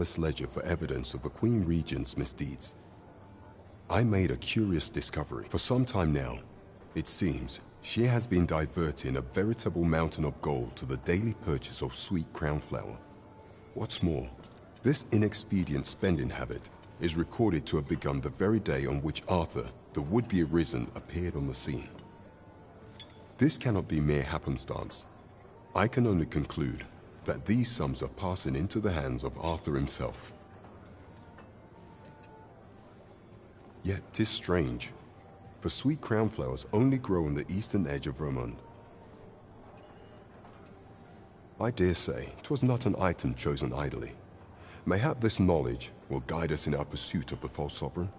this ledger for evidence of the Queen Regent's misdeeds. I made a curious discovery. For some time now, it seems she has been diverting a veritable mountain of gold to the daily purchase of sweet crown flower. What's more, this inexpedient spending habit is recorded to have begun the very day on which Arthur, the would-be arisen, appeared on the scene. This cannot be mere happenstance. I can only conclude that these sums are passing into the hands of Arthur himself. Yet 'tis strange, for sweet crown flowers only grow on the eastern edge of Vermont. I dare say 'twas not an item chosen idly. Mayhap this knowledge will guide us in our pursuit of the false sovereign.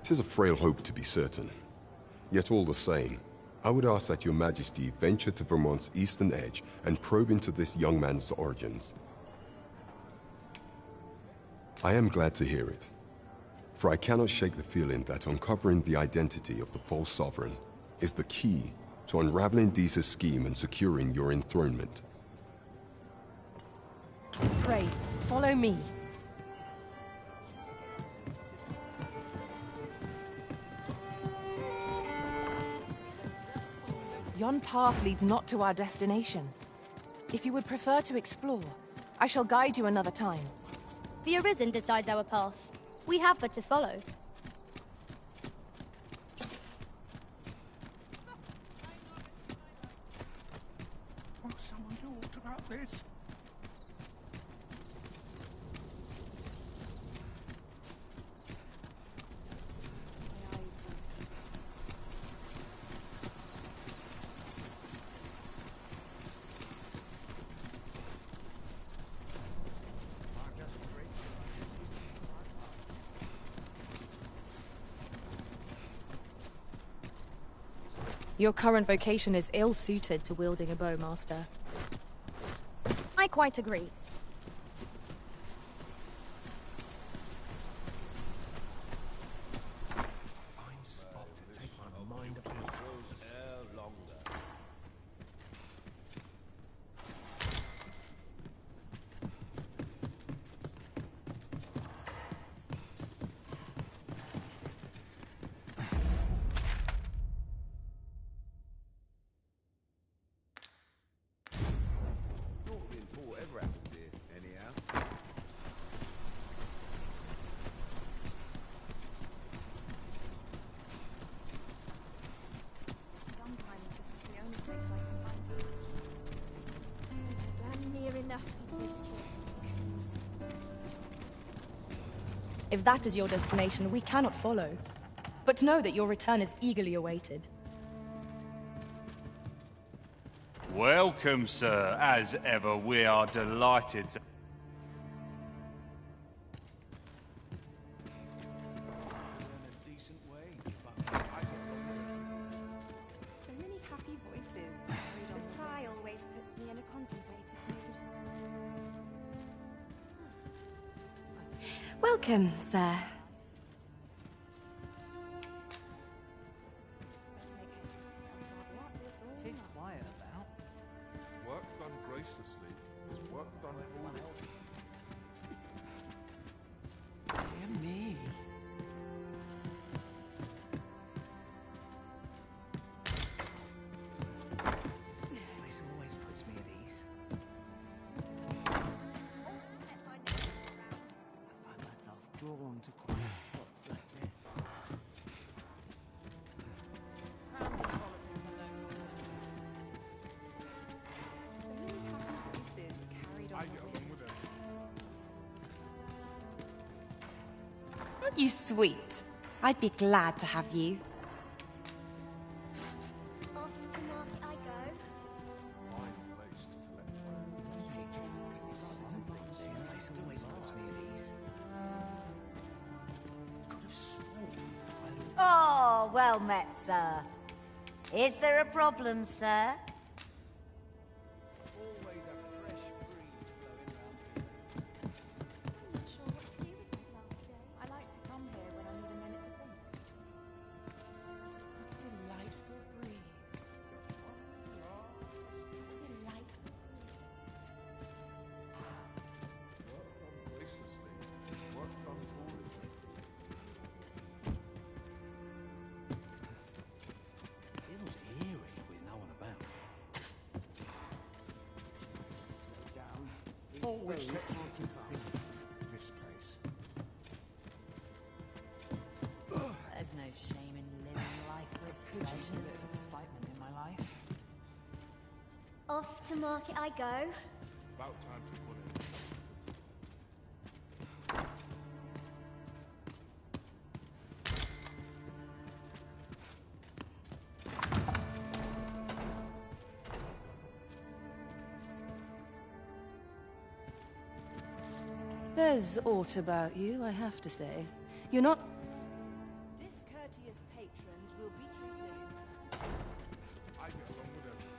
'Tis a frail hope, to be certain. Yet all the same, I would ask that your Majesty venture to Vermont's eastern edge and probe into this young man's origins. I am glad to hear it, for I cannot shake the feeling that uncovering the identity of the false sovereign is the key to unraveling Deeza's scheme and securing your enthronement. Pray, follow me. Yon path leads not to our destination. If you would prefer to explore, I shall guide you another time. The Arisen decides our path. We have but to follow. Won't someone do aught about this? Your current vocation is ill-suited to wielding a bow, Master. I quite agree. Fine spot to take my mind off your If that is your destination, we cannot follow. But know that your return is eagerly awaited. Welcome, sir. As ever, we are delighted to... Welcome, sir. Tis quiet about. work done graciously is work done foolishly. Dear me. This place always puts me at ease. I find myself drawn to quiet spots like this. I get along with it. Aren't you sweet? I'd be glad to have you. Off to market I go. Fine place to collect roses. This place always puts me at ease. Could have sworn Oh, well met, sir. Is there a problem, sir? Always a fresh breeze blowing round here. I'm not sure what to do with myself today. I like to come here when I need a minute to think. what a delightful breeze. What a delightful always sets me to think this place. There's no shame in living life for its pleasures. Excitement in my life. Off to market I go. About time to put it. There's aught about you, I have to say. You're not... Discourteous patrons will be treated... I get along with everyone.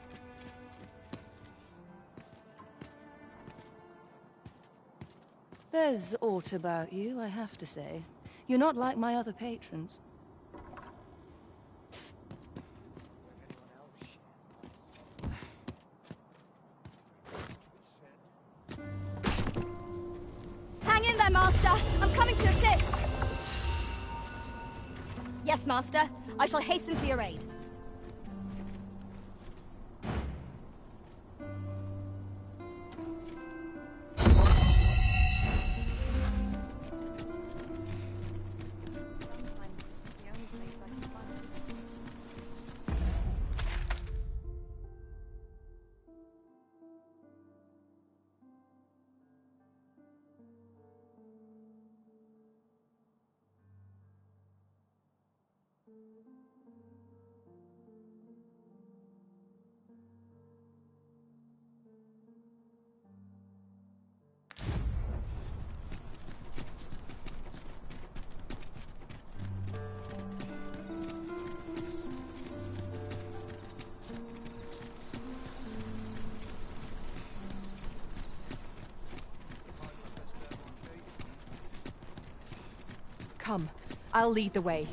There's aught about you, I have to say. You're not like my other patrons. Hang in there, Master! I'm coming to assist! Yes, Master. I shall hasten to your aid. Sometimes this is the only place I can find peace. Come, I'll lead the way.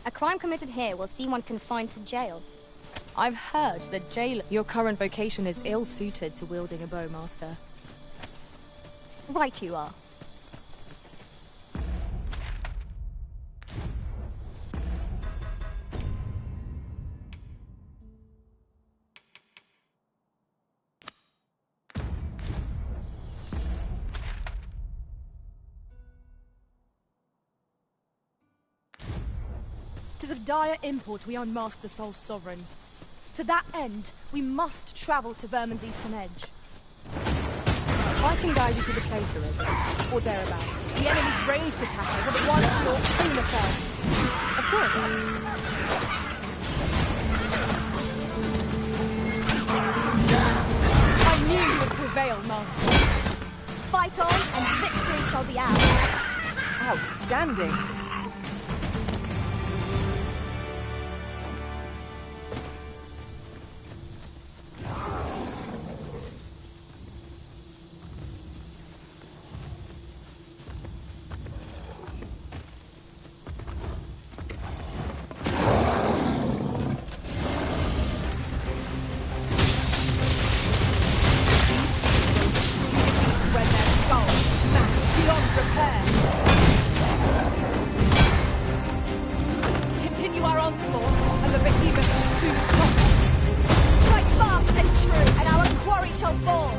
A crime committed here will see one confined to jail. I've heard that jailer... Your current vocation is ill-suited to wielding a bow, Master. Right you are. Tis of dire import we unmask the false sovereign. To that end, we must travel to Vermin's eastern edge. I can guide you to the place, Arisen, or thereabouts. The enemy's ranged attackers are the ones Lord Sooner fell. Of course. I knew you would prevail, Master. Fight on, and victory shall be ours. Outstanding. Continue our onslaught, and the behemoth will soon come. Strike fast and true, and our quarry shall fall.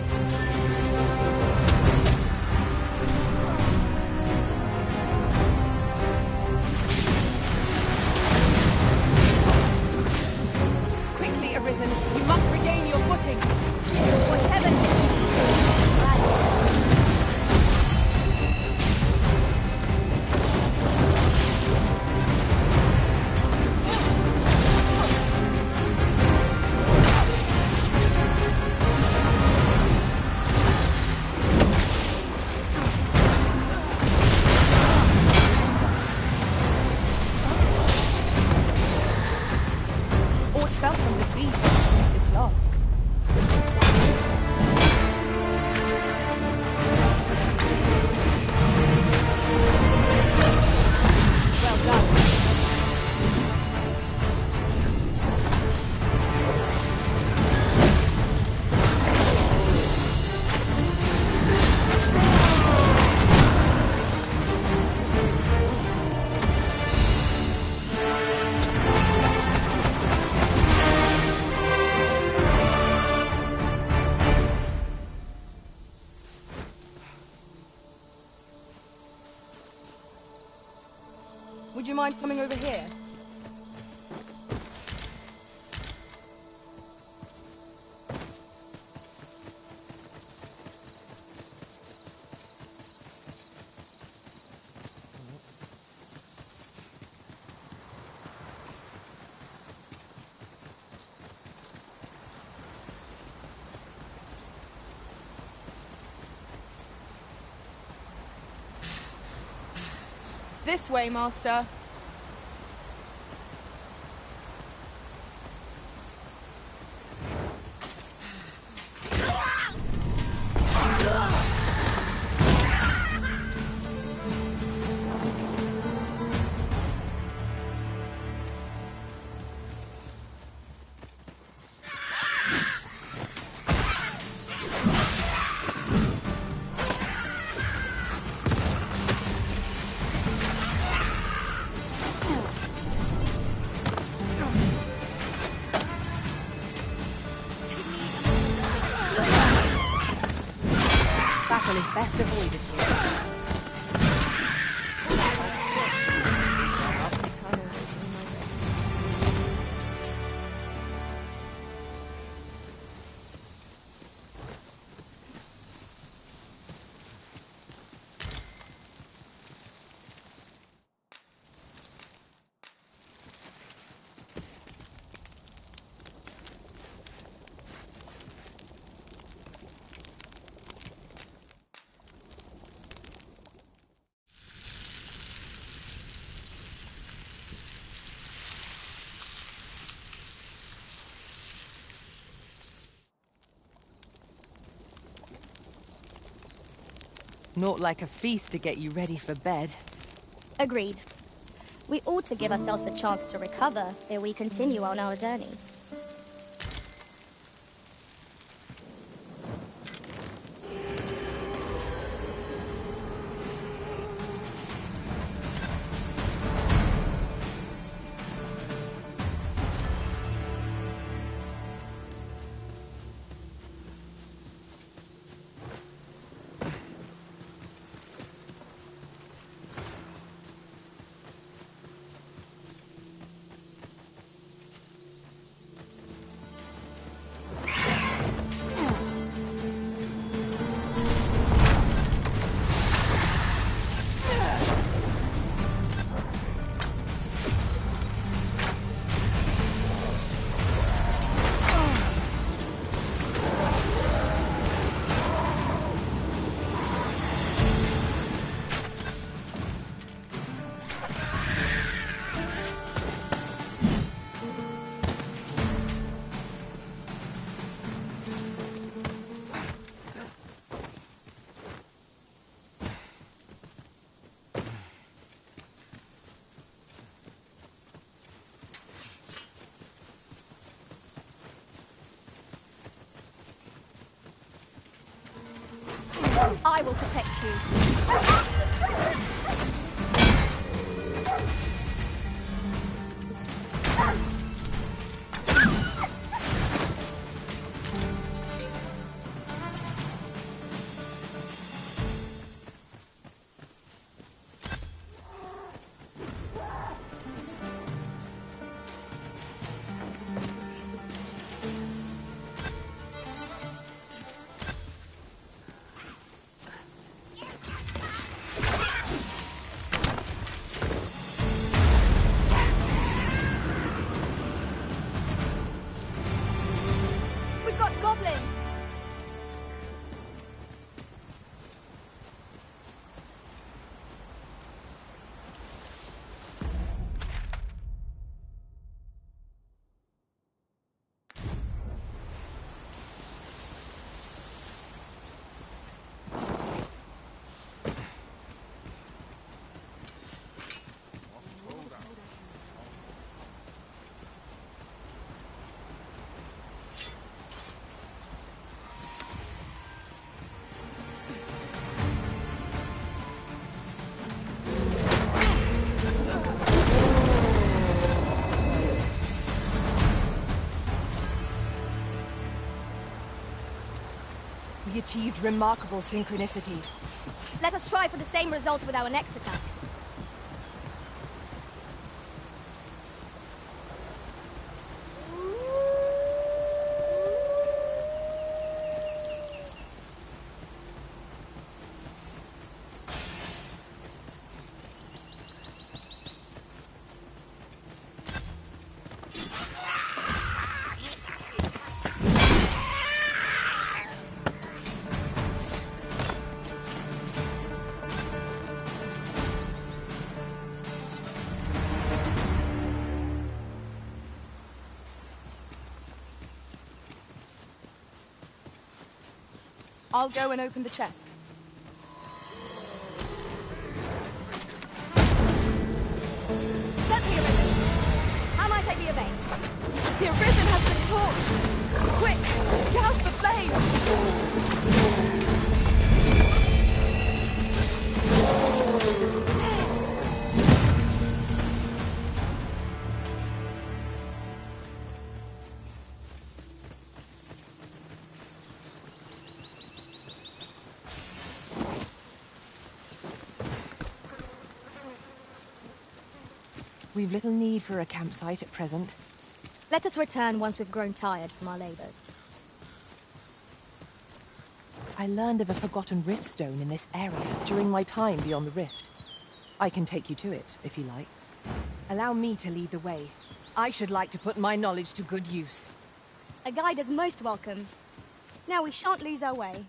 Quickly, Arisen, you must regain your footing. Whatever takes you, gladly. Aught fell from the beast, it's lost. Well done. mind coming over here? This way, Master. Battle is best avoided here. Not like a feast to get you ready for bed. Agreed. We ought to give ourselves a chance to recover ere we continue on our journey. I will protect you. We achieved remarkable synchronicity. Let us try for the same result with our next attack. I'll go and open the chest. Send the Arisen. How might I be of aid? The Arisen has been torched! Quick! Douse the flames! We've little need for a campsite at present. Let us return once we've grown tired from our labors. I learned of a forgotten rift stone in this area during my time beyond the rift. I can take you to it, if you like. Allow me to lead the way. I should like to put my knowledge to good use. A guide is most welcome. Now we shan't lose our way.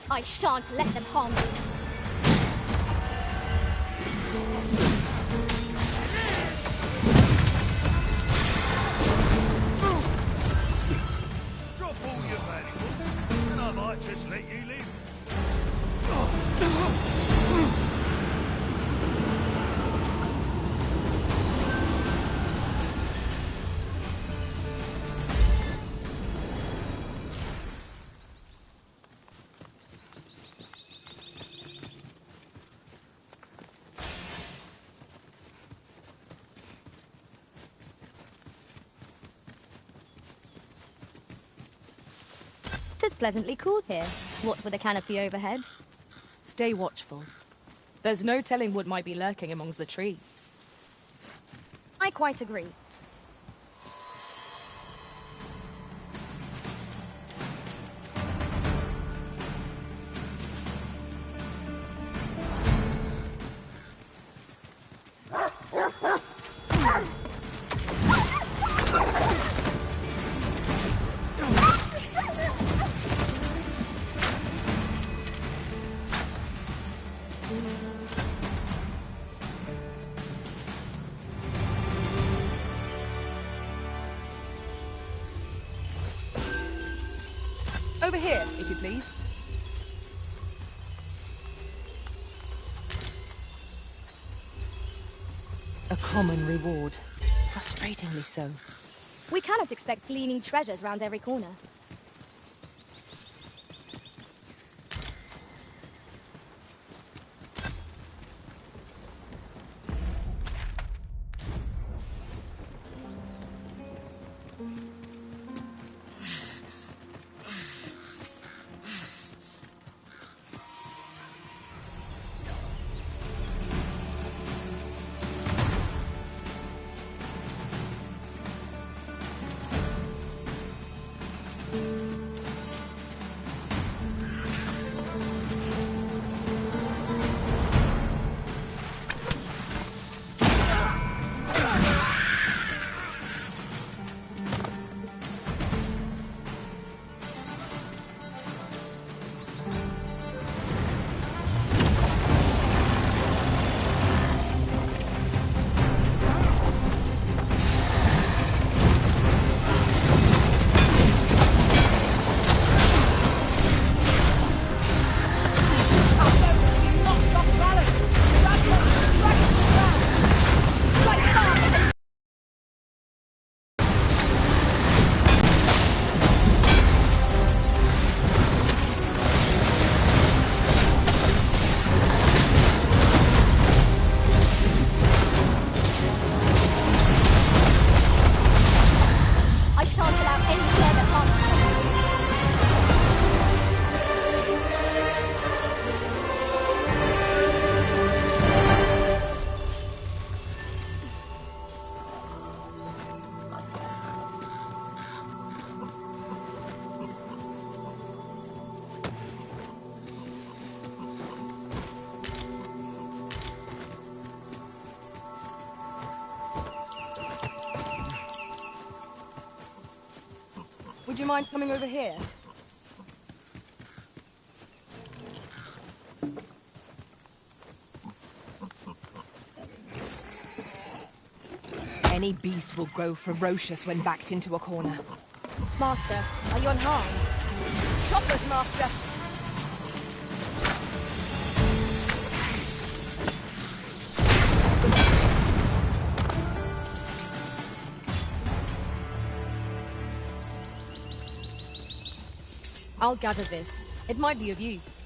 I shan't let them harm you. Drop all your valuables, and I might just let you live. It's pleasantly cool here, what with a canopy overhead. Stay watchful. There's no telling what might be lurking amongst the trees. I quite agree. Over here, if you please. A common reward. Frustratingly so. We cannot expect gleaming treasures round every corner. Would you mind coming over here? Any beast will grow ferocious when backed into a corner. Master, are you unharmed? Choppers, Master! I'll gather this. It might be of use.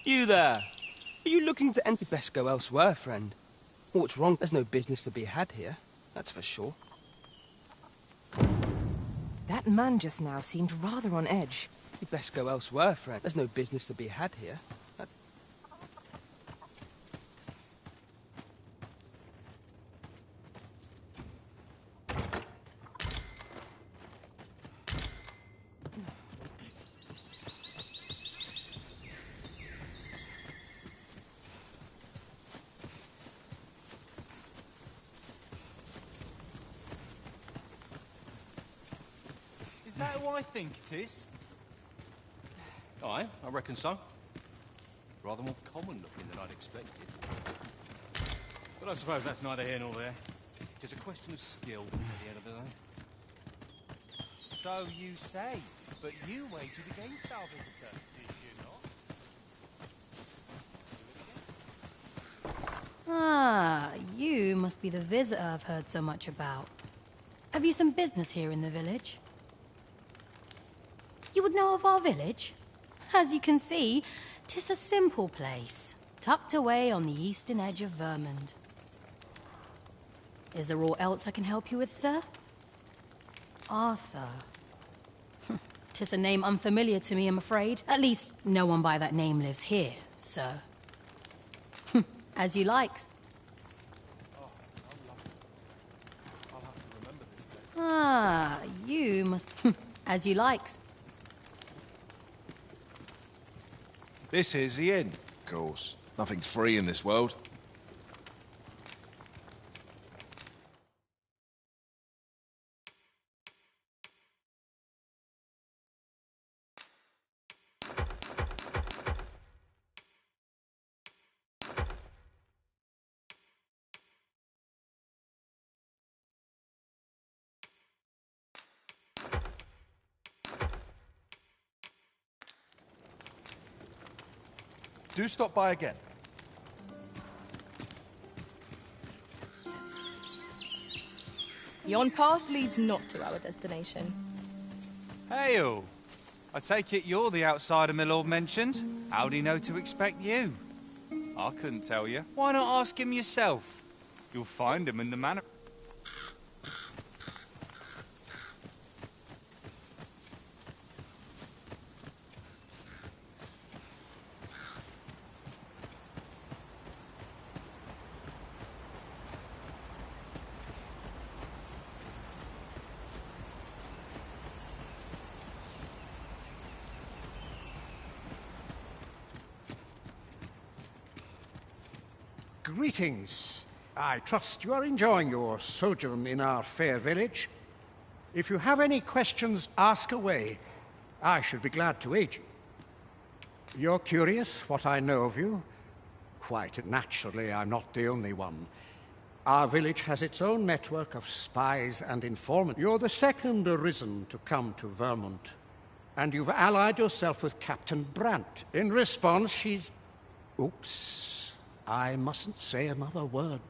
You there! Are you looking to enter? Best go elsewhere, friend. What's wrong? There's no business to be had here, that's for sure. That man just now seemed rather on edge. You best go elsewhere, friend. There's no business to be had here. That's... Is that who I think it is? Aye, I reckon so. Rather more common looking than I'd expected. But I suppose that's neither here nor there. It's a question of skill at the end of the day. So you say, but you wagered against our visitor, did you not? Ah, you must be the visitor I've heard so much about. Have you some business here in the village? You would know of our village? As you can see, 'tis a simple place, tucked away on the eastern edge of Vermund. Is there aught else I can help you with, sir? Arthur. 'Tis a name unfamiliar to me, I'm afraid. At least, no one by that name lives here, sir. As you like. Ah, you must... As you like. This is the inn, of course. Nothing's free in this world. Do stop by again. Yon path leads not to our destination. Hail! I take it you're the outsider my lord mentioned. How'd he know to expect you? I couldn't tell you. Why not ask him yourself? You'll find him in the manor. Greetings. I trust you are enjoying your sojourn in our fair village. If you have any questions, ask away. I should be glad to aid you. You're curious what I know of you? Quite naturally, I'm not the only one. Our village has its own network of spies and informants. You're the second Arisen to come to Vermont. And you've allied yourself with Captain Brandt. In response, she's... Oops. I mustn't say another word.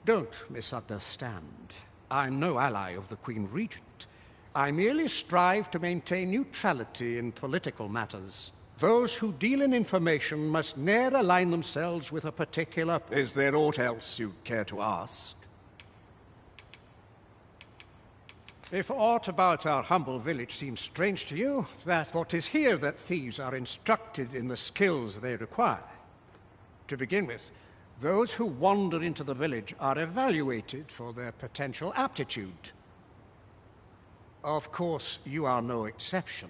Don't misunderstand. I'm no ally of the Queen Regent. I merely strive to maintain neutrality in political matters. Those who deal in information must ne'er align themselves with a particular... Is there aught else you'd care to ask? If aught about our humble village seems strange to you, for 'tis here that thieves are instructed in the skills they require. To begin with, those who wander into the village are evaluated for their potential aptitude. Of course, you are no exception.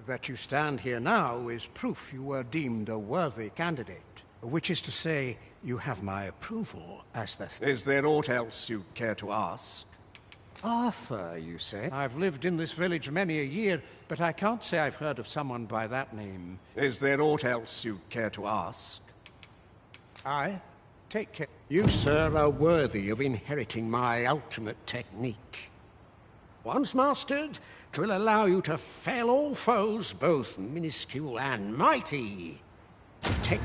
That you stand here now is proof you were deemed a worthy candidate, which is to say, you have my approval as the... Is there aught else you'd care to ask? Arthur, you say? I've lived in this village many a year, but I can't say I've heard of someone by that name. Is there aught else you'd care to ask? Aye. Take care. You, sir, are worthy of inheriting my ultimate technique. Once mastered, 'twill allow you to fell all foes, both minuscule and mighty. Take...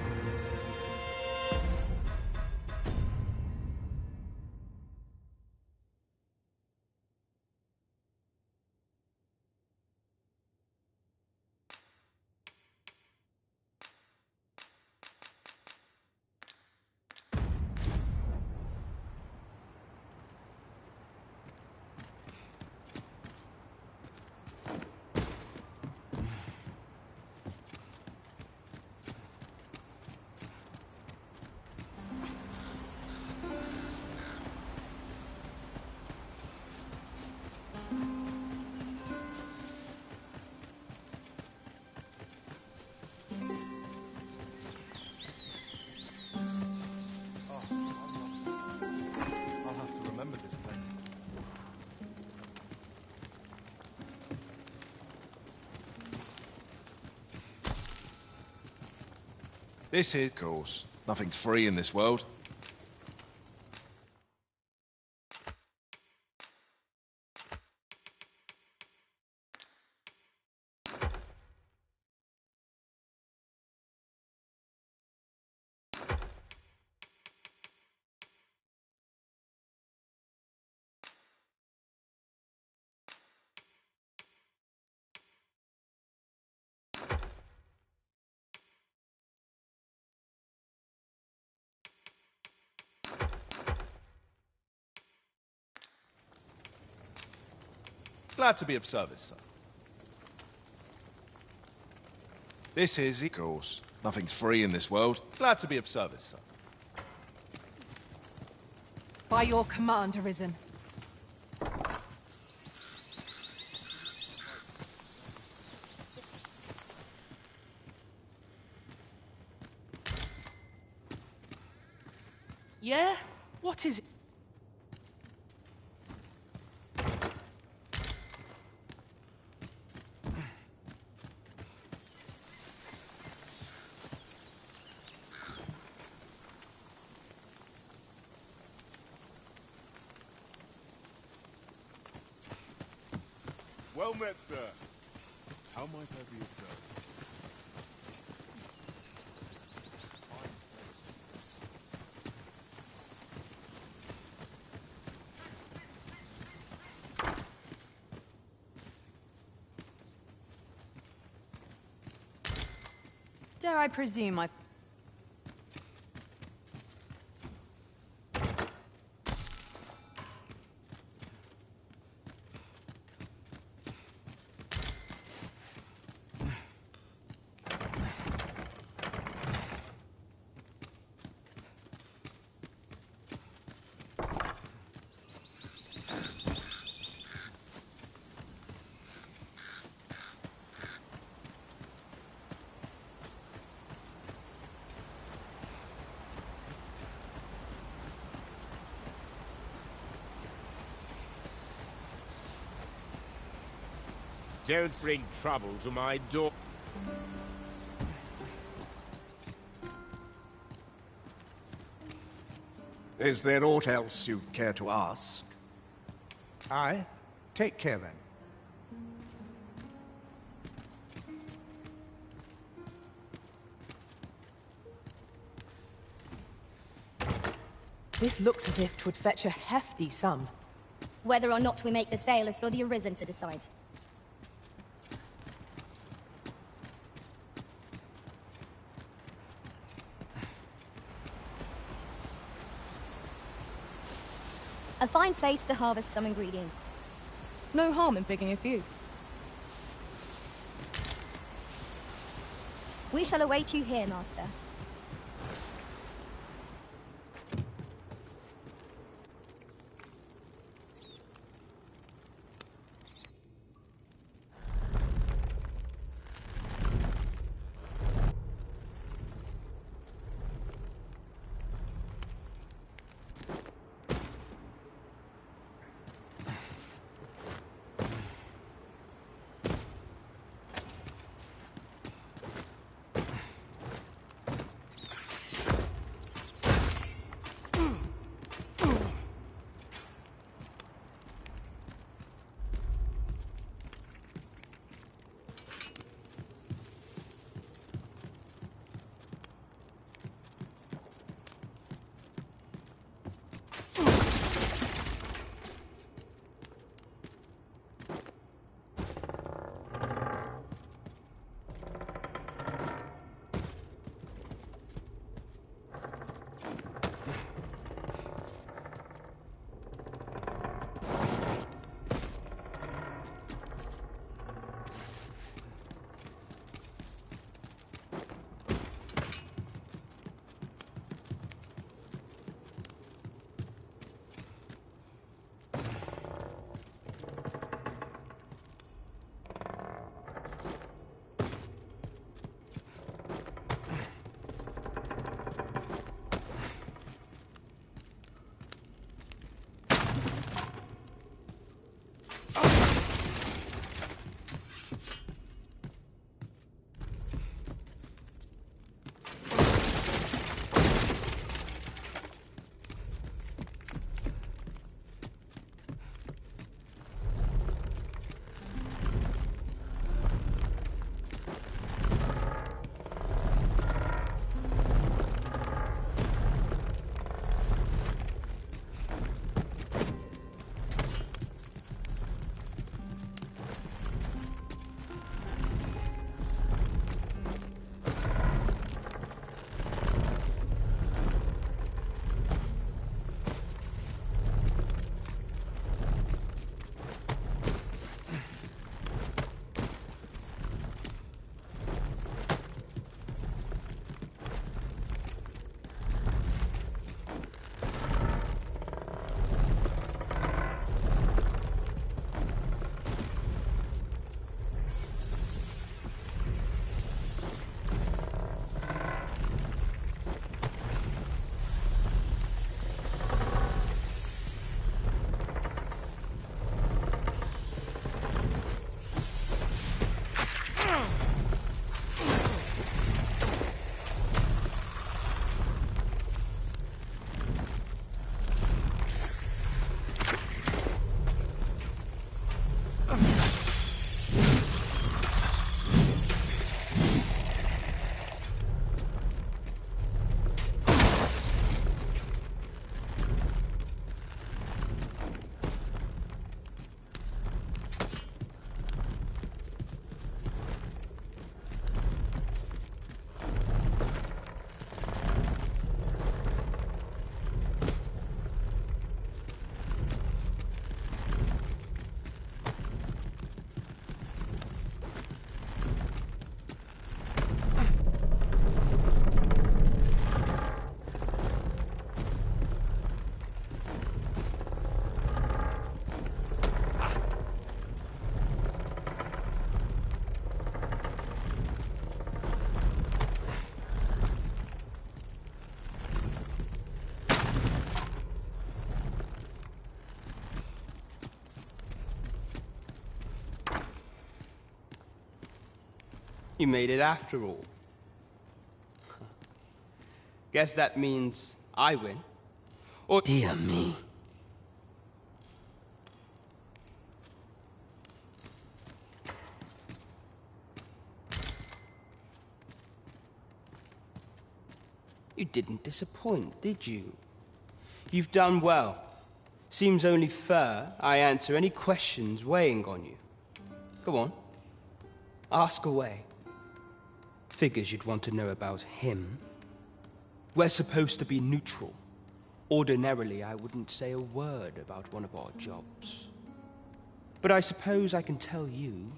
This is... Of course. Nothing's free in this world. Glad to be of service, sir. This is... Of course. Nothing's free in this world. Glad to be of service, sir. By your command, Arisen. Yeah? What is it? Well met, sir. How might I be of service? Dare I presume I... Don't bring trouble to my door. Is there aught else you'd care to ask? Aye. Take care then. This looks as if 'twould fetch a hefty sum. Whether or not we make the sale is for the Arisen to decide. A fine place to harvest some ingredients. No harm in picking a few. We shall await you here, Master. You made it after all. Guess that means I win. Or... Dear me. You didn't disappoint, did you? You've done well. Seems only fair I answer any questions weighing on you. Go on. Ask away. Figures you'd want to know about him. We're supposed to be neutral. Ordinarily, I wouldn't say a word about one of our jobs. But I suppose I can tell you,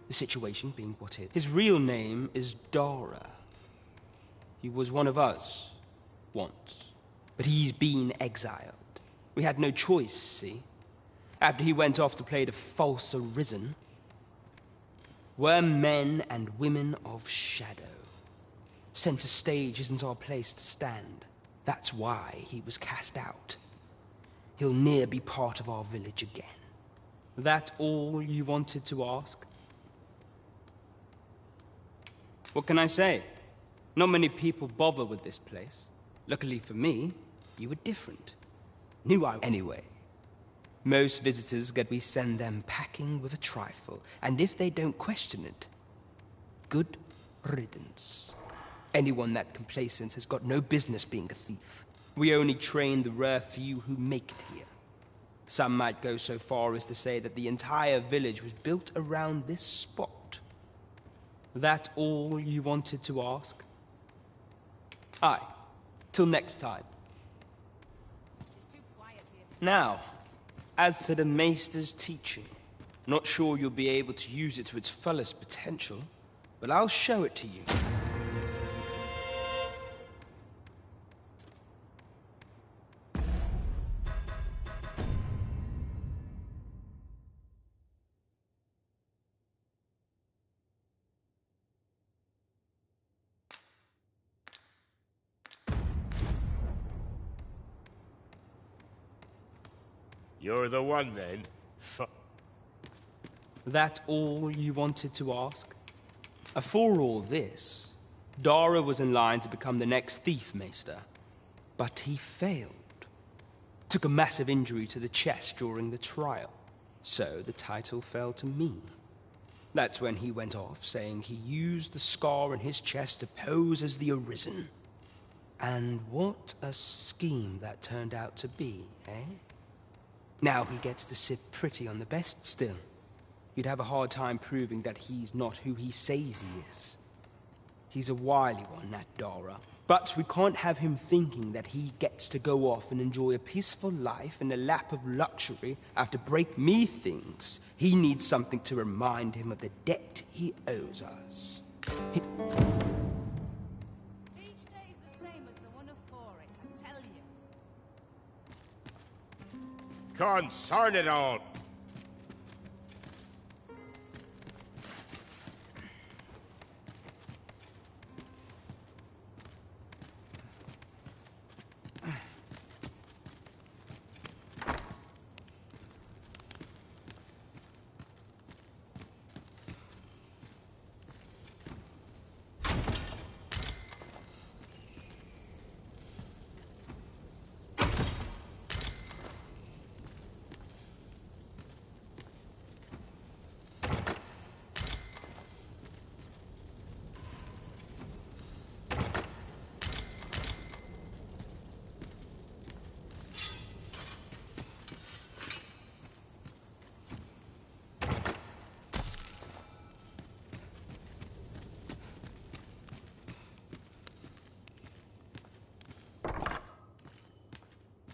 the situation being what it is. His real name is Dara. He was one of us, once. But he's been exiled. We had no choice, see? After he went off to play the false arisen. We're men and women of shadow. Center stage isn't our place to stand. That's why he was cast out. He'll ne'er be part of our village again. That all you wanted to ask? What can I say? Not many people bother with this place. Luckily for me, you were different. Knew I... Anyway, most visitors get we send them packing with a trifle, and if they don't question it, good riddance. Anyone that complacent has got no business being a thief. We only train the rare few who make it here. Some might go so far as to say that the entire village was built around this spot. That all you wanted to ask? Aye. Till next time. Now, as to the Maester's teaching, not sure you'll be able to use it to its fullest potential, but I'll show it to you. You're the one, then? That all you wanted to ask? For all this, Dara was in line to become the next thief, Maester. But he failed. Took a massive injury to the chest during the trial. So the title fell to me. That's when he went off, saying he used the scar in his chest to pose as the Arisen. And what a scheme that turned out to be, eh? Now he gets to sit pretty on the best still. You'd have a hard time proving that he's not who he says he is. He's a wily one, that Dara. But we can't have him thinking that he gets to go off and enjoy a peaceful life in a lap of luxury after break me things. He needs something to remind him of the debt he owes us. Each day's the same as the one afore it, I tell you. Concern it all!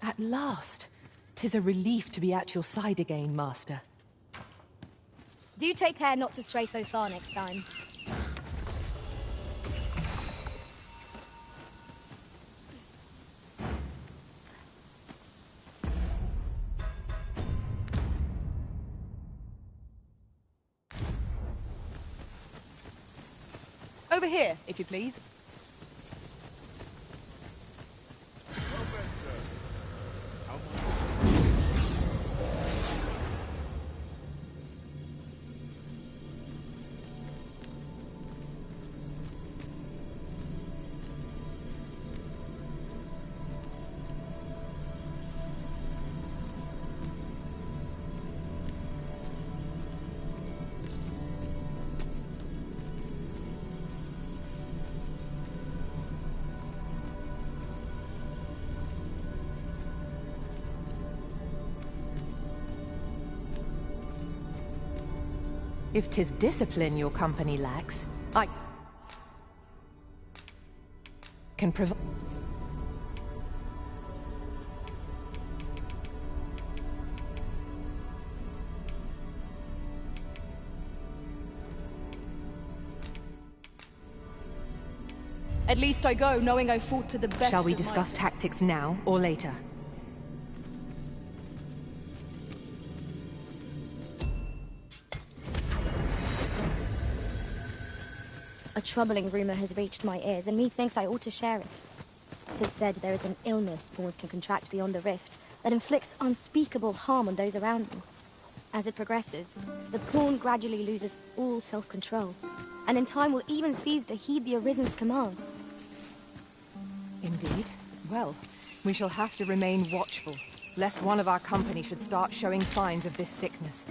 At last! 'Tis a relief to be at your side again, Master. Do take care not to stray so far next time. Over here, if you please. If 'tis discipline your company lacks, I can provide. At least I go knowing I fought to the best. Shall we of my discuss tactics now or later? A troubling rumor has reached my ears, and methinks I ought to share it. It is said there is an illness spawns can contract beyond the rift that inflicts unspeakable harm on those around them. As it progresses, the pawn gradually loses all self-control, and in time will even cease to heed the Arisen's commands. Indeed. Well, we shall have to remain watchful, lest one of our company should start showing signs of this sickness.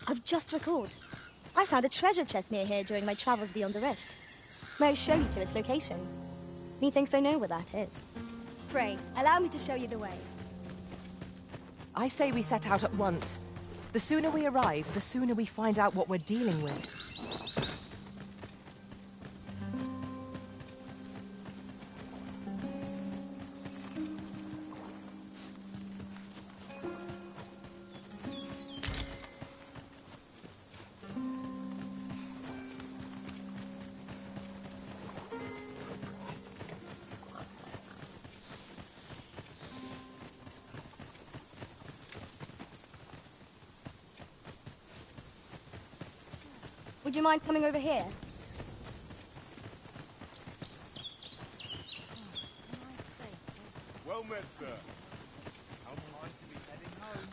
I've just recalled. I found a treasure chest near here during my travels beyond the rift. May I show you to its location? Methinks I know where that is. Pray, allow me to show you the way. I say we set out at once. The sooner we arrive, the sooner we find out what we're dealing with. Would you mind coming over here? Well met, sir. How time to be heading home.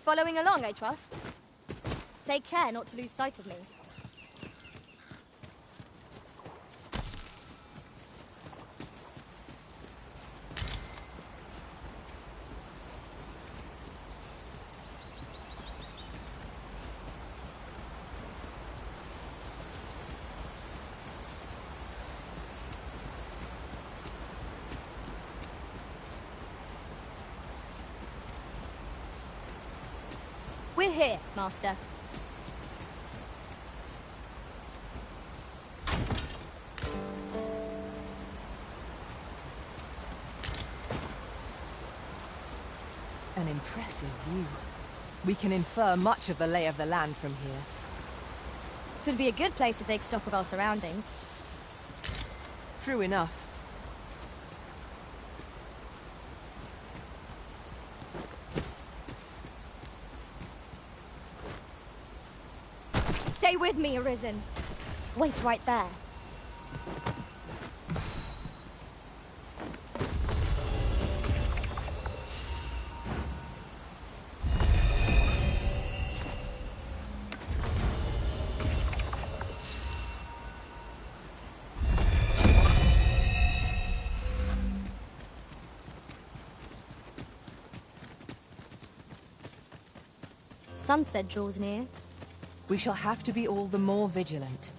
Following along, I trust. Take care not to lose sight of me. We're here, Master. An impressive view. We can infer much of the lay of the land from here. It would be a good place to take stock of our surroundings. True enough. Stay with me, Arisen. Wait right there. Sunset draws near. We shall have to be all the more vigilant.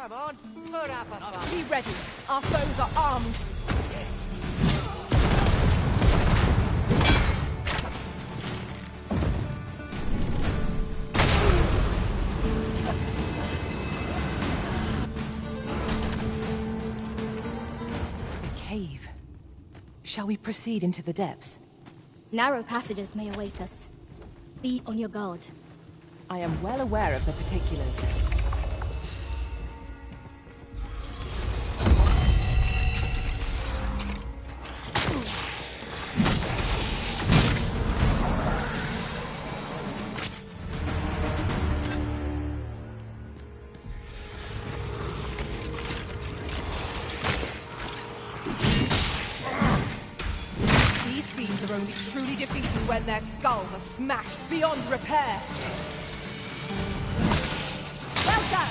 Come on, put up a fight. Be ready. Our foes are armed. The cave. Shall we proceed into the depths? Narrow passages may await us. Be on your guard. I am well aware of the particulars. Are only truly defeated when their skulls are smashed beyond repair. Well done!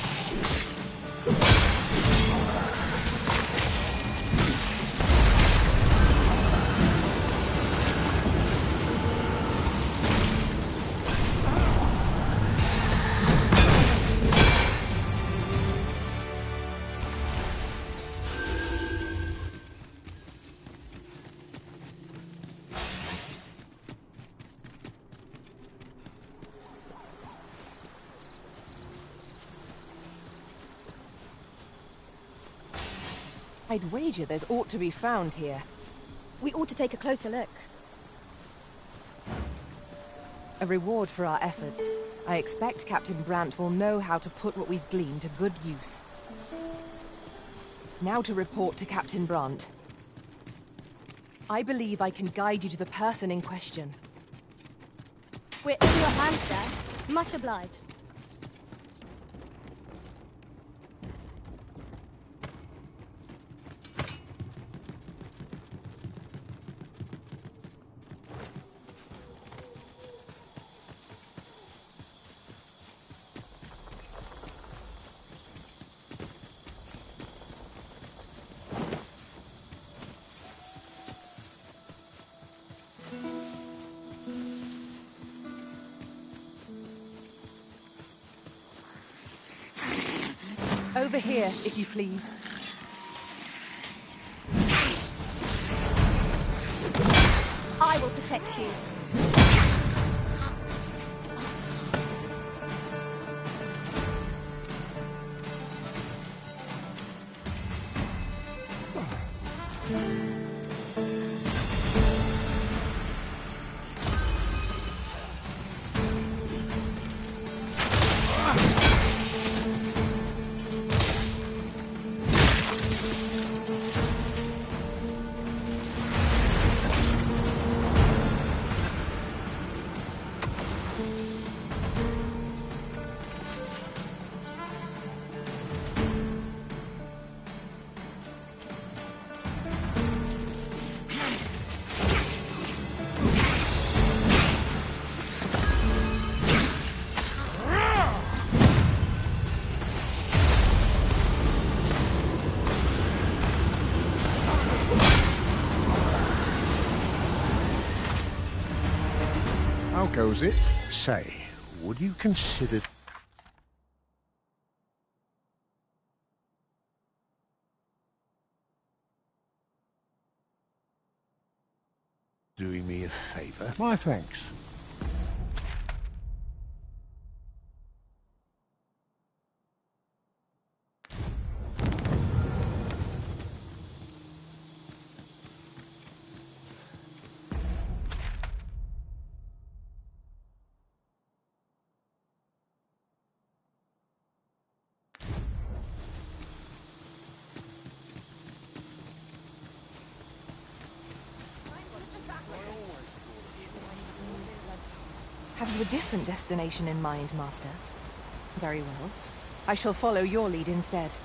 I'd wager there's aught to be found here. We ought to take a closer look. A reward for our efforts. I expect Captain Brandt will know how to put what we've gleaned to good use. Now to report to Captain Brandt. I believe I can guide you to the person in question. We're in your hands, sir. Much obliged. Over here, if you please. I will protect you. How goes it? Say, would you consider... doing me a favour? My thanks. you a different destination in mind, Master? Very well. I shall follow your lead instead.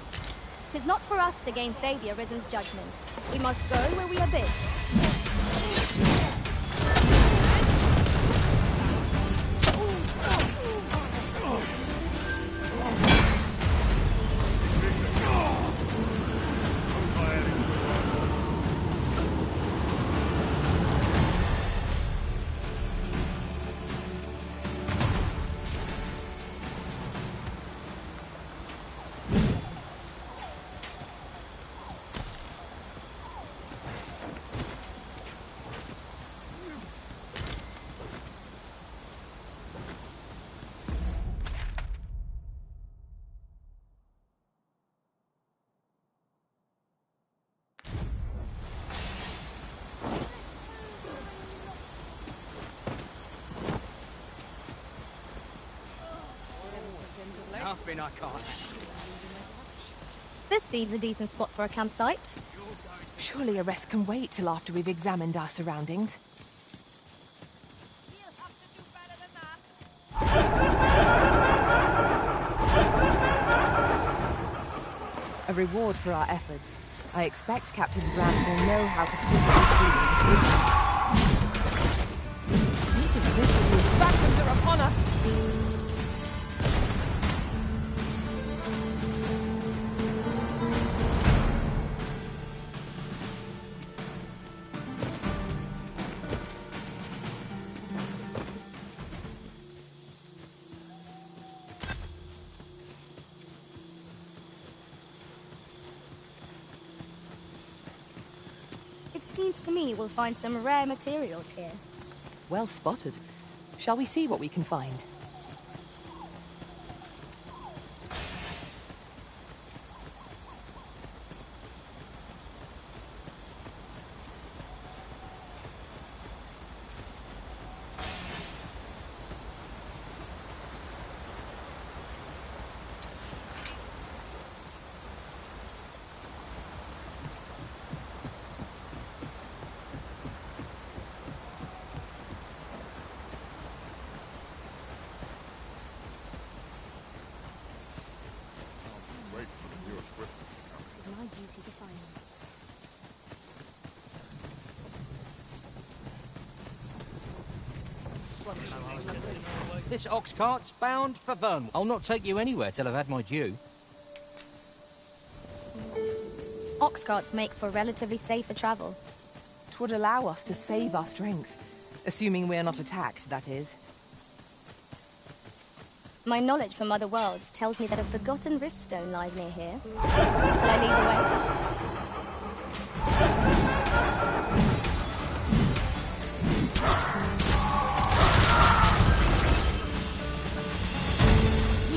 'Tis not for us to gainsay the Arisen's judgment. We must go where we are bid. Nothing I can't handle. This seems a decent spot for a campsite. Surely a rest can wait till after we've examined our surroundings. A reward for our efforts. I expect Captain Grant will know how to put this this phantoms are upon us! It seems to me we'll find some rare materials here. Well spotted. Shall we see what we can find? It's my duty to find them. This ox cart's bound for Vernwood. I'll not take you anywhere till I've had my due. Ox carts make for relatively safer travel. 'Twould allow us to save our strength. Assuming we're not attacked, that is. My knowledge from other worlds tells me that a forgotten riftstone lies near here. Shall I lead the way?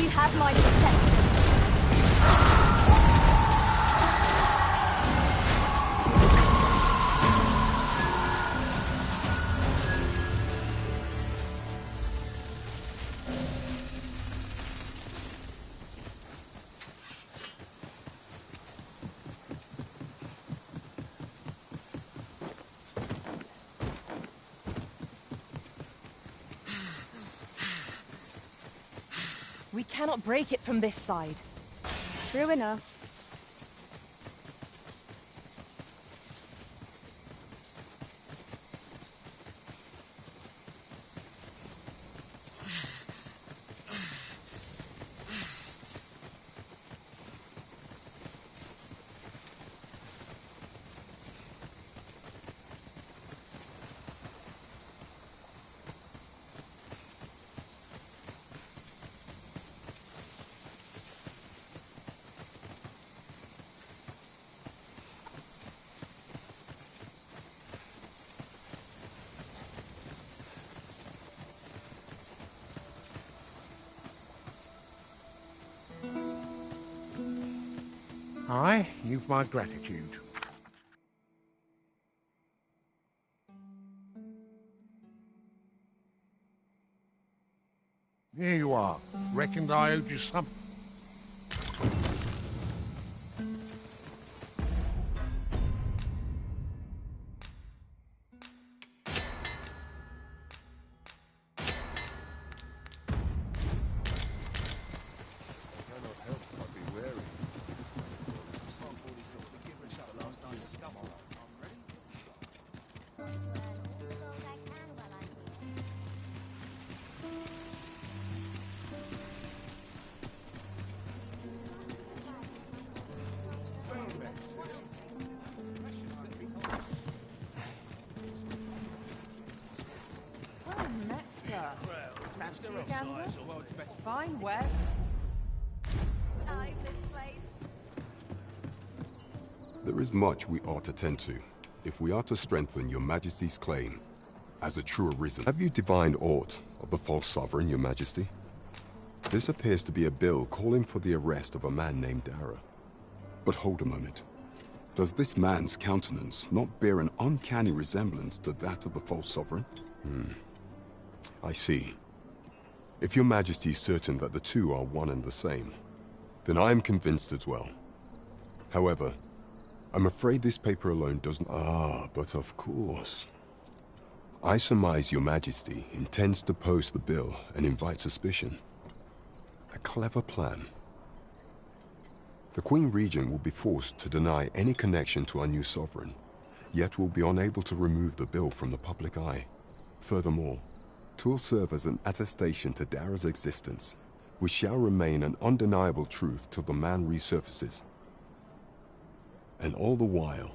You have my protection. We cannot break it from this side. True enough. Aye, you've my gratitude. Here you are. Reckoned I owed you something. Fancy a gander? Fine weather. Time this place. There is much we ought to tend to, if we are to strengthen your majesty's claim as a true arisen. Have you divined aught of the false sovereign, your majesty? This appears to be a bill calling for the arrest of a man named Dara. But hold a moment. Does this man's countenance not bear an uncanny resemblance to that of the false sovereign? I see. If your majesty is certain that the two are one and the same, then I am convinced as well. However, I'm afraid this paper alone doesn't... but of course. I surmise your majesty intends to post the bill and invite suspicion. A clever plan. The Queen Regent will be forced to deny any connection to our new sovereign, yet will be unable to remove the bill from the public eye. Furthermore, 'twill serve as an attestation to Dara's existence, which shall remain an undeniable truth till the man resurfaces. And all the while,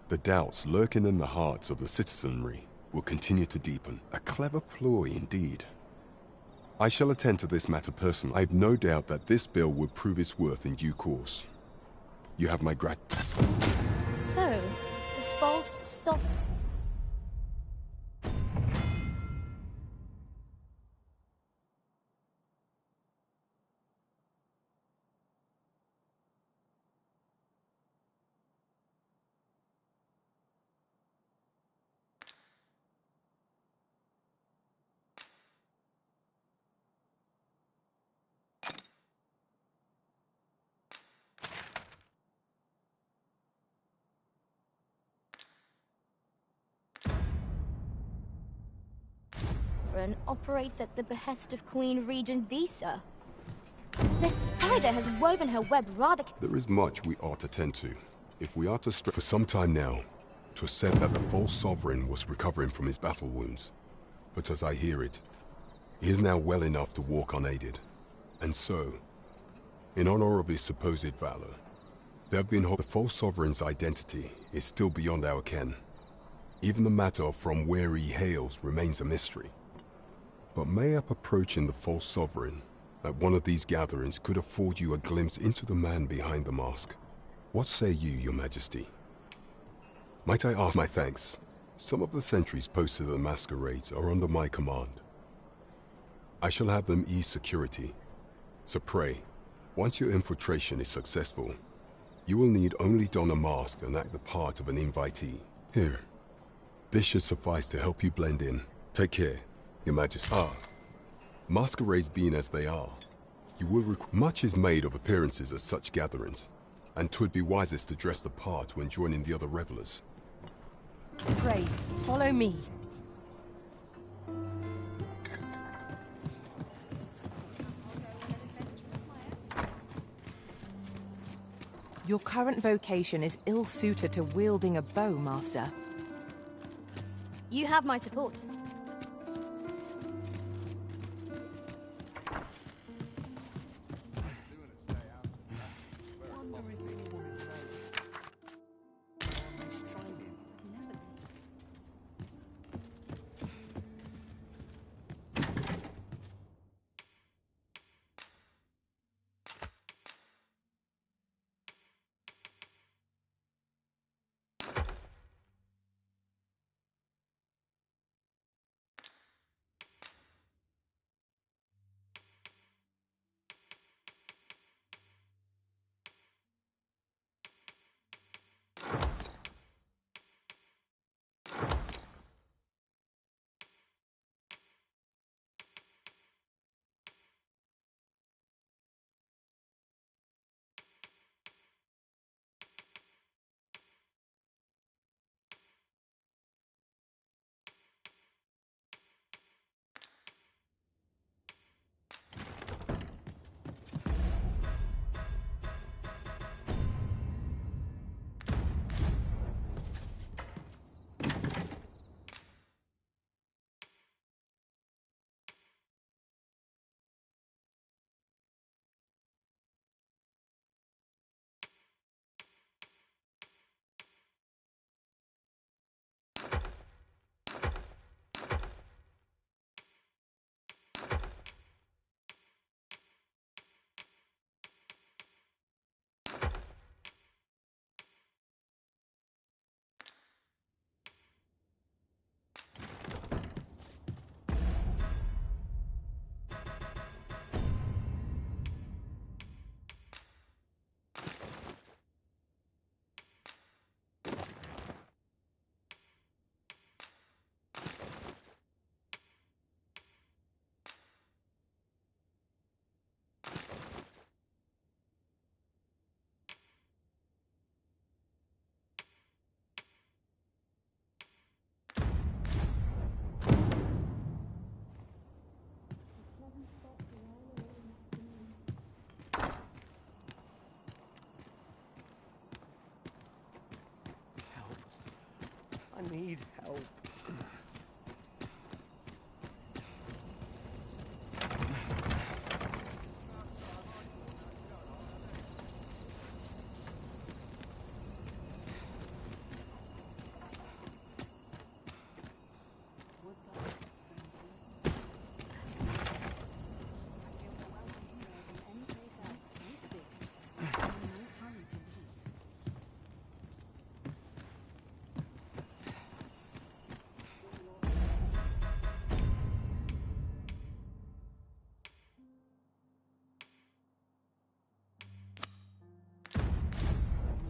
the doubts lurking in the hearts of the citizenry will continue to deepen. A clever ploy indeed. I shall attend to this matter personally. I have no doubt that this bill will prove its worth in due course. You have my So, the false sovereign. Operates at the behest of Queen Regent Disa. This spider has woven her web rather... There is much we ought to tend to, if we are to for some time now, 'twas said that the false sovereign was recovering from his battle wounds. But as I hear it, he is now well enough to walk unaided. And so, in honor of his supposed valor, there have been the false sovereign's identity is still beyond our ken. Even the matter of from where he hails remains a mystery. But mayhap approaching the false sovereign at one of these gatherings could afford you a glimpse into the man behind the mask. What say you, your majesty? Might I ask my thanks? Some of the sentries posted at the masquerades are under my command. I shall have them ease security. So pray, once your infiltration is successful, you will need only don a mask and act the part of an invitee. Here. This should suffice to help you blend in. Take care. Your Majesty. Masquerades being as they are, you will much is made of appearances at such gatherings, and 'twould be wisest to dress the part when joining the other revelers. Pray, follow me. Your current vocation is ill-suited to wielding a bow, Master. You have my support. need help.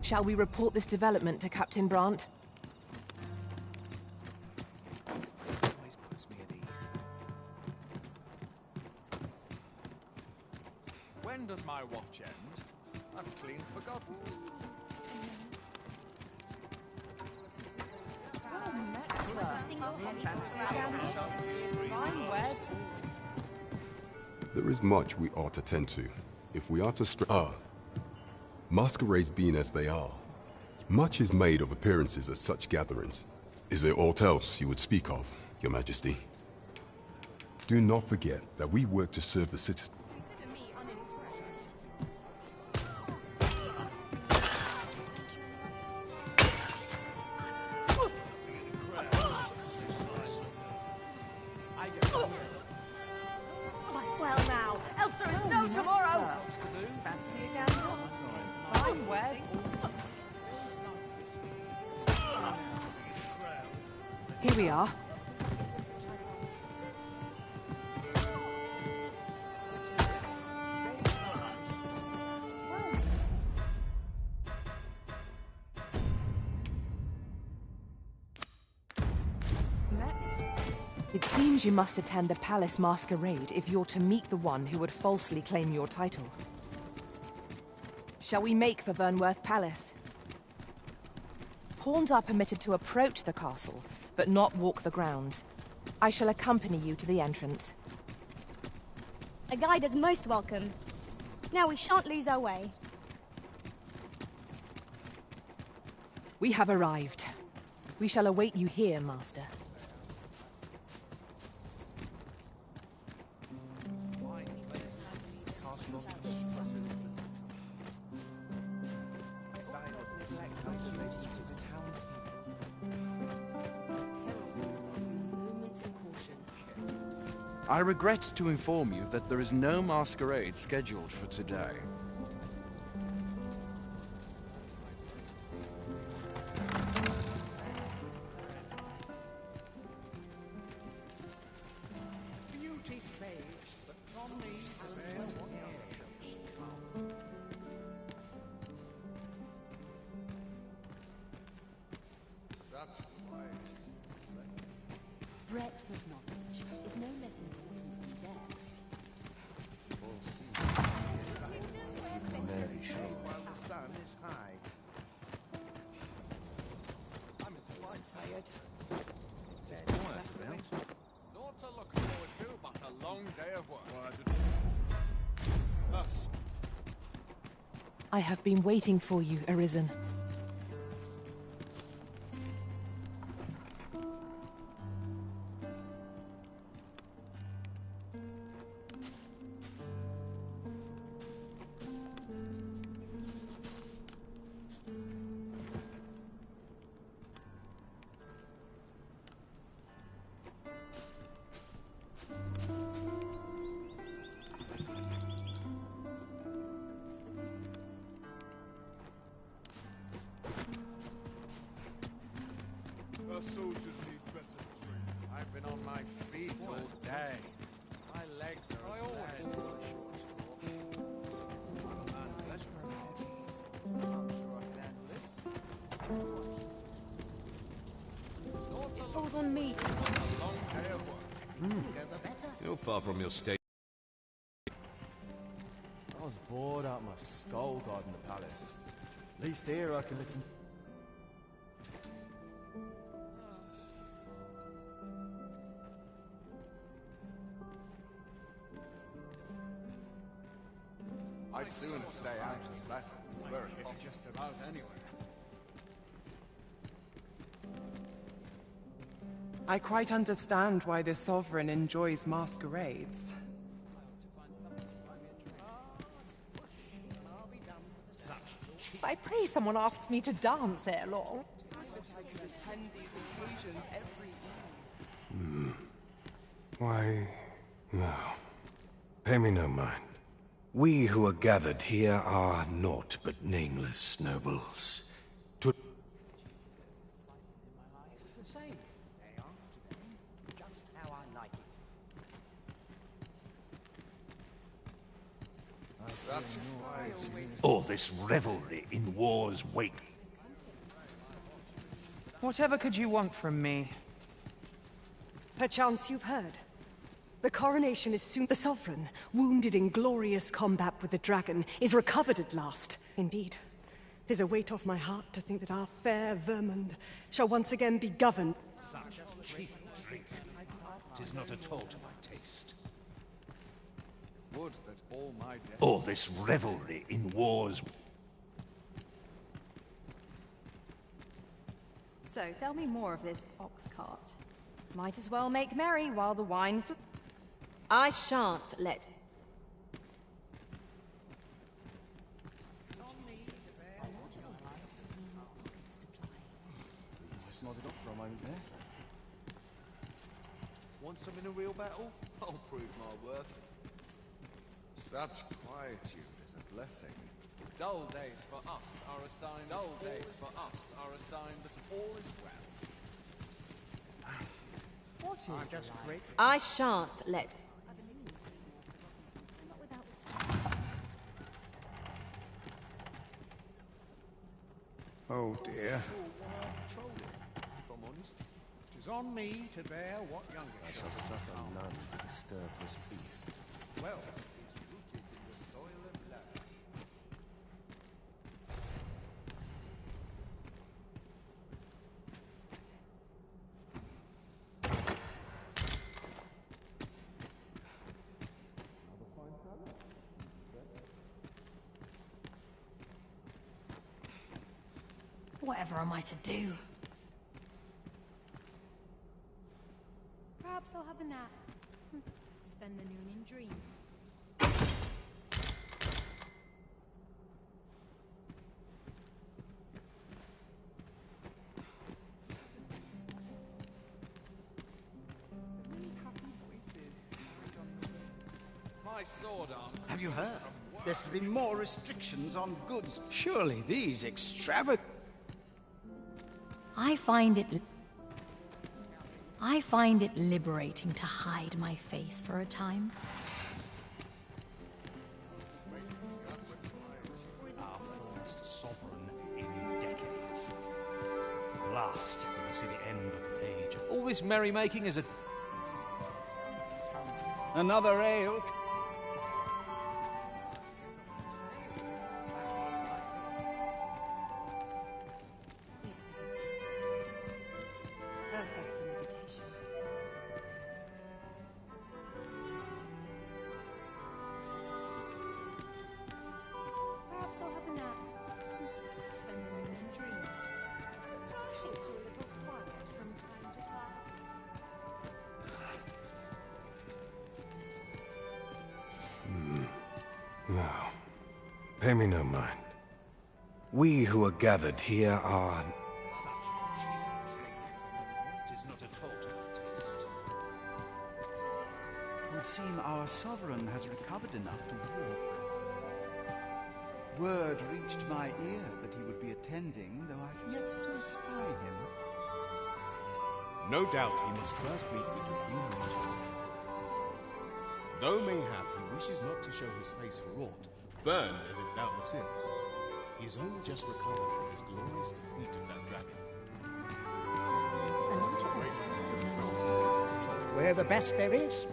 Shall we report this development to Captain Brandt? This place always puts me at ease. When does my watch end? I've clean forgotten. There is much we ought to tend to, if we are to masquerades being as they are, much is made of appearances at such gatherings. Is there aught else you would speak of, Your Majesty? Do not forget that we work to serve the citizens. Well now, else there is no tomorrow! Fancy a candle? Fine wares. Here we are. It seems you must attend the palace masquerade if you're to meet the one who would falsely claim your title. Shall we make for Vernworth Palace? Pawns are permitted to approach the castle, but not walk the grounds. I shall accompany you to the entrance. A guide is most welcome. Now we shan't lose our way. We have arrived. We shall await you here, Master. I regret to inform you that there is no masquerade scheduled for today. Beauty fades, but from me to bear what shall come. Breadth of knowledge is no less important than depth. The sun is high. I'm quite tired. Not to look forward to, but a long day of work. First. I have been waiting for you, Arisen. Our soldiers need better training. I've been on my feet all day. My legs are I always dead. want a short straw. I'm a man of leisure. I'm sure I can handle this. It falls on me to A long day of work. You're far from your state. I was bored out my skull guarding the palace. At least here I can listen. I'd sooner stay out of battle. Where it just about anywhere. I quite understand why the Sovereign enjoys masquerades. I pray someone asks me to dance ere long. I could attend these occasions every evening. Why, no. Pay me no mind. We who are gathered here are naught but nameless nobles. All this revelry in war's wake. Whatever could you want from me? Perchance you've heard. The coronation is soon. The Sovereign, wounded in glorious combat with the dragon, is recovered at last. Indeed, 'tis a weight off my heart to think that our fair Vermund shall once again be governed. Such cheap drink. 'Tis not at all to my taste. Would that all my All this revelry in war's... So, tell me more of this ox cart. Might as well make merry while the wine I shan't let... Just nodded off for a moment there. Want some in a real battle? I'll prove my worth. Such quietude is a blessing. Dull days for us are assigned. Dull days for us are assigned that all is well. What is I'm just great. I shan't let... Oh dear. If I'm honest. It is on me to bear what younger I shall suffer none to disturb this peace. Well, Is rooted in the soil of love. Whatever am I to do? Perhaps I'll have a nap. Spend the noon in dreams. My sword arm. Have you heard? There's to be more restrictions on goods. Surely these extravagant... I find it liberating to hide my face for a time. Our first sovereign in decades. At last, we'll see the end of the age. All this merrymaking is a... Another ale? This is a peaceful place. Perfect for meditation. Perhaps I'll have a nap. Spend the noon in dreams. Rushing to a little quiet from time to time. No. Pay me no mind. We who are gathered here are... Tis not at all to my taste. It would seem our sovereign has recovered enough to walk. Word reached my ear that he would be attending, though I've yet to espy him. No doubt he must first meet with the Queen Regent. Though mayhap he wishes not to show his face for aught, burned as it doubtless is, he is only just recovered from his glorious defeat of that dragon. We're the best there is.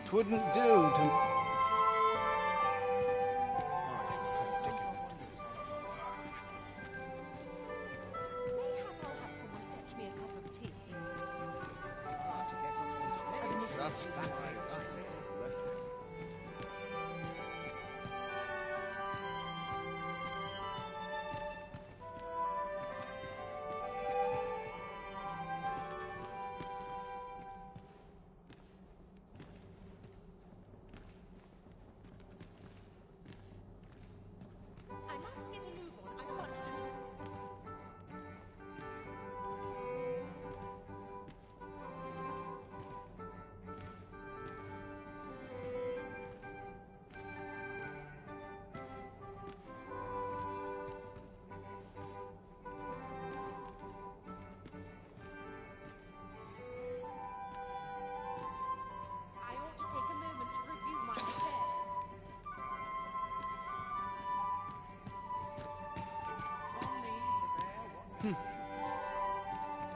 Twouldn't do to...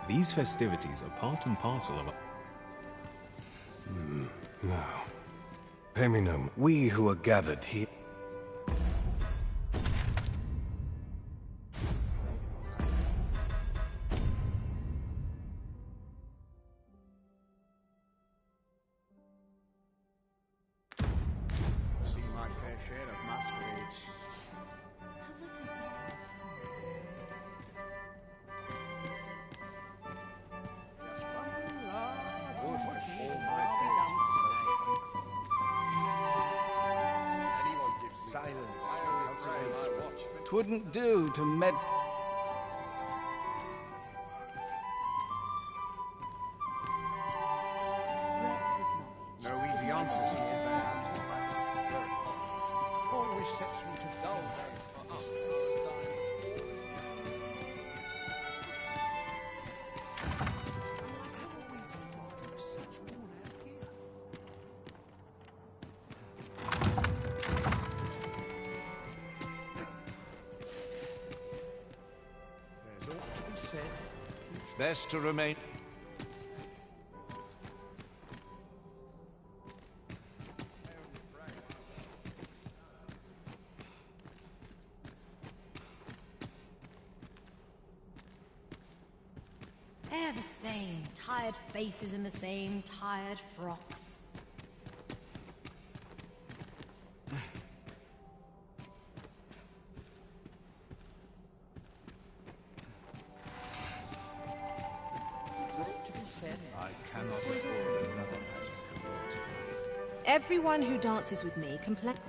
These festivities are part and parcel of... No. Pay me no... We who are gathered here... See my fair share of masquerades. Twouldn't do to med... No easy answers here, Baron. Always sets me to think. There's ought to be said. Best to remain. They're the same. Tired faces in the same tired frocks. I cannot afford another magic career. Everyone who dances with me complains.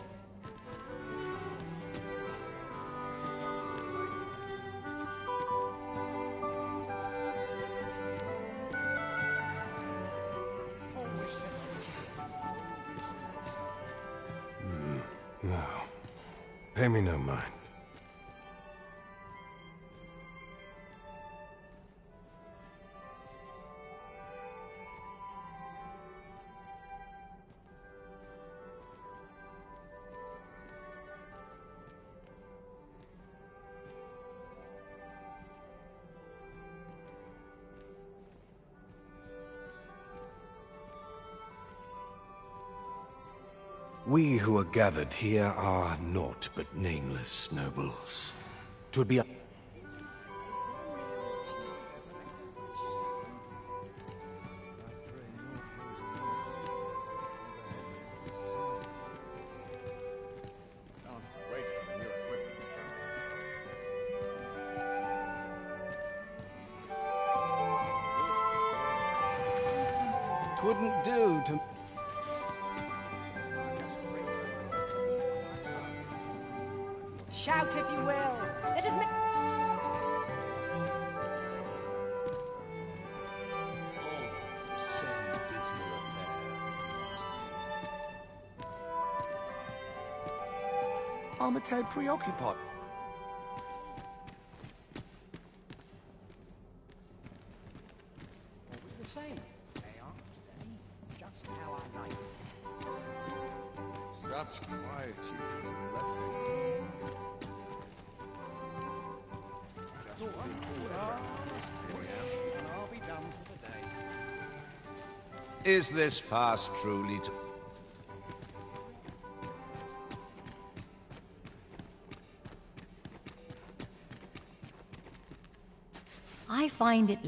No. Pay me no mind. We who are gathered here are naught but nameless nobles. 'Twould be... Can't wait for the new equipment's coming. Twouldn't do to... Shout if you will. Let us make... I'm a tad preoccupied. Always the same. They aren't they? Just how I like it. Such quietude is a blessing. I'll be done for the day. Is this fast truly to... I find it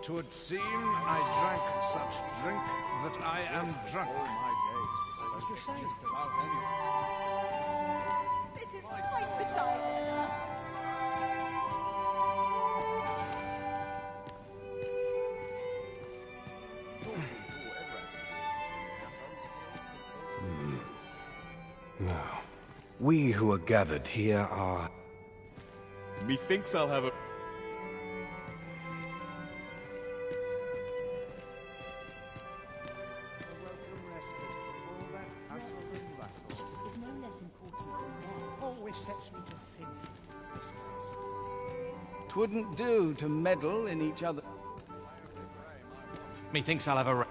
Twould seem I drank such drink that I am drunk. All my days were so just about anyone. This is quite the diet. No. We who are gathered here are... Methinks I'll have a... Is no less important than death. Always sets me to think, this place. Twouldn't do to meddle in each other. Methinks I'll have a...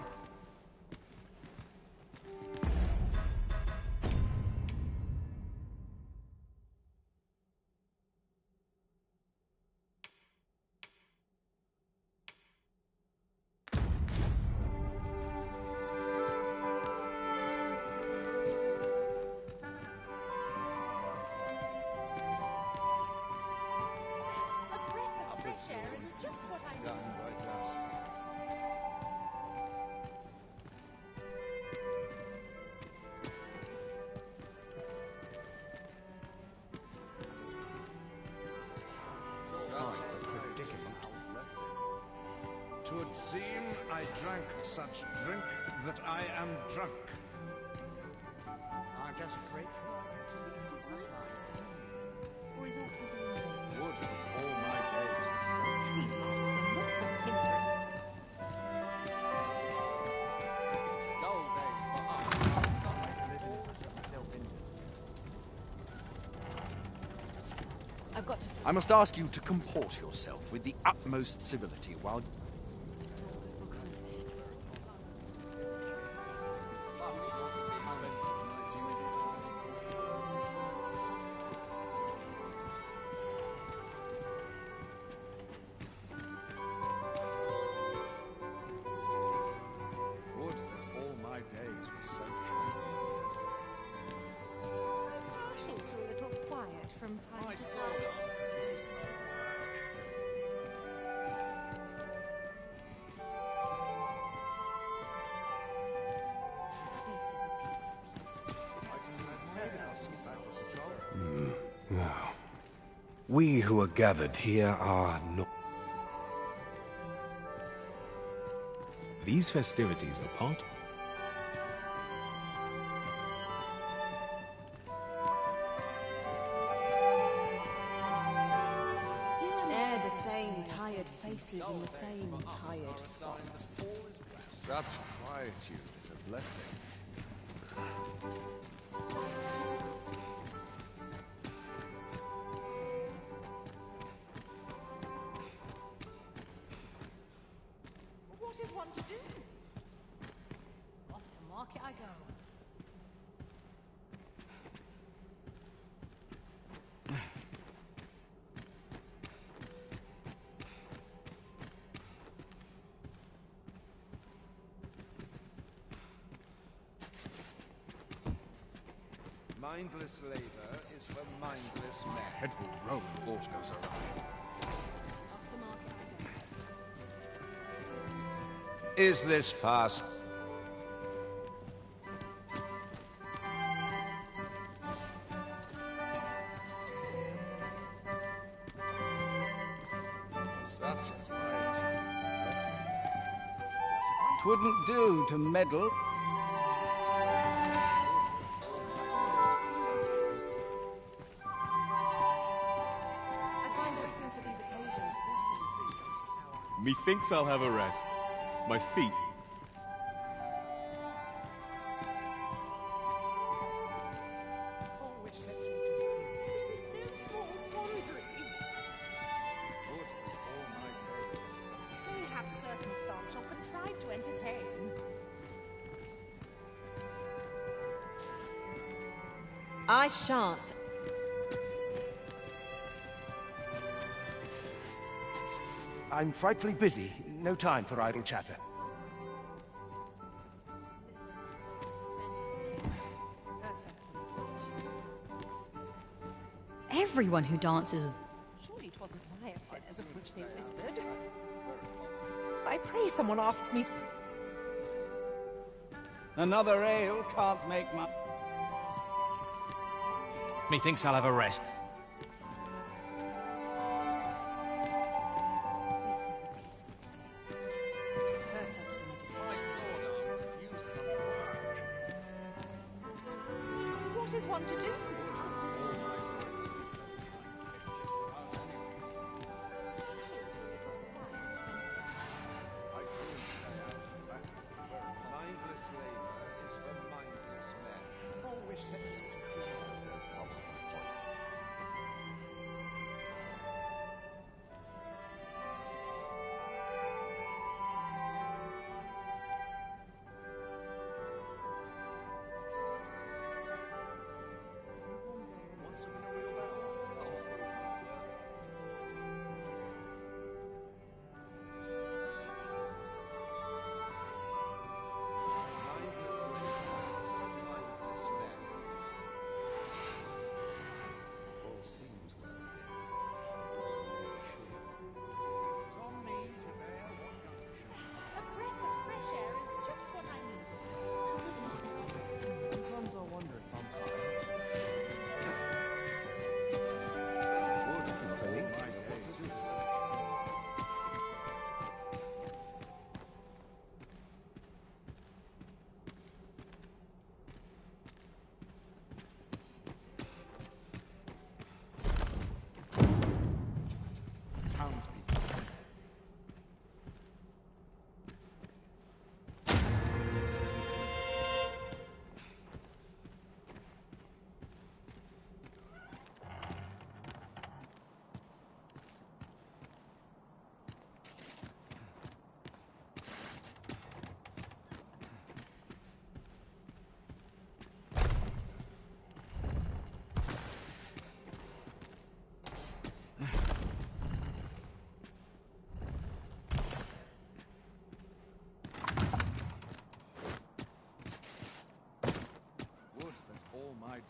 Twould seem I drank such drink that I am drunk. I'm just grateful I get to leave Does this life life. or is all the day Would that all my days were so. These masks are not but a hindrance. Dull days for us are a sign. I've got to... I must ask you to comport yourself with the utmost civility while... Would that all my days were so Partial to a little quiet from time My to sword time. arm do some work. This is a peaceful place. Now, we who are gathered here are not... These festivities are part... They're the same tired faces and the same tired fox. Such quietude is a blessing. What is one to do? Off to market I go. Mindless labor is for mindless men. Head will roll if aught goes awry. Off to market I go. Is this fast? Such a quietude is a blessing. Twouldn't do to meddle. I find dressing for these occasions awesome. Methinks I'll have a rest. My feet... Always sets me to think. This is no small quandary. Would that all my days were so... Mayhap circumstance shall contrive to entertain. I shan't. I'm frightfully busy. No time for idle chatter. Everyone who dances with... Surely it wasn't my affairs of which they whispered. I pray someone asks me to... Another ale can't make my... Methinks I'll have a rest. This is a peaceful place. Perfect for My meditation. sword arm do some work. What is one to do?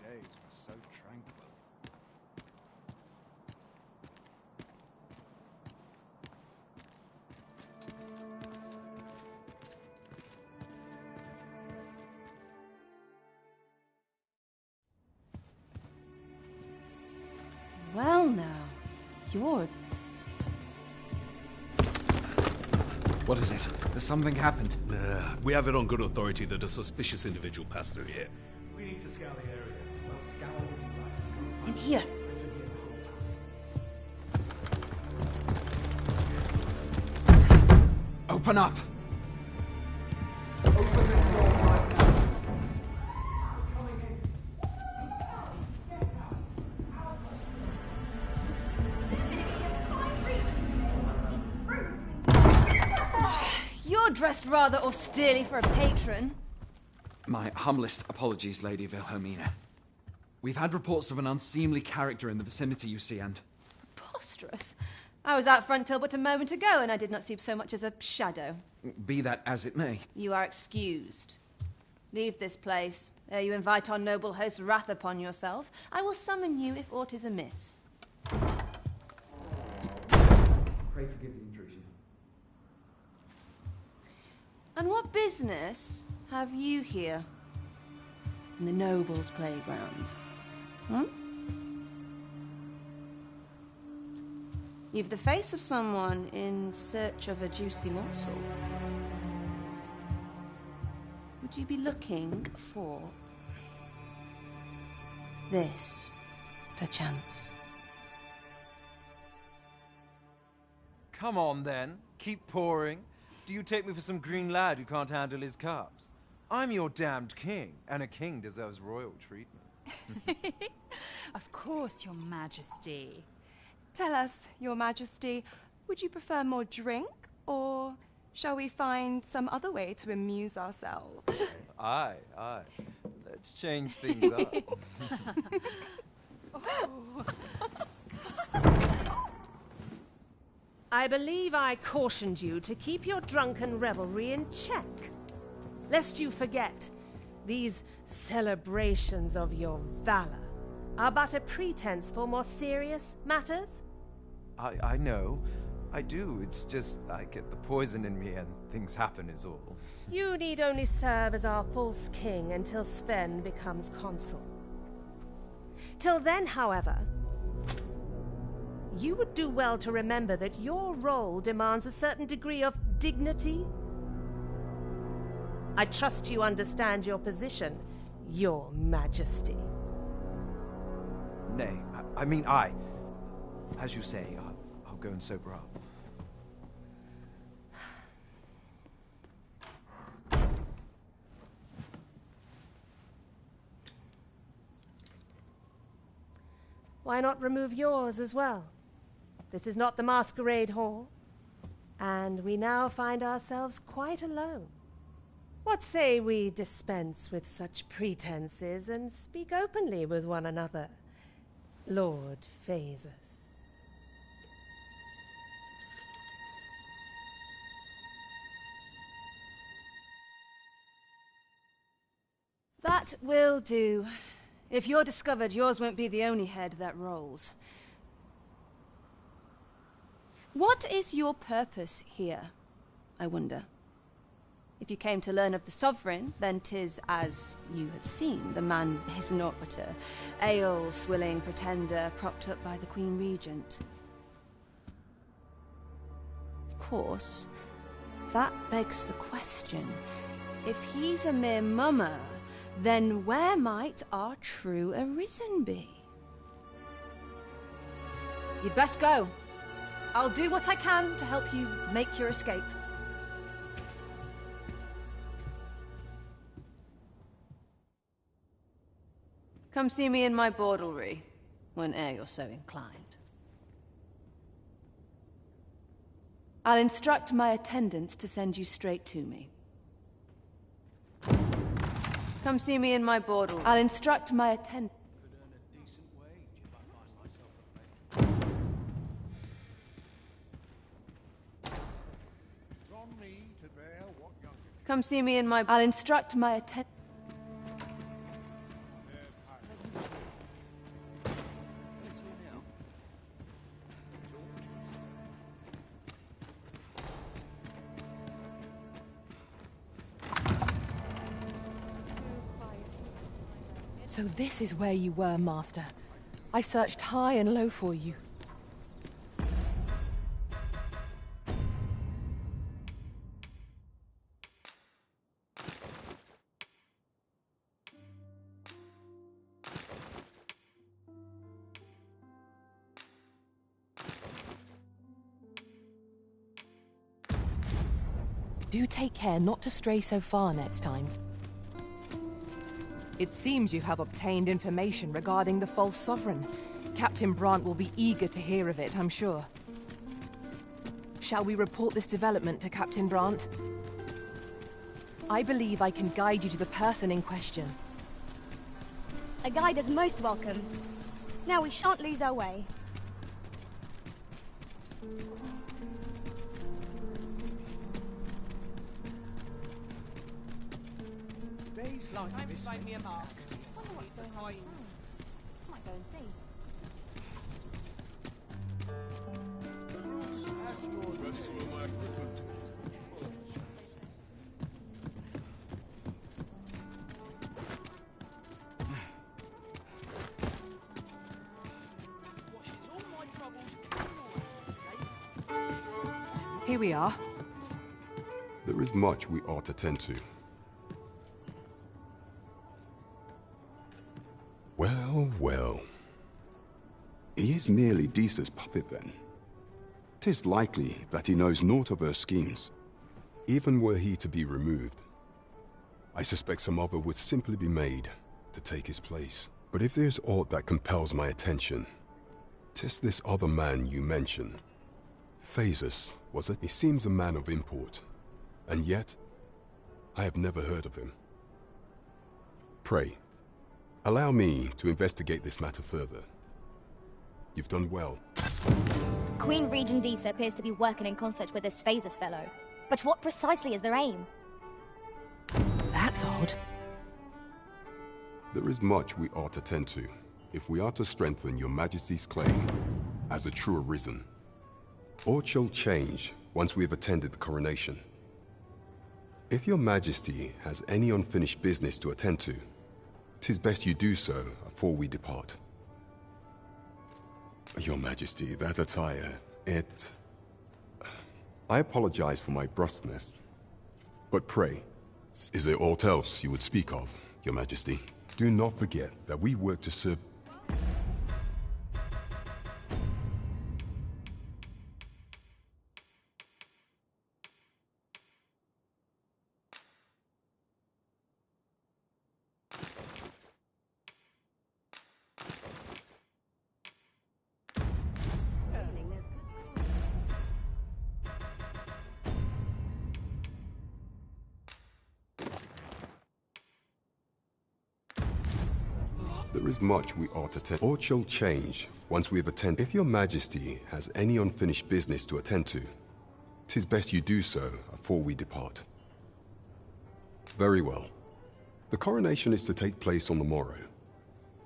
days were so tranquil. Well now, you're... What is it? Has something happened? We have it on good authority that a suspicious individual passed through here. We need to scour the area. Well, scour what you like. In here. Open up! You're dressed rather austerely for a patron. My humblest apologies, Lady Wilhelmina. We've had reports of an unseemly character in the vicinity, you see, and... Preposterous. I was out front till but a moment ago, and I did not see so much as a shadow. Be that as it may. You are excused. Leave this place, ere you invite our noble host's wrath upon yourself. I will summon you if aught is amiss. Pray forgive the intrusion. And what business have you here? In the nobles' playground? Hmm? You've the face of someone in search of a juicy morsel. Would you be looking for this, perchance? Come on, then. Keep pouring. Do you take me for some green lad who can't handle his cups? I'm your damned king, and a king deserves royal treatment. Of course, Your Majesty. Tell us, Your Majesty, would you prefer more drink, or shall we find some other way to amuse ourselves? Aye. Let's change things up. I believe I cautioned you to keep your drunken revelry in check. Lest you forget, these celebrations of your valor are but a pretense for more serious matters. I know. I do. It's just I get the poison in me and things happen is all. You need only serve as our false king until Sven becomes consul. Till then, however, you would do well to remember that your role demands a certain degree of dignity. I trust you understand your position, Your Majesty. Nay, as you say, I'll go and sober up. Why not remove yours as well? This is not the masquerade hall, and we now find ourselves quite alone. What say we dispense with such pretenses and speak openly with one another, Lord Phaesus? That will do. If you're discovered, yours won't be the only head that rolls. What is your purpose here, I wonder? If you came to learn of the Sovereign, then 'tis as you have seen. The man is naught but a ale-swilling pretender propped up by the Queen Regent. Of course, that begs the question. If he's a mere mummer, then where might our true Arisen be? You'd best go. I'll do what I can to help you make your escape. Come see me in my bordlery, whene'er you're so inclined. I'll instruct my attendants to send you straight to me. Come see me in my bordlery. I'll instruct my attendants. Come see me in my... I'll instruct my attendants. So this is where you were, Master. I searched high and low for you. Do take care not to stray so far next time. It seems you have obtained information regarding the false sovereign. Captain Brant will be eager to hear of it, I'm sure. Shall we report this development to Captain Brant? I believe I can guide you to the person in question. A guide is most welcome. Now we shan't lose our way. Days like Time to this. find me a mark. Wonder what's going on. Might go and see. Here we are. There is much we ought to tend to. Well, well. He is merely Disa's puppet, then. 'Tis likely that he knows naught of her schemes. Even were he to be removed, I suspect some other would simply be made to take his place. But if there's aught that compels my attention, 'tis this other man you mention. Phasus, was it? He seems a man of import, and yet I have never heard of him. Pray, allow me to investigate this matter further. You've done well. Queen Regent Disa appears to be working in concert with this Phasus fellow. But what precisely is their aim? That's odd. There is much we ought to tend to, if we are to strengthen your Majesty's claim as a true arisen. Aught shall change once we have attended the coronation. If your Majesty has any unfinished business to attend to, 'tis best you do so afore we depart. Your Majesty, that attire, it... I apologize for my brusqueness. But pray, is there aught else you would speak of, Your Majesty? Do not forget that we work to serve... There is much we ought to tend. Aught shall change once we have attended. If your Majesty has any unfinished business to attend to, 'tis best you do so afore we depart. Very well. The coronation is to take place on the morrow.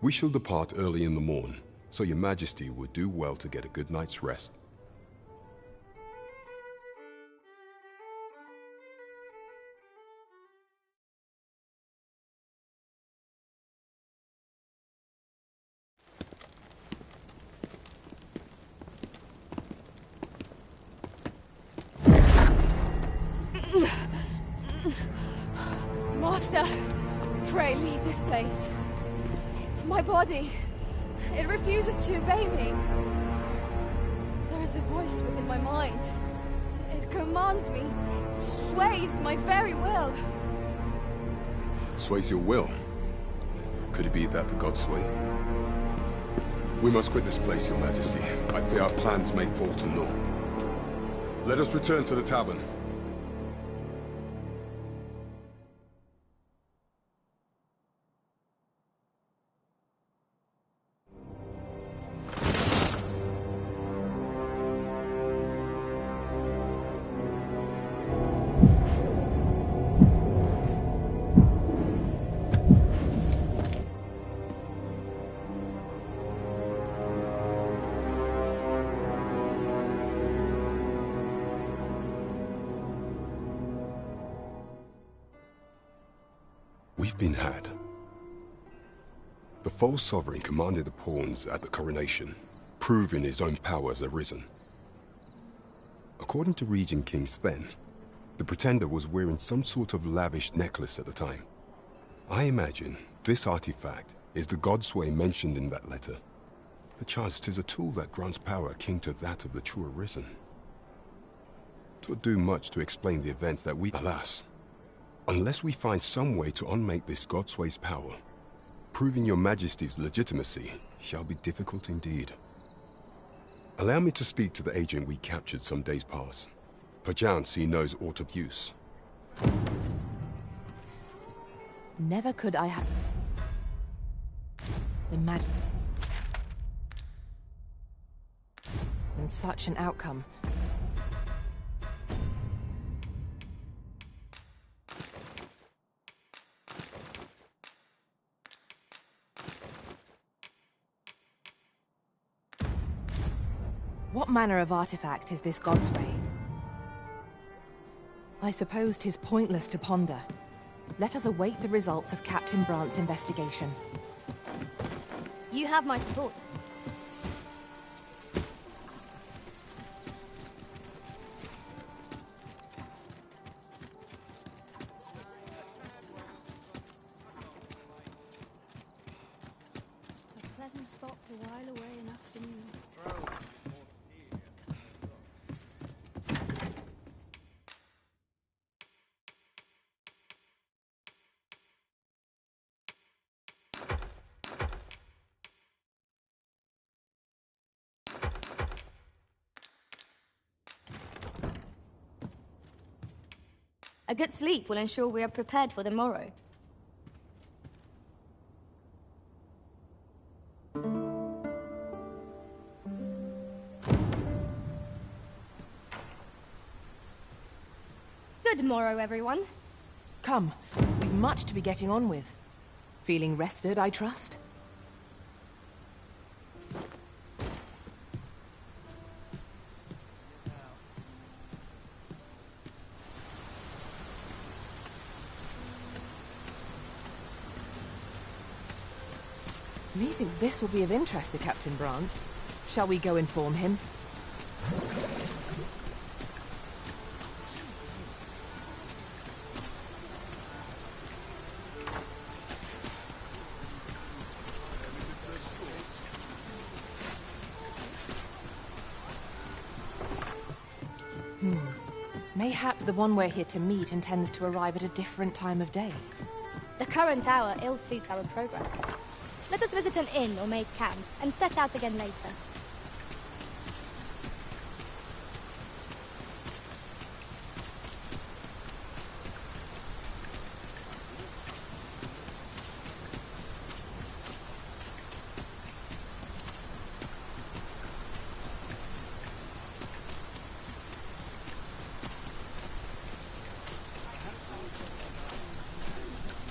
We shall depart early in the morn, so your Majesty would do well to get a good night's rest. Master, pray leave this place. My body, it refuses to obey me. There is a voice within my mind. It commands me, sways my very will. Sways your will? Could it be that the gods sway? We must quit this place, Your Majesty. I fear our plans may fall to naught. Let us return to the tavern. We've been had. The false sovereign commanded the pawns at the coronation, proving his own power has arisen. According to Regent King Sven, the pretender was wearing some sort of lavish necklace at the time. I imagine this artifact is the Godsway mentioned in that letter. Perchance 'tis a tool that grants power akin to that of the true Arisen. 'Twould do much to explain the events that we... Alas, unless we find some way to unmake this Godsway's power, proving your Majesty's legitimacy shall be difficult indeed. Allow me to speak to the agent we captured some days past. Perchance he knows aught of use. Never could I have... imagined... in such an outcome. What manner of artifact is this Godsway? I suppose 'tis pointless to ponder. Let us await the results of Captain Brandt's investigation. You have my support. A pleasant spot to while away an afternoon. A good sleep will ensure we are prepared for the morrow. Good morrow, everyone. Come, we've much to be getting on with. Feeling rested, I trust? Methinks this will be of interest to Captain Brandt. Shall we go inform him? Mayhap the one we're here to meet intends to arrive at a different time of day. The current hour ill suits our progress. Let us visit an inn or make camp, and set out again later.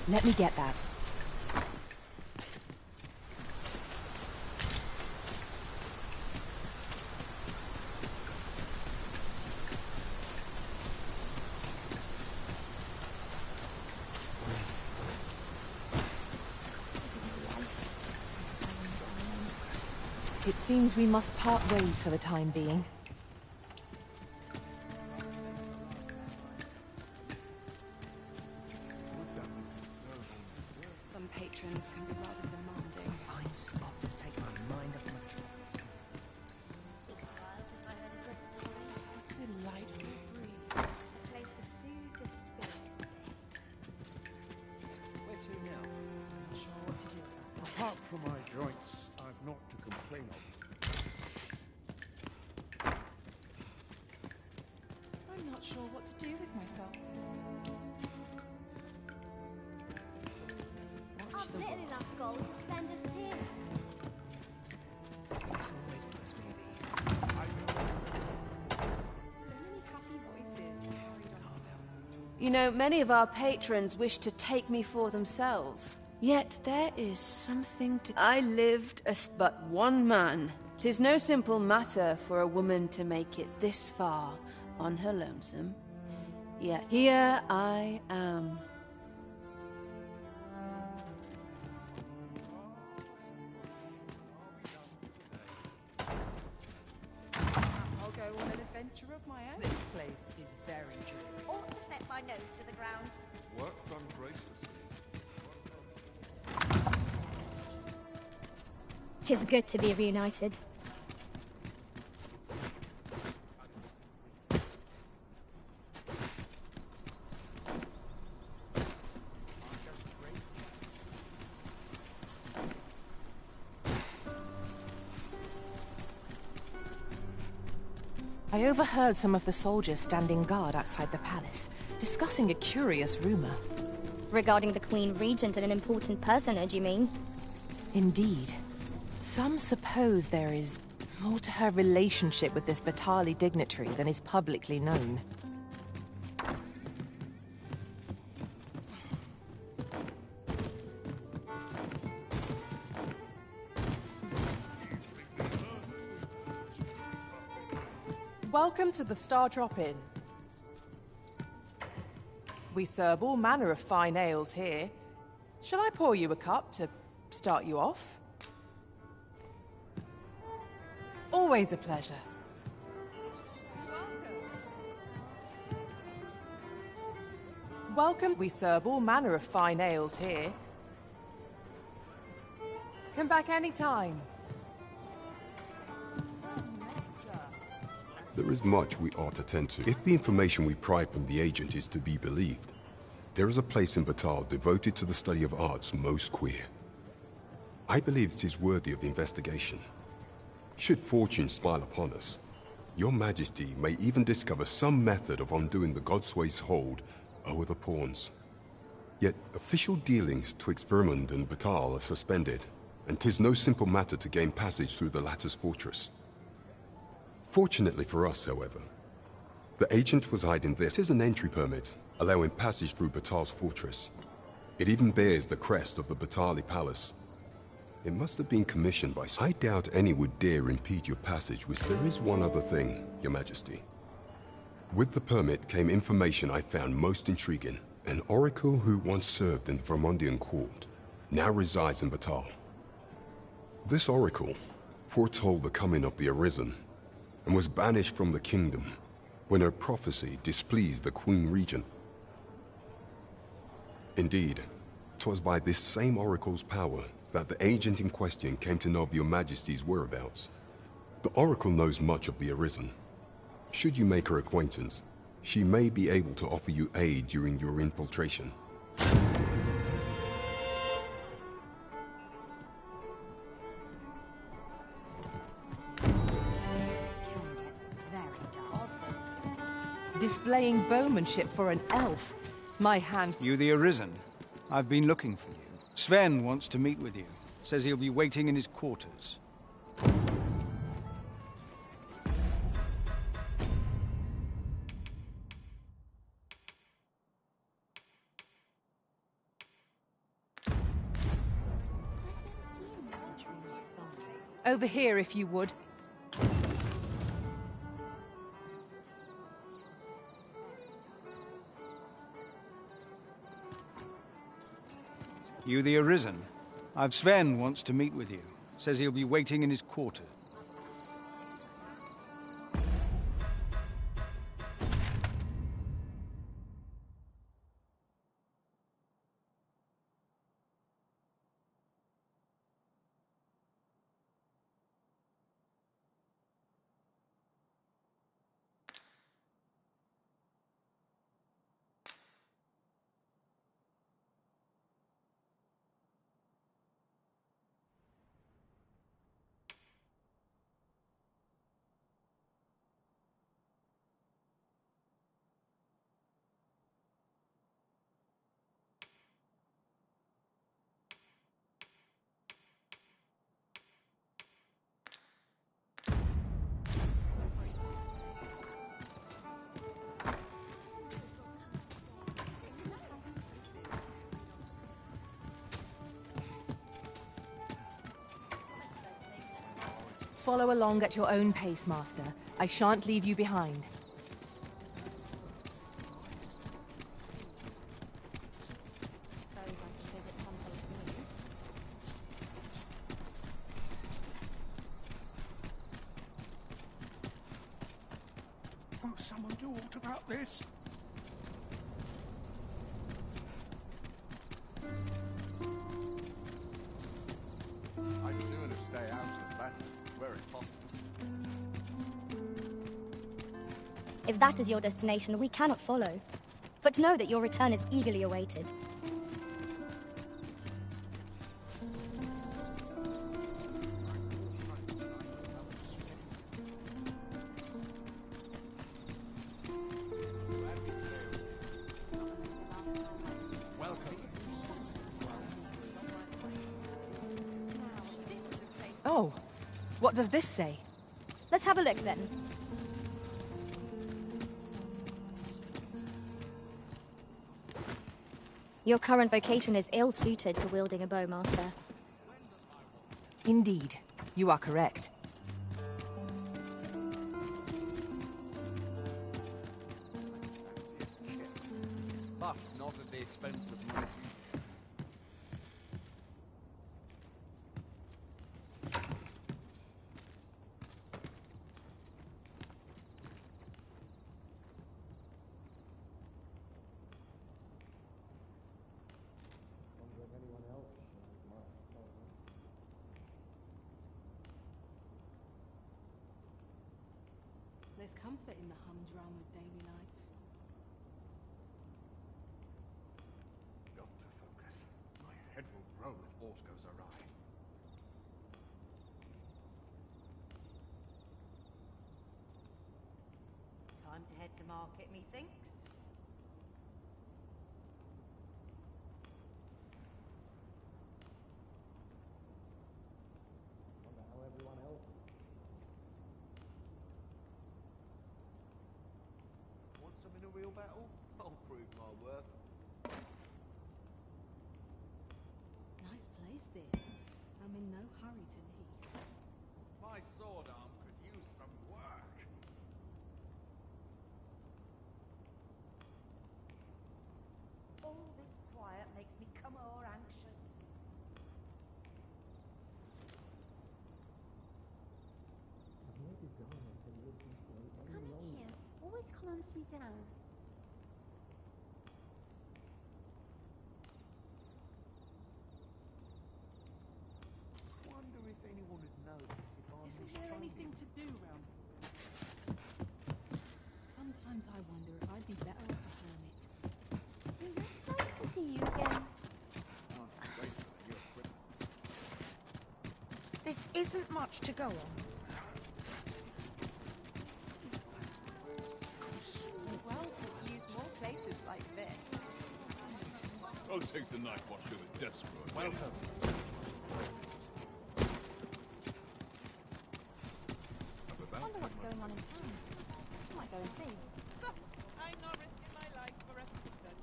Let me get that. It seems we must part ways for the time being. Some patrons can be rather demanding. Fine spot to take my mind off my troubles. What a delightful breeze. Place to soothe the spirit. Where to now? Not sure what to do. Apart from my joints, I've naught to complain of. I'm not sure what to do with myself. Watch the Little enough gold to spend as tears. This place always puts me at ease. So many happy voices carried on. You know, many of our patrons wish to take me for themselves. Yet there is something to... I lived as but one man. 'Tis no simple matter for a woman to make it this far on her lonesome. Yet here I am. place is very dry. Ought to set my nose to the ground. Work done graciously. 'Tis good to be reunited. I overheard some of the soldiers standing guard outside the palace, discussing a curious rumor. Regarding the Queen Regent and an important personage, you mean? Indeed. Some suppose there is more to her relationship with this Batali dignitary than is publicly known. Welcome to the Star Drop Inn. We serve all manner of fine ales here. Shall I pour you a cup to start you off? Always a pleasure. Welcome. We serve all manner of fine ales here. Come back anytime. There is much we ought to tend to. If the information we pry from the agent is to be believed, there is a place in Batal devoted to the study of arts most queer. I believe it is worthy of investigation. Should fortune smile upon us, your majesty may even discover some method of undoing the Godsway's hold over the pawns. Yet official dealings twixt Vermund and Batal are suspended, and 'tis no simple matter to gain passage through the latter's fortress. Fortunately for us, however, the agent was hiding this. 'Tis an entry permit, allowing passage through Batal's fortress. It even bears the crest of the Batali Palace. It must have been commissioned by... I doubt any would dare impede your passage, which there is one other thing, your majesty. With the permit came information I found most intriguing. An oracle who once served in the Vermundian court now resides in Batal. This oracle foretold the coming of the Arisen and was banished from the kingdom when her prophecy displeased the Queen Regent. Indeed, 'twas by this same oracle's power that the agent in question came to know of your majesty's whereabouts. The oracle knows much of the Arisen. Should you make her acquaintance, she may be able to offer you aid during your infiltration. Displaying bowmanship for an elf. My hand... You the Arisen? I've been looking for you. Sven wants to meet with you. Says he'll be waiting in his quarters. Over here, if you would. You the Arisen? I've Sven wants to meet with you. Says he'll be waiting in his quarters. Follow along at your own pace, Master. I shan't leave you behind. Oh, someone do aught about this? I'd sooner stay out of battle, were it possible. If that is your destination, we cannot follow. But know that your return is eagerly awaited. Oh, what does this say? Let's have a look then. Your current vocation is ill-suited to wielding a bow, Master. Indeed, you are correct. But not at the expense of money. There's comfort in the humdrum of daily life. Got to focus. My head will roll if aught goes awry. Time to head to market, methinks. Wonder how everyone else is. Want some in a real battle? I'll prove my worth. Nice place, this. I'm in no hurry to leave. My sword arm could use some work. All this quiet makes me come o'er anxious. Come here. Always calms me down. Wonder if anyone would notice if I was Isn't there anything to do round? Sometimes I wonder if I'd be better off a hermit. Nice to see you again. This isn't much to go on. Well, could use more places like this. I'll take the night watch of the desperate. Welcome. I wonder what's going on in town. I might go and see. I'm not risking my life for a citizen.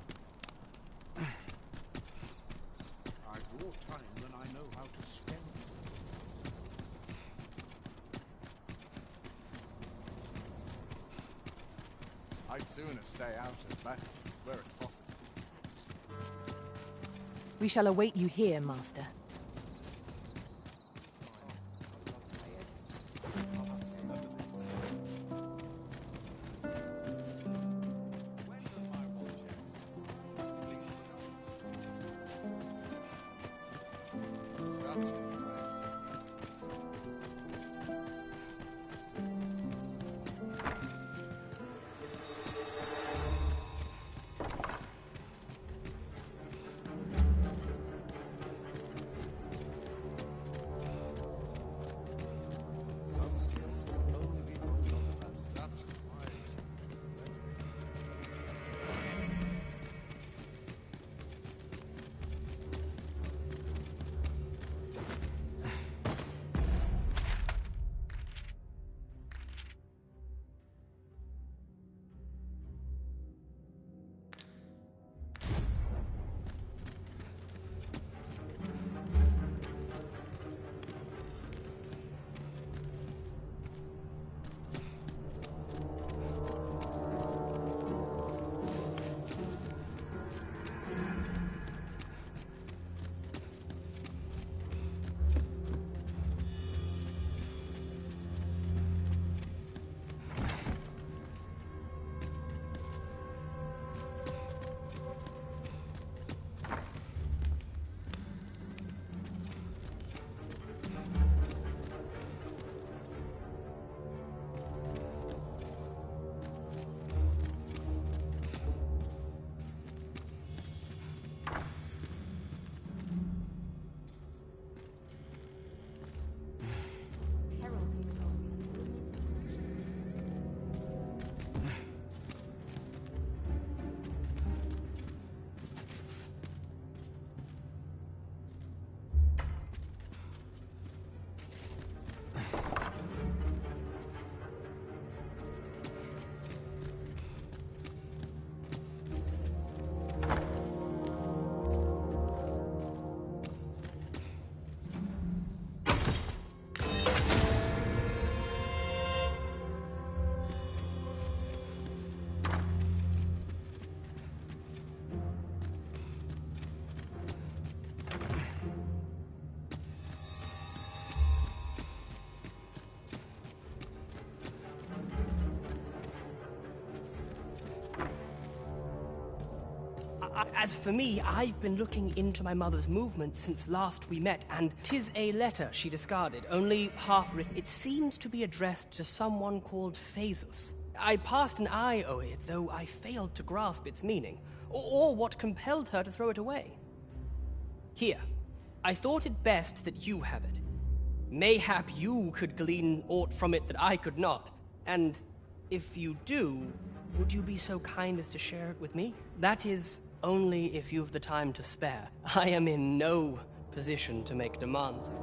I've more time than I know how to spend. I'd sooner stay out of battle, were it possible. We shall await you here, Master. As for me, I've been looking into my mother's movements since last we met, and 'tis a letter she discarded, only half written. It seems to be addressed to someone called Phaesus. I passed an eye o'er it, though I failed to grasp its meaning, or what compelled her to throw it away. Here, I thought it best that you have it. Mayhap you could glean aught from it that I could not, and if you do, would you be so kind as to share it with me? That is, only if you've the time to spare. I am in no position to make demands.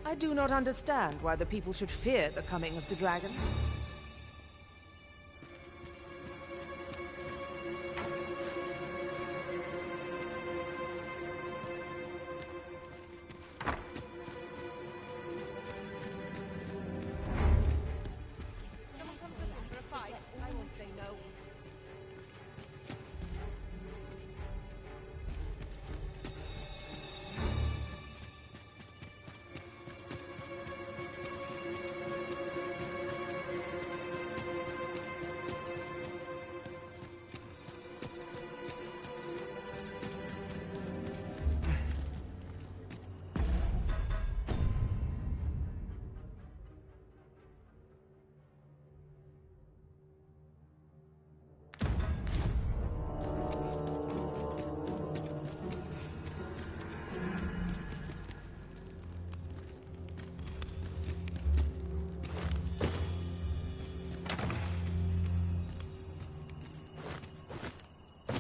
I do not understand why the people should fear the coming of the dragon.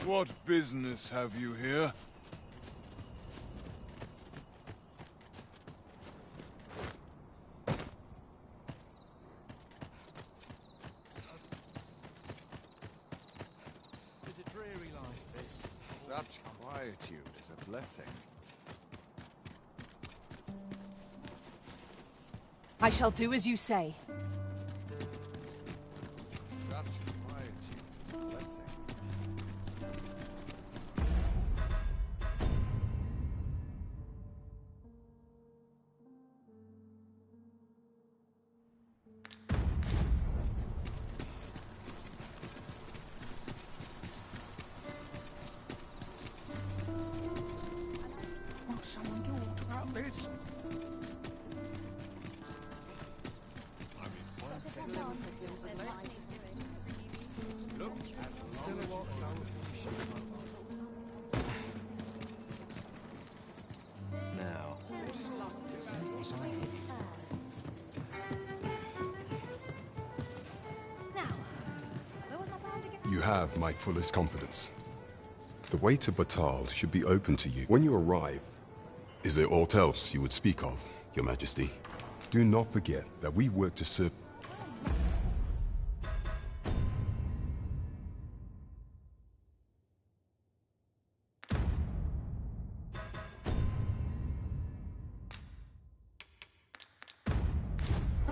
What business have you here? It's a dreary life, this. Such quietude is a blessing. I shall do as you say. Such quietude is a blessing. Won't someone do aught about this? Now, was I You have my fullest confidence. The way to Batal should be open to you when you arrive. Is there aught else you would speak of, Your Majesty? Do not forget that we work to serve...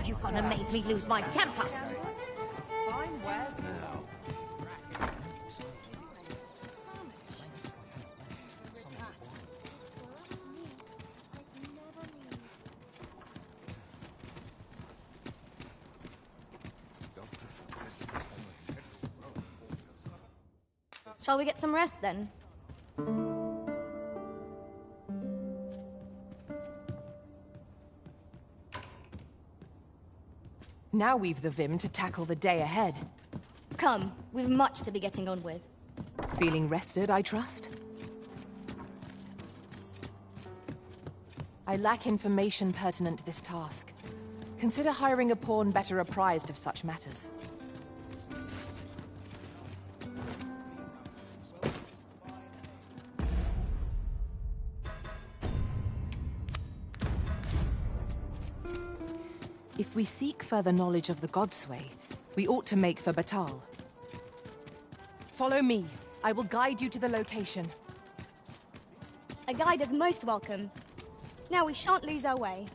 You're gonna make me lose my temper. Fine squares now. Shall we get some rest then? Now we've the vim to tackle the day ahead. Come, we've much to be getting on with. Feeling rested, I trust? I lack information pertinent to this task. Consider hiring a pawn better apprised of such matters. If we seek further knowledge of the Godsway, we ought to make for Batal. Follow me. I will guide you to the location. A guide is most welcome. Now we shan't lose our way.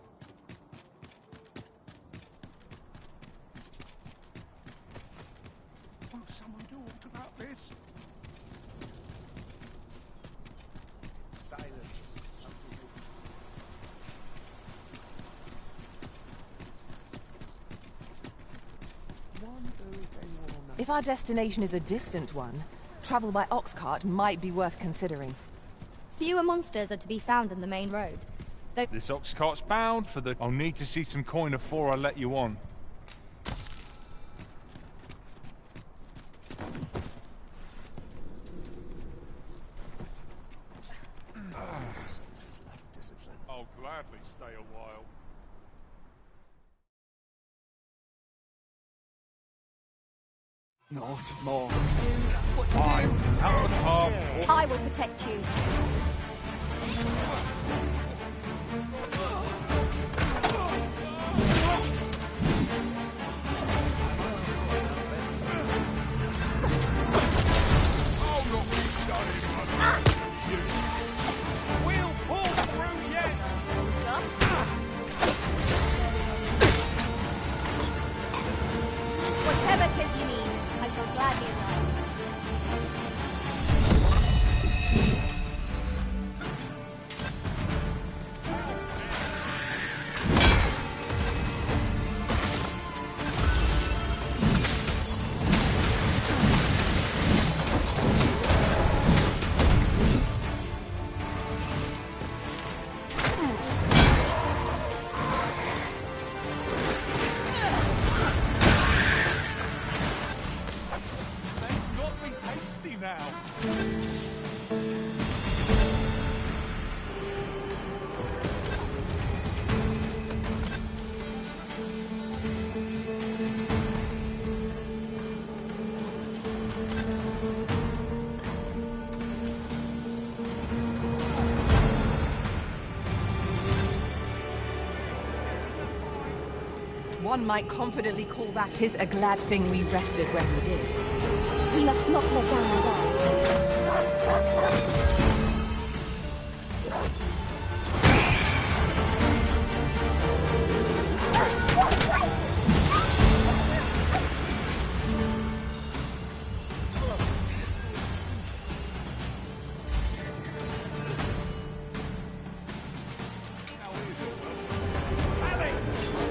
Won't someone do aught about this? Silence. If our destination is a distant one, travel by ox cart might be worth considering. Fewer monsters are to be found in the main road. This ox cart's bound for the... I'll need to see some coin before I let you on. Soldiers lack discipline. I'll gladly stay a while. Not more. What to do? Out of the path. I will protect you. We'll pull through yet! Whatever 'tis you need, I shall gladly oblige. Let's not be hasty now. One might confidently call that 'tis a glad thing we rested when we did. We must not let down our guard.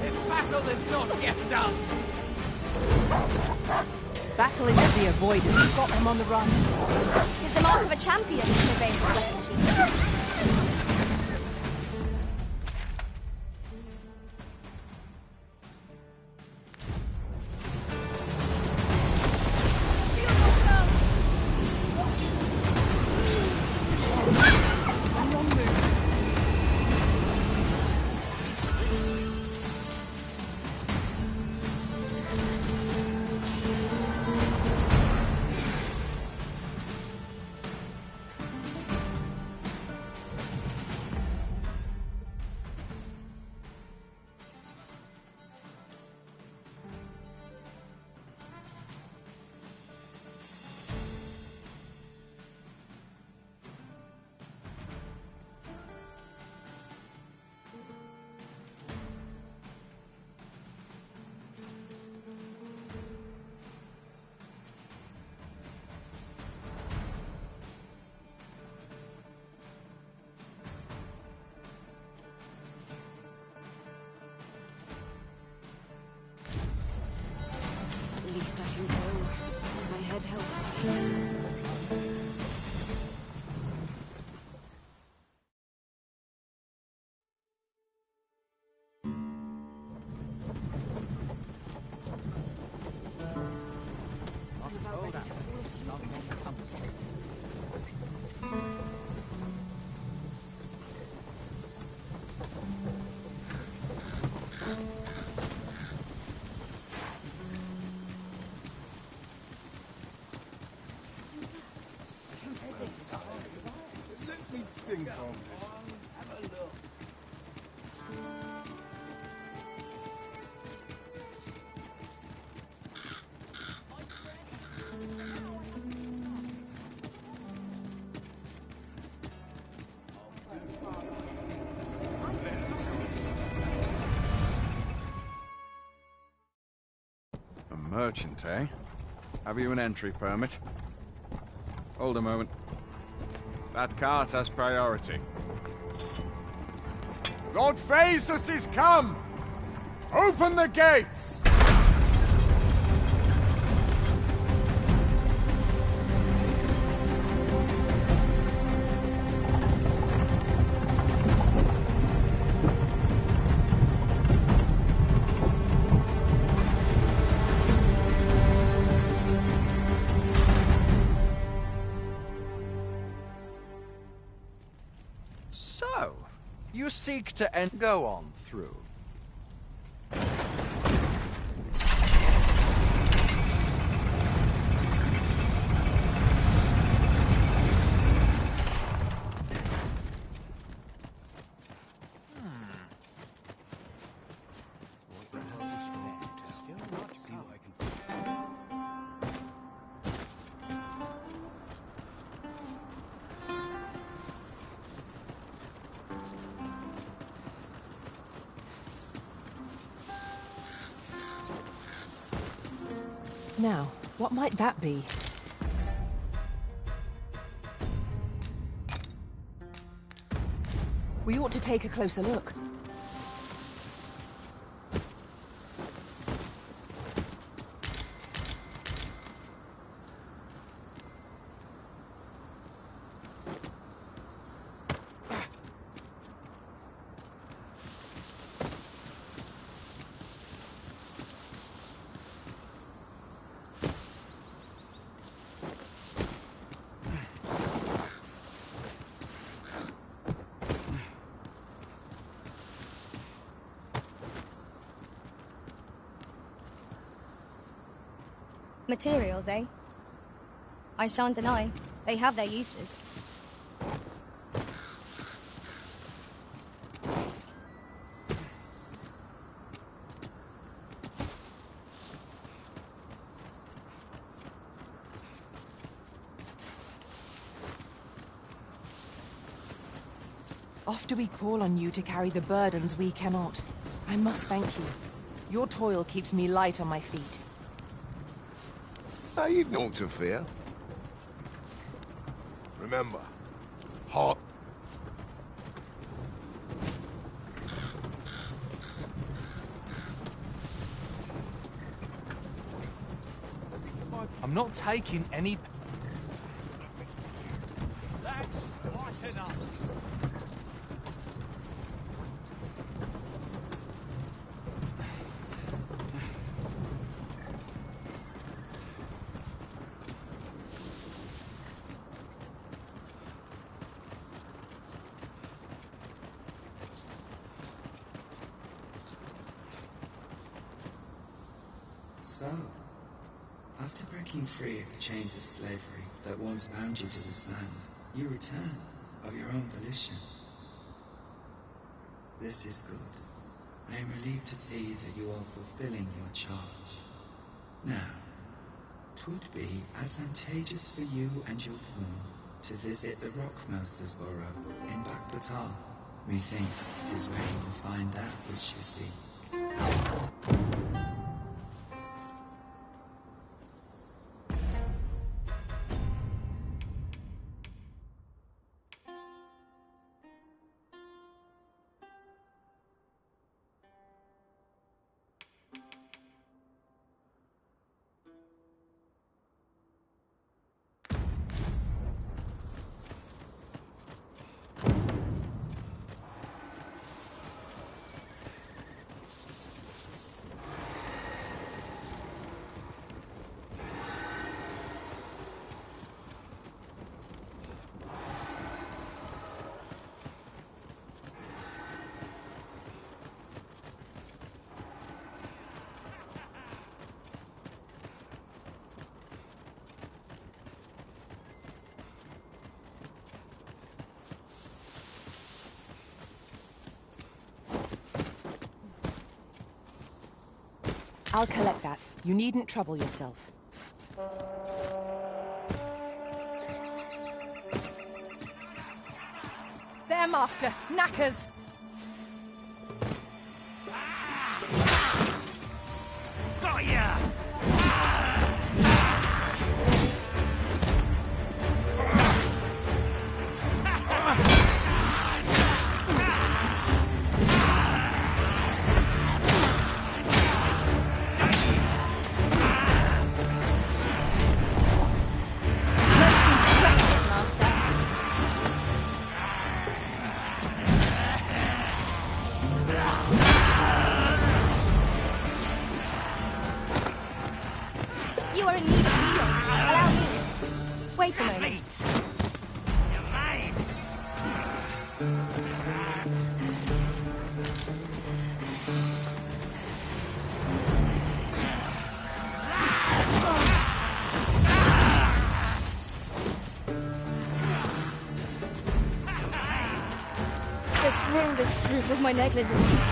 This battle is not yet done. Battle is to be avoided. We've got them on the run. 'Tis the mark of a champion to obey the weapon sheath. head held high. Are thou ready to fall asleep in my company? Let me think on this. Have a look. A merchant, eh? Have you an entry permit? Hold a moment. That cart has priority. Lord Phaesus is come! Open the gates! So, you seek to go on through. Now, what might that be? We ought to take a closer look. Materials, eh? I shan't deny, they have their uses. Oft do we call on you to carry the burdens we cannot. I must thank you. Your toil keeps me light on my feet. You've naught to fear. Remember, hot. I'm not taking any... Lads, lighten up. So, after breaking free of the chains of slavery that once bound you to this land, you return of your own volition. This is good. I am relieved to see that you are fulfilling your charge. Now, 'twould be advantageous for you and your pawn to visit the Rockmouser's burrow in Bakbatal. Methinks it is where you will find that which you seek. I'll collect that. You needn't trouble yourself. There, Master! Knackers! Got ya! You are in need of healing. Allow me. Wait a moment. This wound is proof of my negligence.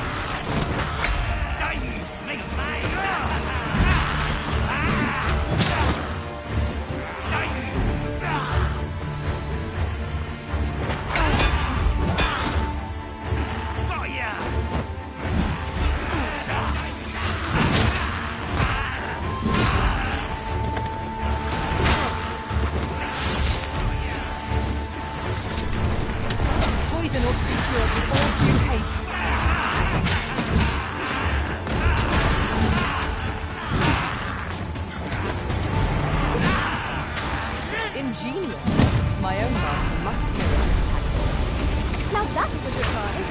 Poison ought to be cured with all due haste. Ingenious. My own master must hear of this tactic. Now that is a surprise.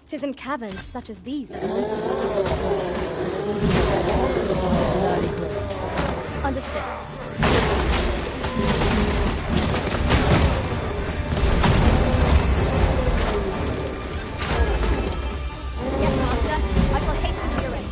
Tis in caverns such as these that monsters are. Understood. Yes, Master. I shall hasten to your aid.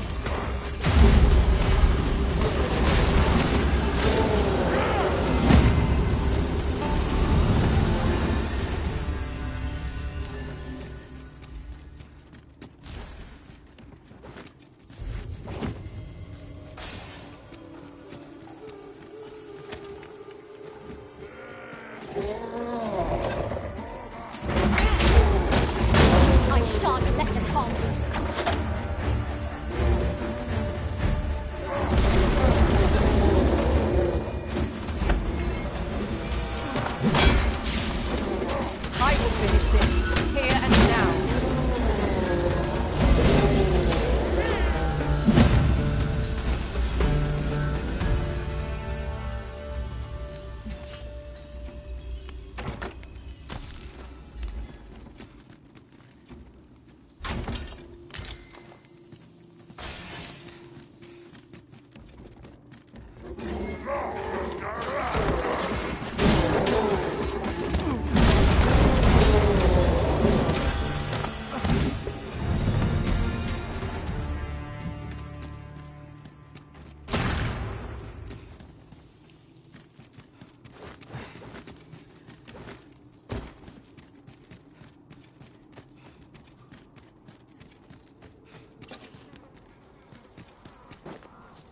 I shan't let them harm you. I will finish this, here and now.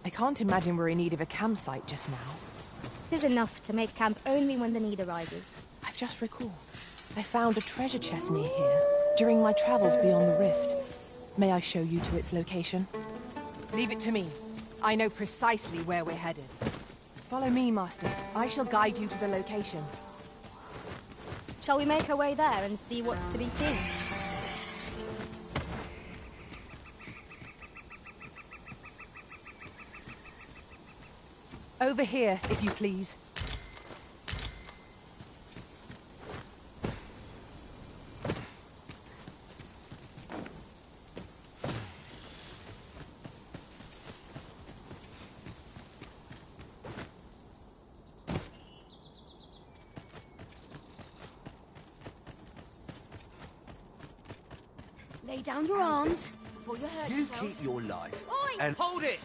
I can't imagine we're in need of a campsite just now. 'Tis enough to make camp only when the need arises. I've just recalled. I found a treasure chest near here during my travels beyond the rift. May I show you to its location? Leave it to me. I know precisely where we're headed. Follow me, Master. I shall guide you to the location. Shall we make our way there and see what's to be seen? Over here, if you please. Lay down your arms before you hurt You yourself. keep your life. Oi! And hold it!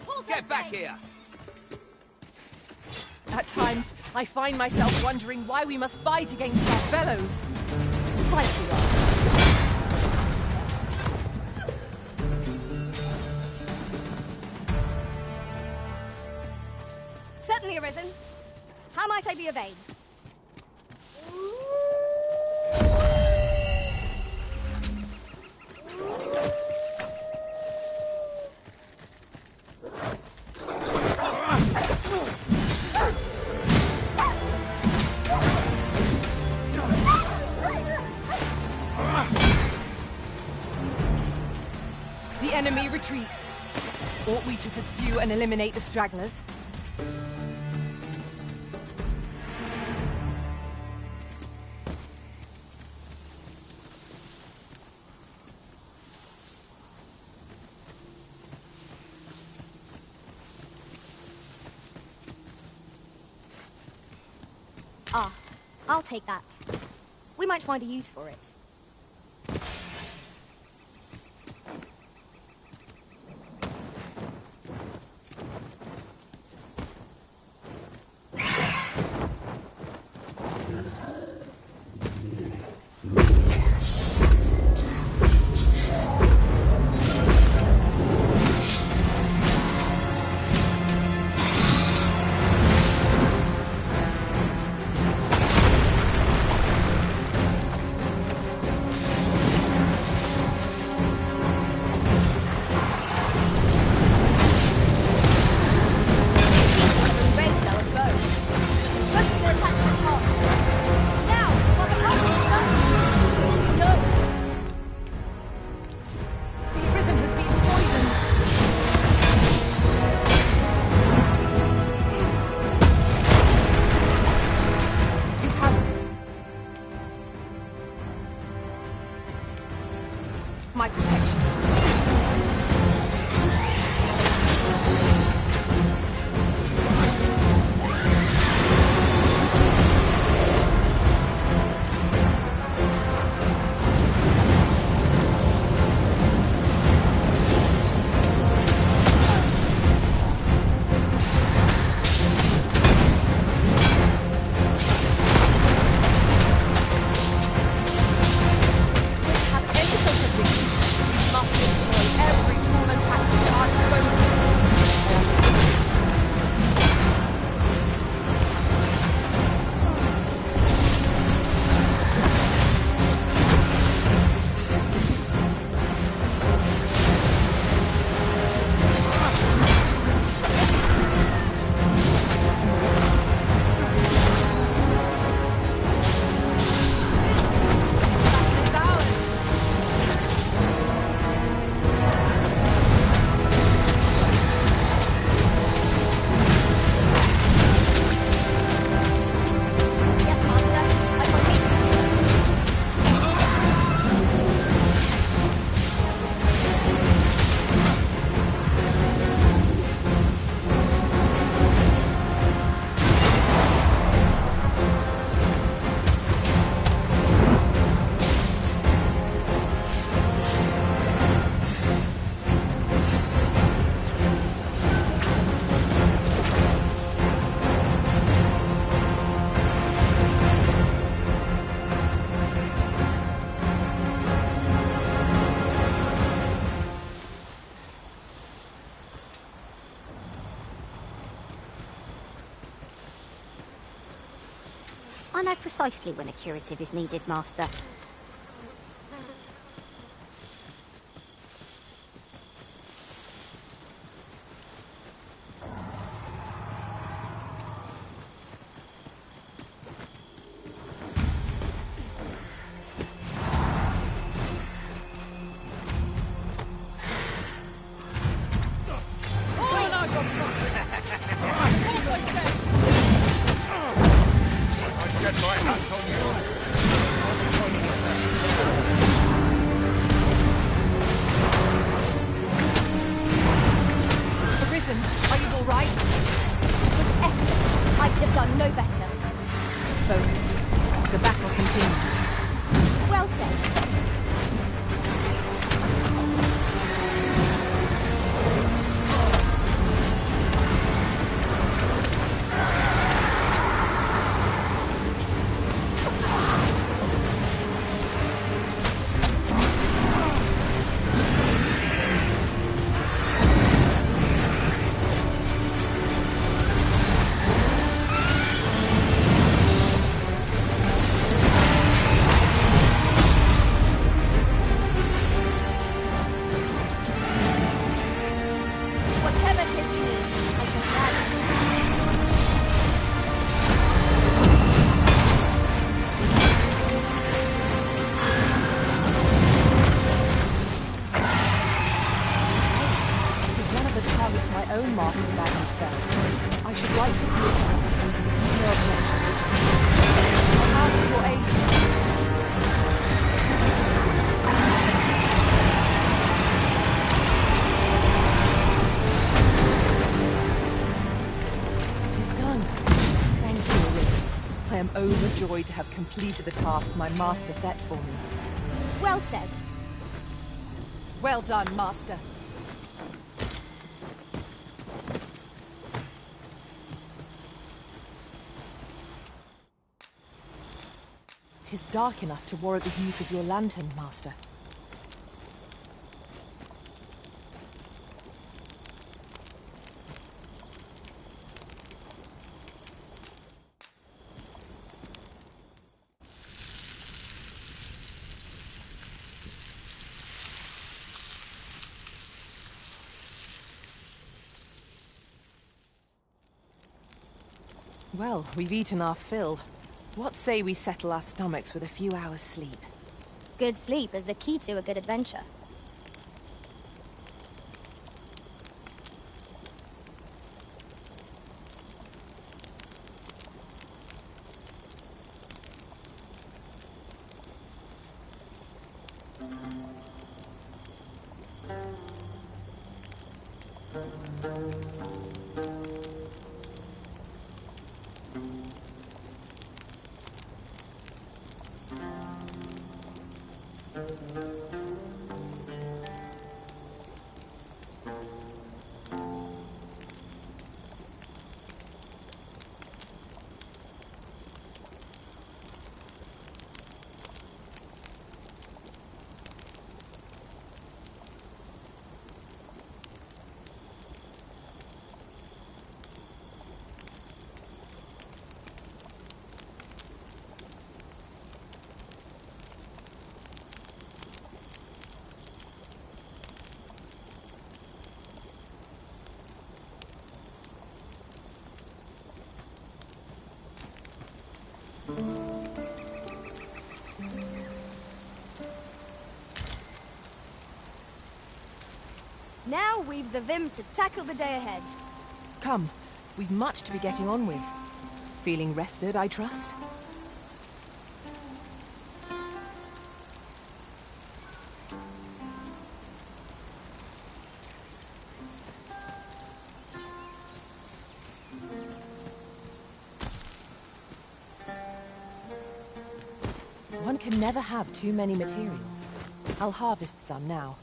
Hold Get that back thing. here! At times, I find myself wondering why we must fight against our fellows. Right you are. Certainly, Arisen. How might I be of aid? The enemy retreats. Ought we to pursue and eliminate the stragglers? Ah, I'll take that. We might find a use for it. My protection. I know precisely when a curative is needed, Master. Get my hands on you! own master badly fell, I should like to see it happen. No objection. I'll ask for your aid. I am overjoyed to have completed the task my master set for me. Well said. Well done, master. 'Tis dark enough to warrant the use of your lantern, master. Well, we've eaten our fill. What say we settle our stomachs with a few hours' sleep? Good sleep is the key to a good adventure. Now we've the vim to tackle the day ahead. Come, we've much to be getting on with. Feeling rested, I trust? One can never have too many materials. I'll harvest some now.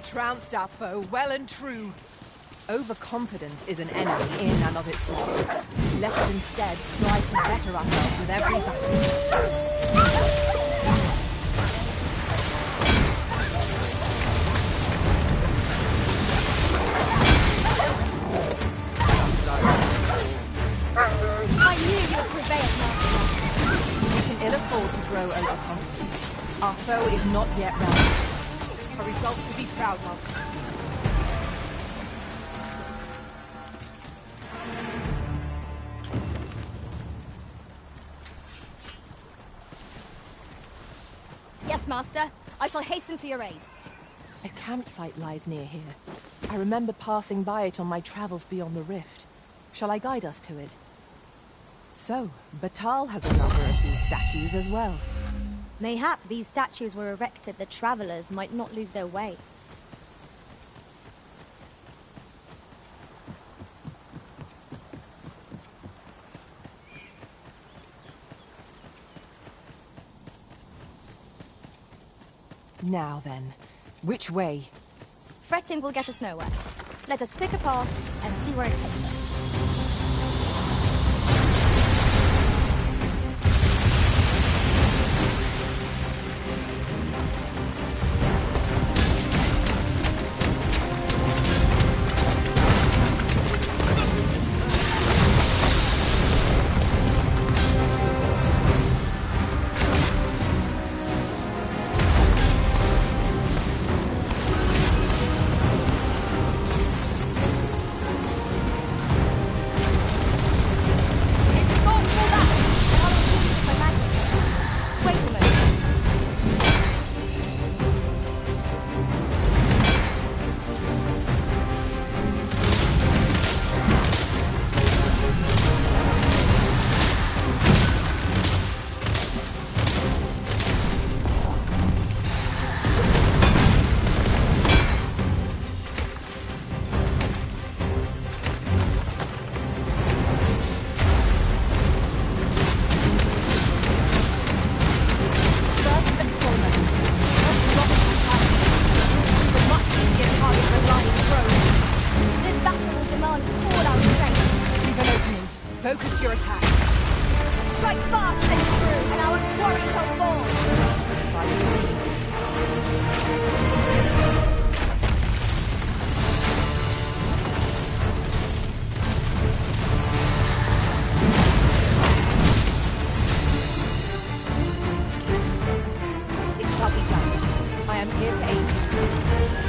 Trounced our foe well and true. Overconfidence is an enemy in and of itself. Let us instead strive to better ourselves with every battle. I knew you would prevail, Master. We can ill afford to grow overconfident. Our foe is not yet routed. A result to be proud of. Yes, Master. I shall hasten to your aid. A campsite lies near here. I remember passing by it on my travels beyond the rift. Shall I guide us to it? So, Batal has a number of these statues as well. Mayhap these statues were erected that travelers might not lose their way. Now then, which way? Fretting will get us nowhere. Let us pick a path and see where it takes us. Focus your attack. Strike fast and true, and our quarry shall fall. It shall be done. I am here to aid you.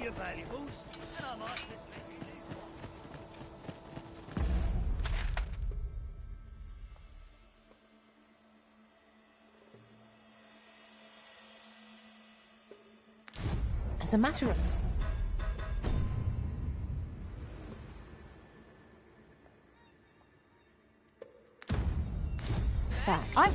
your valuables, and I might let you As a matter of... fact, I'm...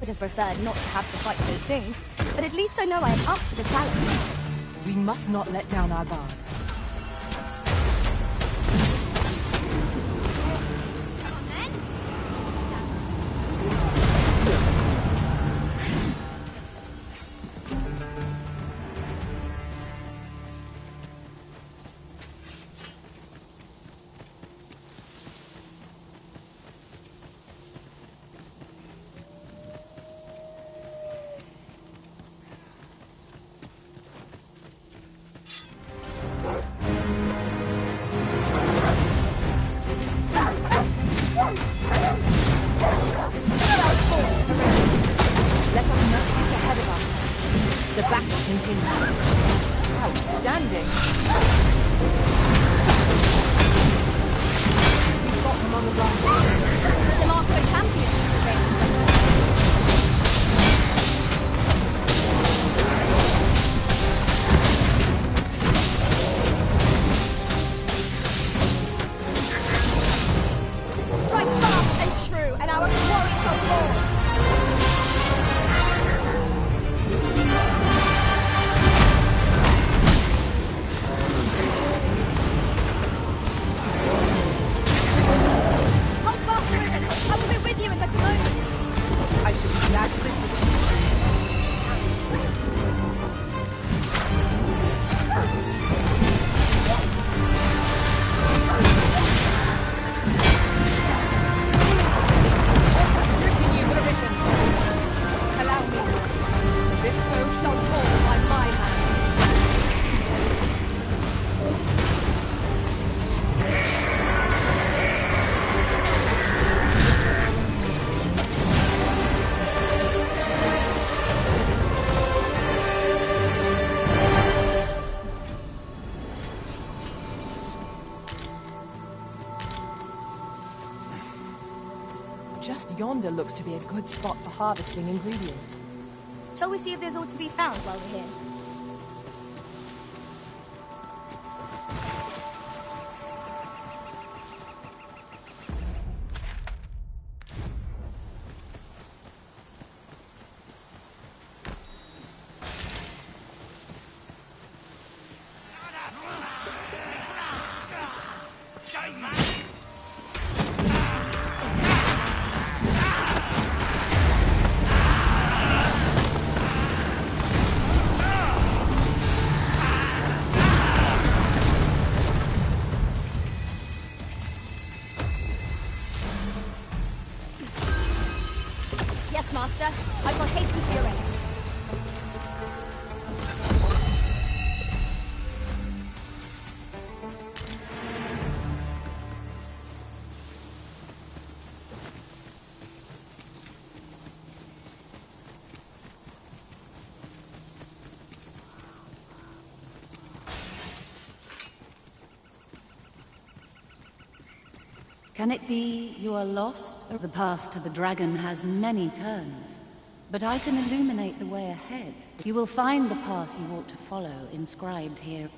Would have preferred not to have to fight so soon, but at least I know I am up to the challenge. We must not let down our guard. Let us not get ahead of us. The battle continues. Outstanding. We've got them on the run. The mark of a champion. Strike fast and true, and our quarry shall fall. I should be glad to listen to you. The stricken you have arisen. Allow me. This foe shall fall by my hand. Just yonder looks to be a good spot for harvesting ingredients. Shall we see if there's all to be found while we're here? Yes, Master. I shall hasten to your aid. Can it be you are lost? The path to the dragon has many turns, but I can illuminate the way ahead. You will find the path you ought to follow inscribed here.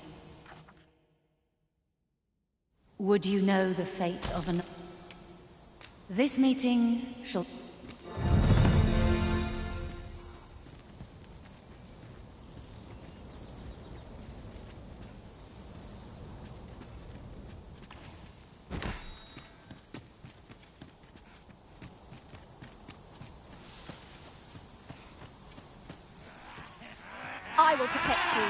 Would you know the fate of an... This meeting shall... I will protect you.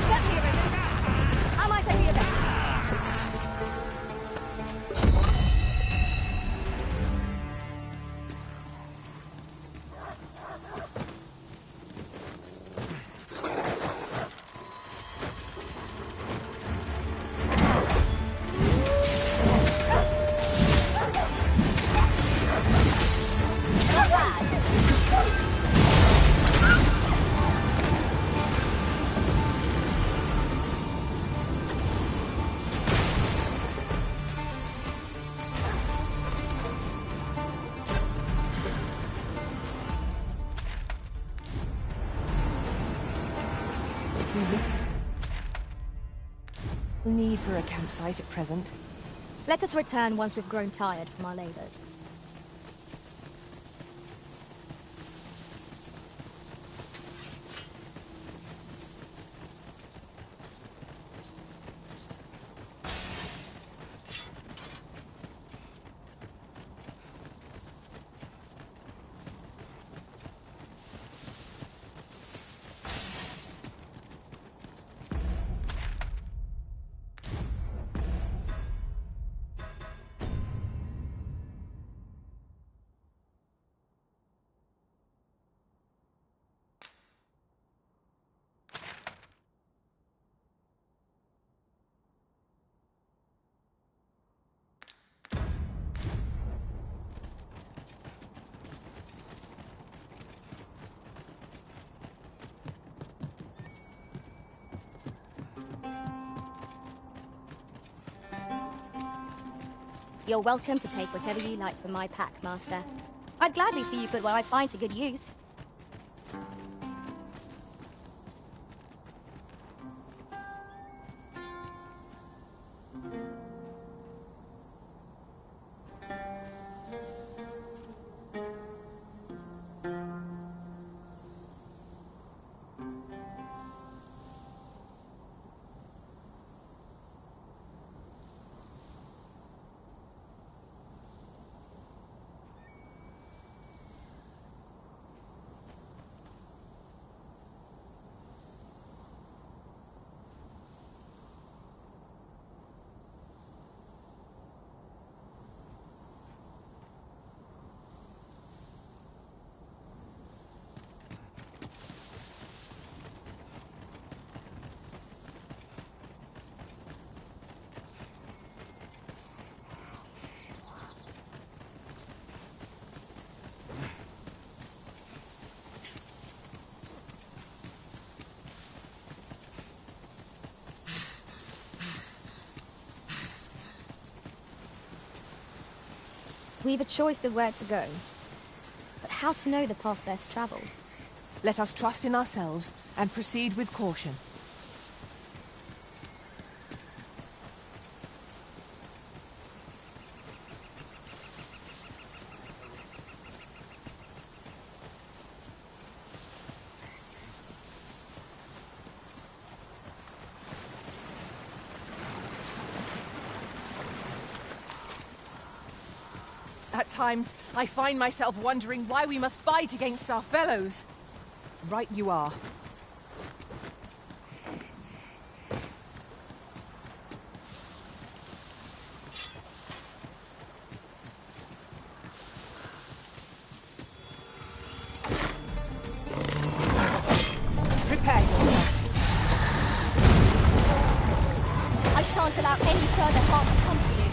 Certainly, Arisen. How might I be of help? need for a campsite at present. Let us return once we've grown tired from our labors. You're welcome to take whatever you like from my pack, Master. I'd gladly see you put what I find to good use. We've a choice of where to go, but how to know the path best travelled? Let us trust in ourselves and proceed with caution. At times, I find myself wondering why we must fight against our fellows. Right you are. Prepare yourself. I shan't allow any further harm to come to you.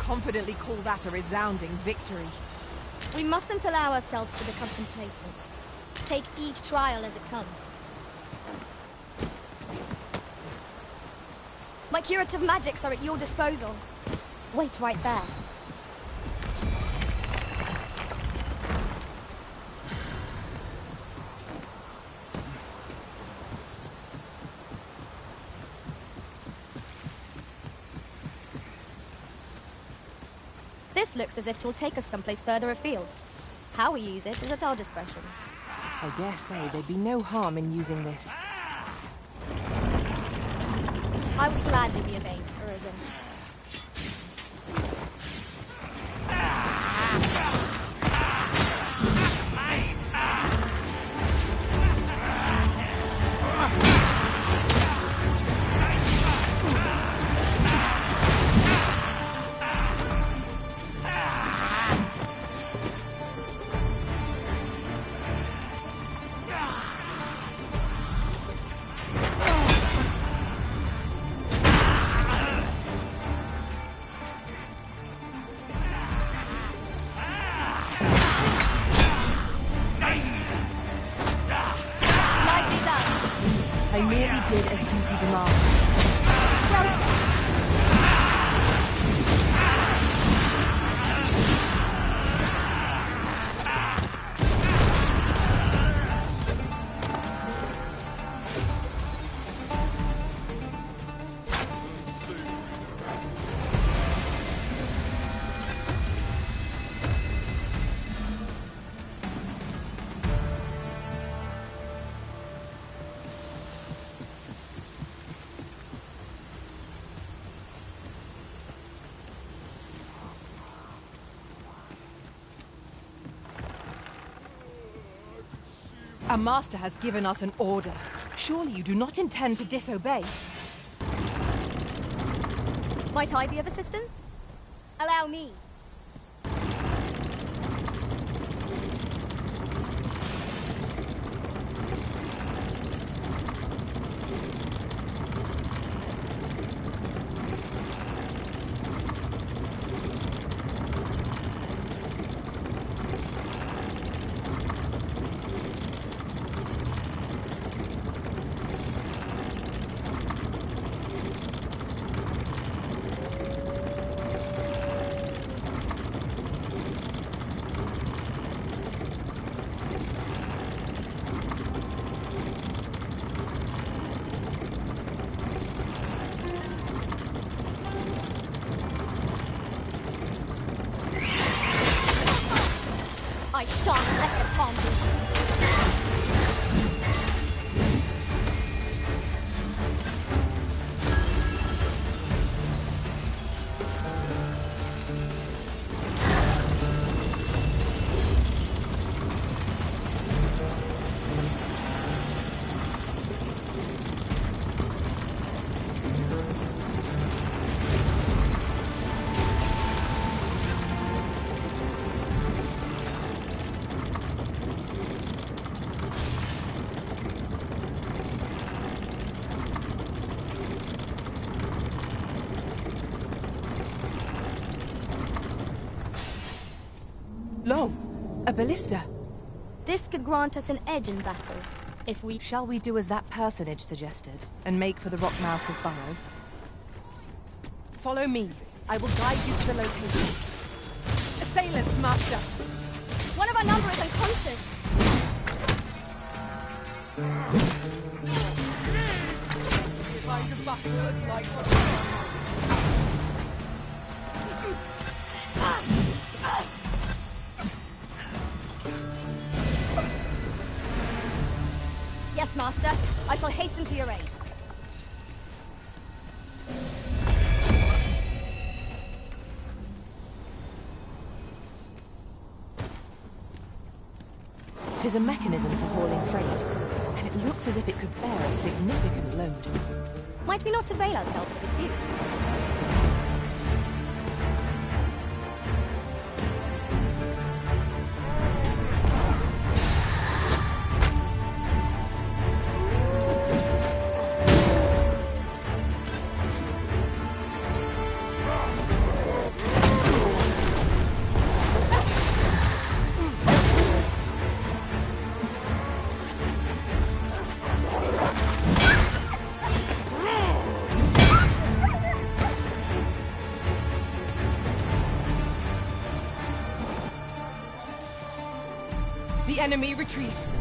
confidently call that a resounding victory. We mustn't allow ourselves to become complacent. Take each trial as it comes. My curative magics are at your disposal. Wait right there. This looks as if it will take us someplace further afield. How we use it is at our discretion. I dare say there'd be no harm in using this. I would gladly be obeyed, Arisen. I merely did as duty demands. Our master has given us an order. Surely you do not intend to disobey? Might I be of assistance? Allow me. I shan't let them harm Lo, a ballista. This could grant us an edge in battle, if we... Shall we do as that personage suggested, and make for the Rock Mouse's burrow? Follow me. I will guide you to the location. Assailants, Master! One of our number is unconscious. If I could battle as like Yes, Master. I shall hasten to your aid. Tis a mechanism for hauling freight, and it looks as if it could bear a significant load. Might we not avail ourselves of its use? The enemy retreats.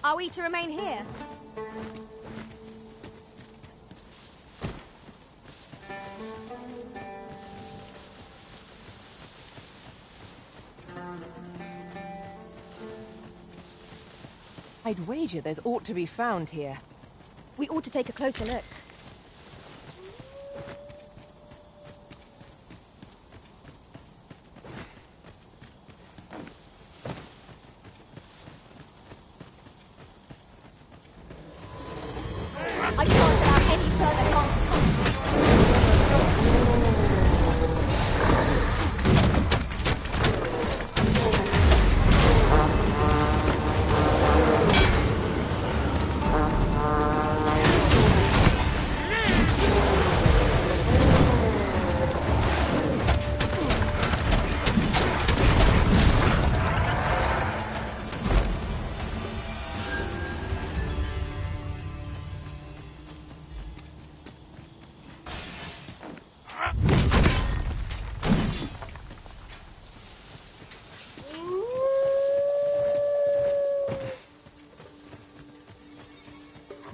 Are we to remain here? I'd wager there's aught to be found here. We ought to take a closer look. I shan't allow any further harm to come to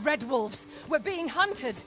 Red wolves! We're being hunted!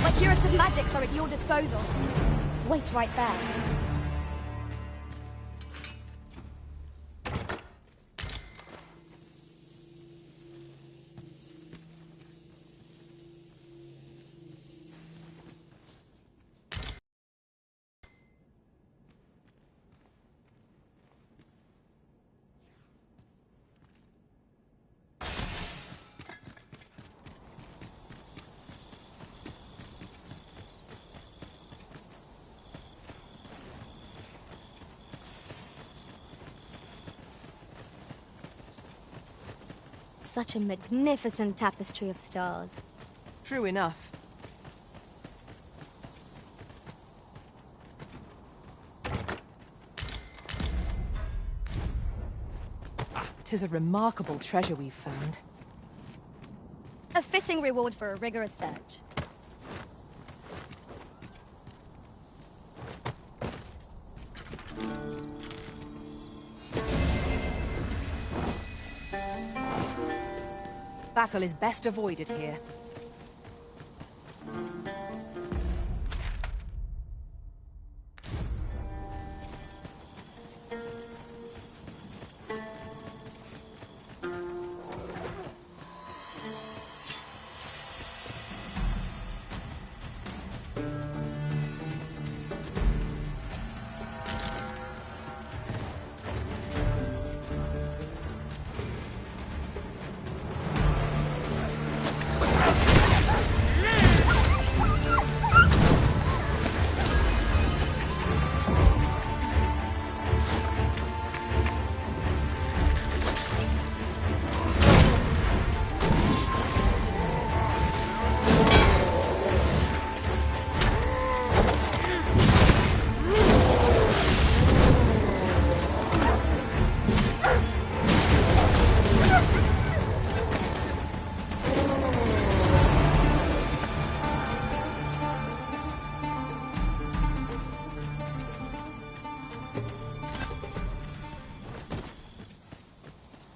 My curative magics are at your disposal. Wait right there. Such a magnificent tapestry of stars. True enough. Tis a remarkable treasure we've found. A fitting reward for a rigorous search. Battle is best avoided here.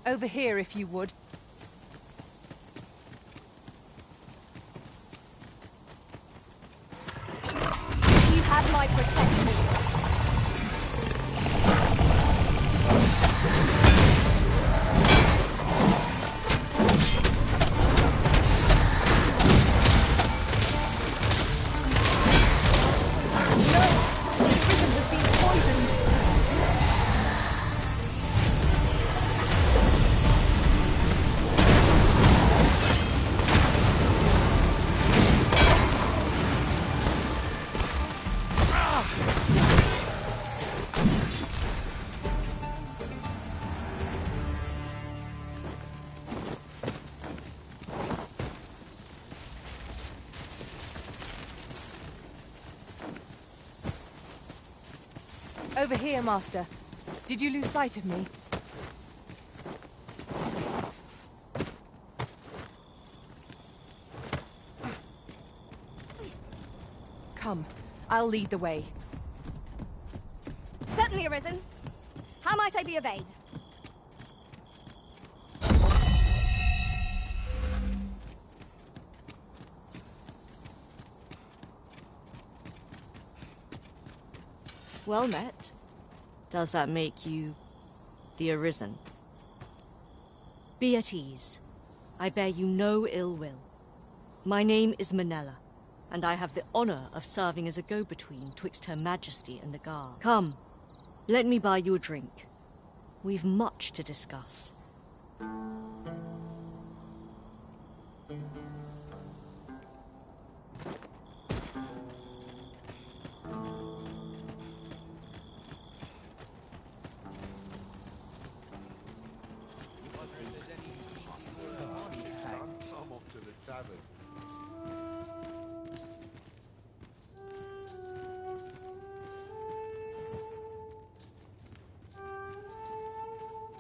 Over here, if you would. You have my protection. Over here, Master. Did you lose sight of me? Come, I'll lead the way. Certainly, Arisen. How might I be of aid? Well met. Does that make you the Arisen? Be at ease. I bear you no ill will. My name is Manella, and I have the honor of serving as a go-between twixt Her Majesty and the Guard. Come, let me buy you a drink. We've much to discuss. I'm off to the tavern.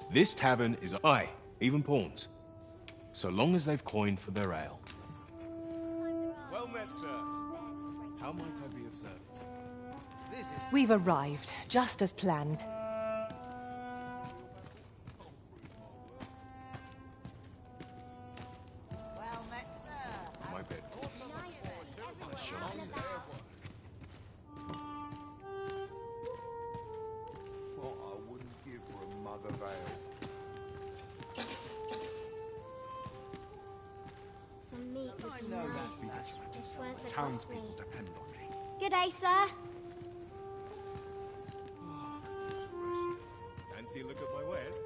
This tavern is aye, even pawns. So long as they've coined for their ale. Well met, sir. How might I be of service? This is... We've arrived, just as planned. Well met, sir. My bed. I shall exist. What I wouldn't give for a mug of ale. Some meat would be nice. If words are Townspeople costly. depend on me. Good day, sir. Fancy a look at my wares?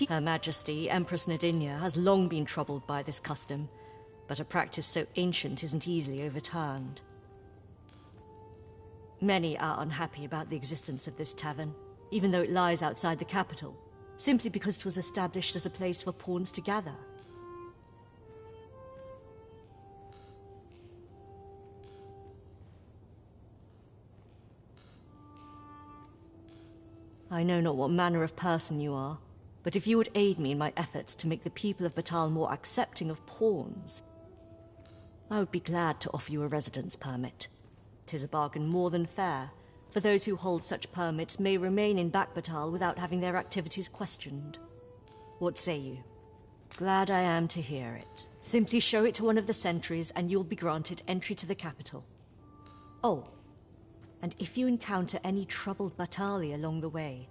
Her Majesty, Empress Nadinia, has long been troubled by this custom, but a practice so ancient isn't easily overturned. Many are unhappy about the existence of this tavern, even though it lies outside the capital, simply because it was established as a place for pawns to gather. I know not what manner of person you are, but if you would aid me in my efforts to make the people of Batal more accepting of pawns, I would be glad to offer you a residence permit. 'Tis a bargain more than fair, for those who hold such permits may remain in Back Batal without having their activities questioned. What say you? Glad I am to hear it. Simply show it to one of the sentries and you'll be granted entry to the capital. Oh, and if you encounter any troubled Batali along the way,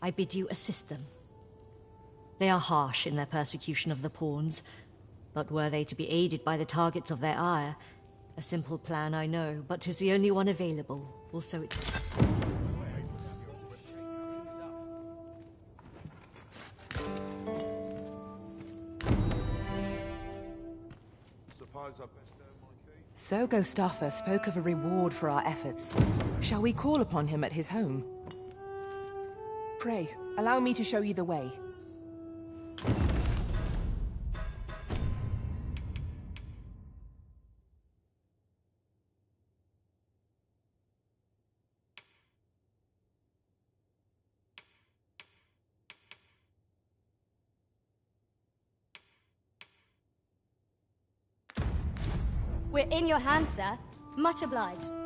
I bid you assist them. They are harsh in their persecution of the pawns, but were they to be aided by the targets of their ire, a simple plan I know, but 'tis the only one available, also it... Suppose I best earn my keep. So Gustava spoke of a reward for our efforts. Shall we call upon him at his home? Pray, allow me to show you the way. We're in your hands, sir. Much obliged.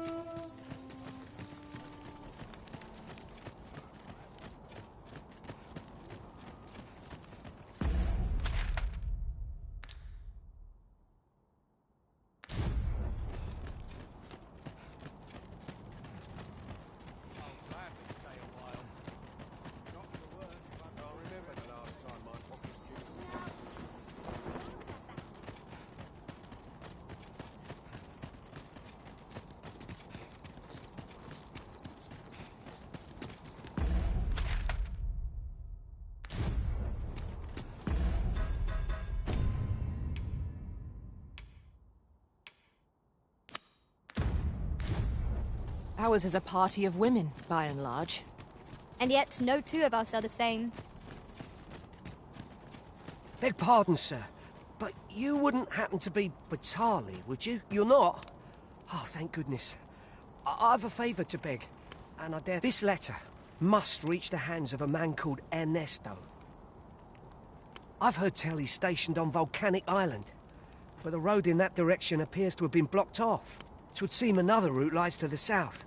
Ours is a party of women, by and large. And yet, no two of us are the same. Beg pardon, sir, but you wouldn't happen to be Batali, would you? You're not? Oh, thank goodness. I've a favour to beg, and I dare... This letter must reach the hands of a man called Ernesto. I've heard tell he's stationed on Volcanic Island, but the road in that direction appears to have been blocked off. 'Twould seem another route lies to the south,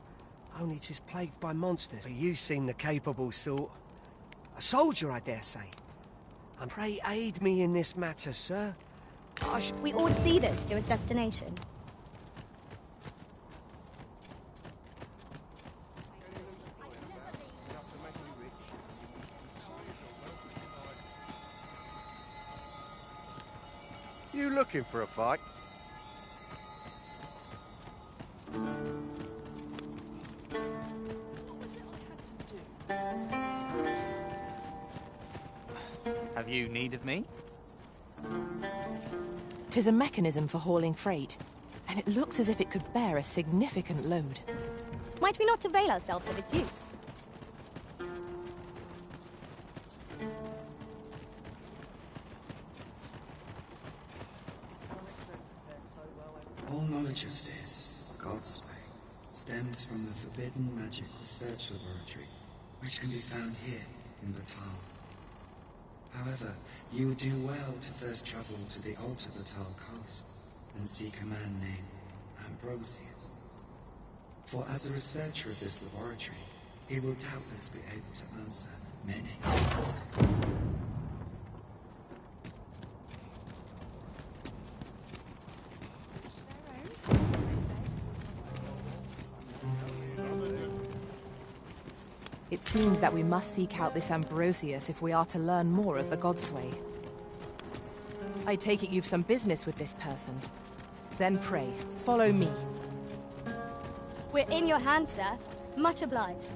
only 'tis plagued by monsters. But you seem the capable sort. A soldier, I dare say. And pray aid me in this matter, sir. We ought to see this to its destination. You looking for a fight? Have you need of me? 'Tis a mechanism for hauling freight, and it looks as if it could bear a significant load. Might we not avail ourselves of its use? All knowledge of this, God's way, stems from the forbidden magic research laboratory, which can be found here in Batal. However, you would do well to first travel to the Alta Batal coast and seek a man named Ambrosius. For as a researcher of this laboratory, he will doubtless be able to answer many. It seems that we must seek out this Ambrosius if we are to learn more of the Godsway. I take it you've some business with this person. Then pray, follow me. We're in your hands, sir. Much obliged.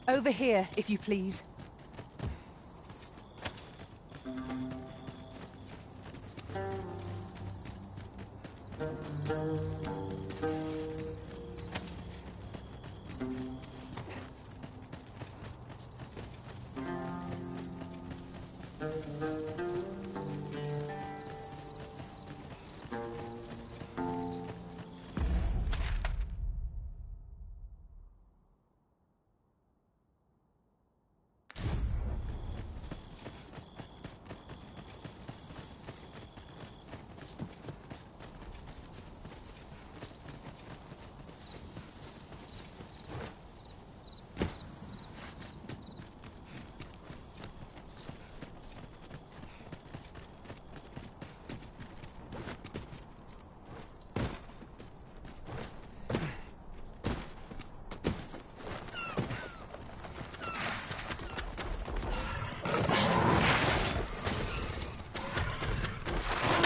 Over here, if you please.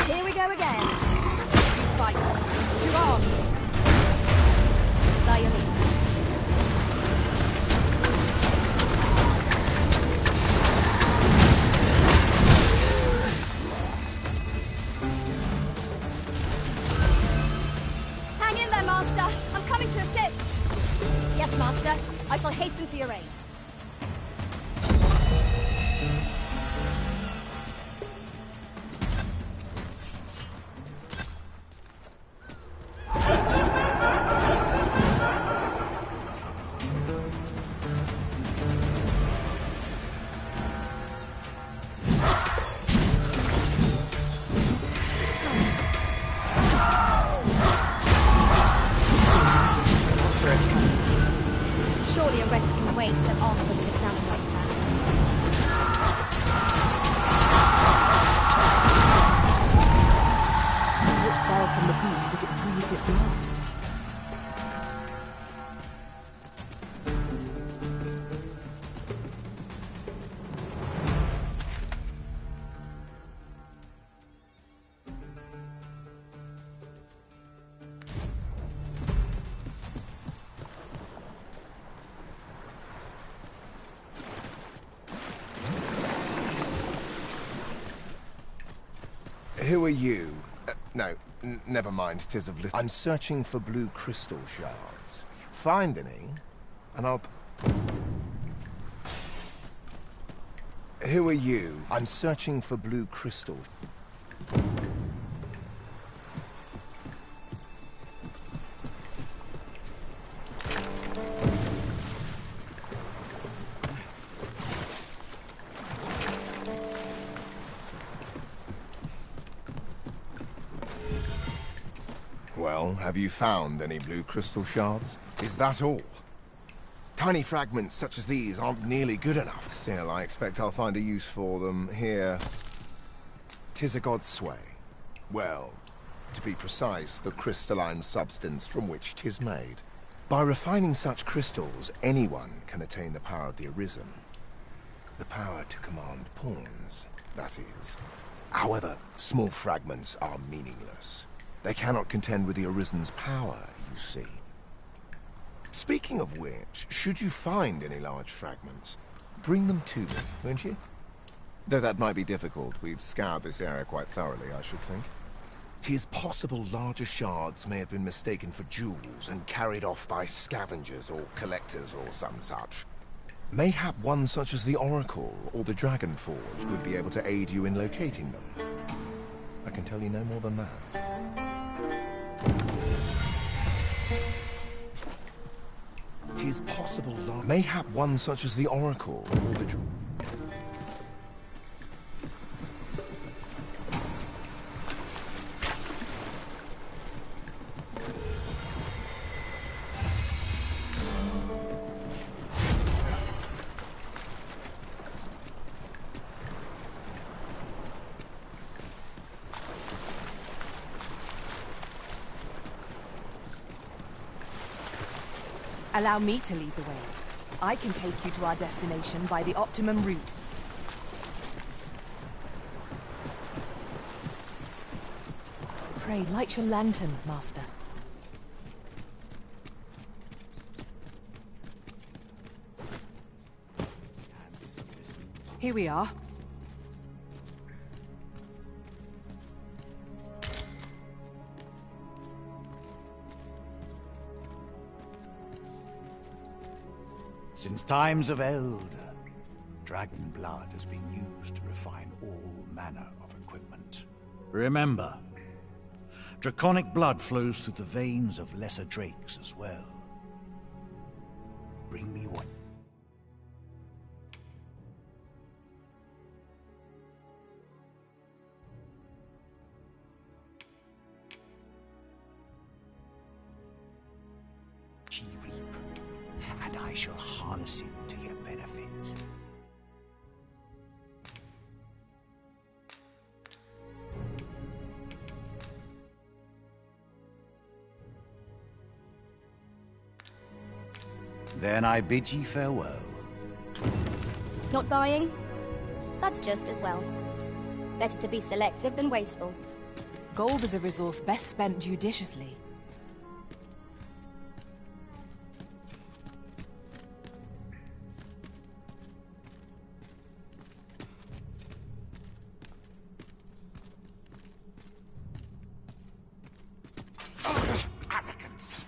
Here we go again. You fight. To arms. By your leave. Hang in there, Master. I'm coming to assist. Yes, Master. I shall hasten to your aid. Surely a rest can wait till after we've examined our plan. What fell from the beast as it breathed its last? Who are you? No, never mind, 'tis of little. I'm searching for blue crystal shards. Find any, and I'll... Who are you? I'm searching for blue crystal. Well, have you found any blue crystal shards? Is that all? Tiny fragments such as these aren't nearly good enough. Still, I expect I'll find a use for them here. 'Tis a Godsway. Well, to be precise, the crystalline substance from which 'tis made. By refining such crystals, anyone can attain the power of the Arisen. The power to command pawns, that is. However, small fragments are meaningless. They cannot contend with the Arisen's power, you see. Speaking of which, should you find any large fragments, bring them to me, won't you? Though that might be difficult, we've scoured this area quite thoroughly, I should think. 'Tis possible larger shards may have been mistaken for jewels and carried off by scavengers or collectors or some such. Mayhap one such as the Oracle or the Dragon Forge would be able to aid you in locating them. I can tell you no more than that. 'Tis possible mayhap one such as the Oracle or the Allow me to lead the way. I can take you to our destination by the optimum route. Pray, light your lantern, Master. Here we are. Since times of eld, dragon blood has been used to refine all manner of equipment. Remember, draconic blood flows through the veins of lesser drakes as well. Bring me one. And I shall harness it to your benefit. Then I bid ye farewell. Not buying? That's just as well. Better to be selective than wasteful. Gold is a resource best spent judiciously. Arrogance!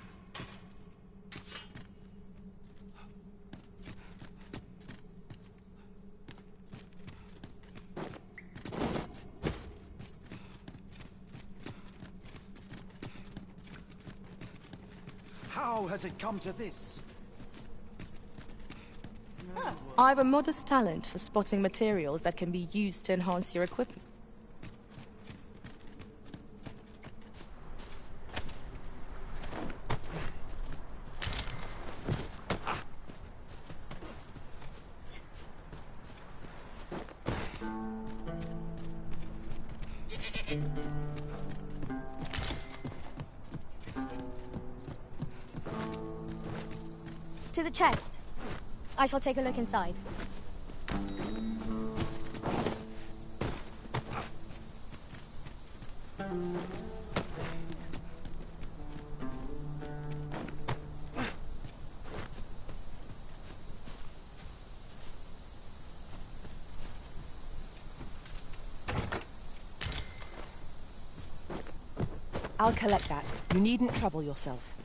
How has it come to this? I have a modest talent for spotting materials that can be used to enhance your equipment. To the chest. I shall take a look inside. I'll collect that. You needn't trouble yourself.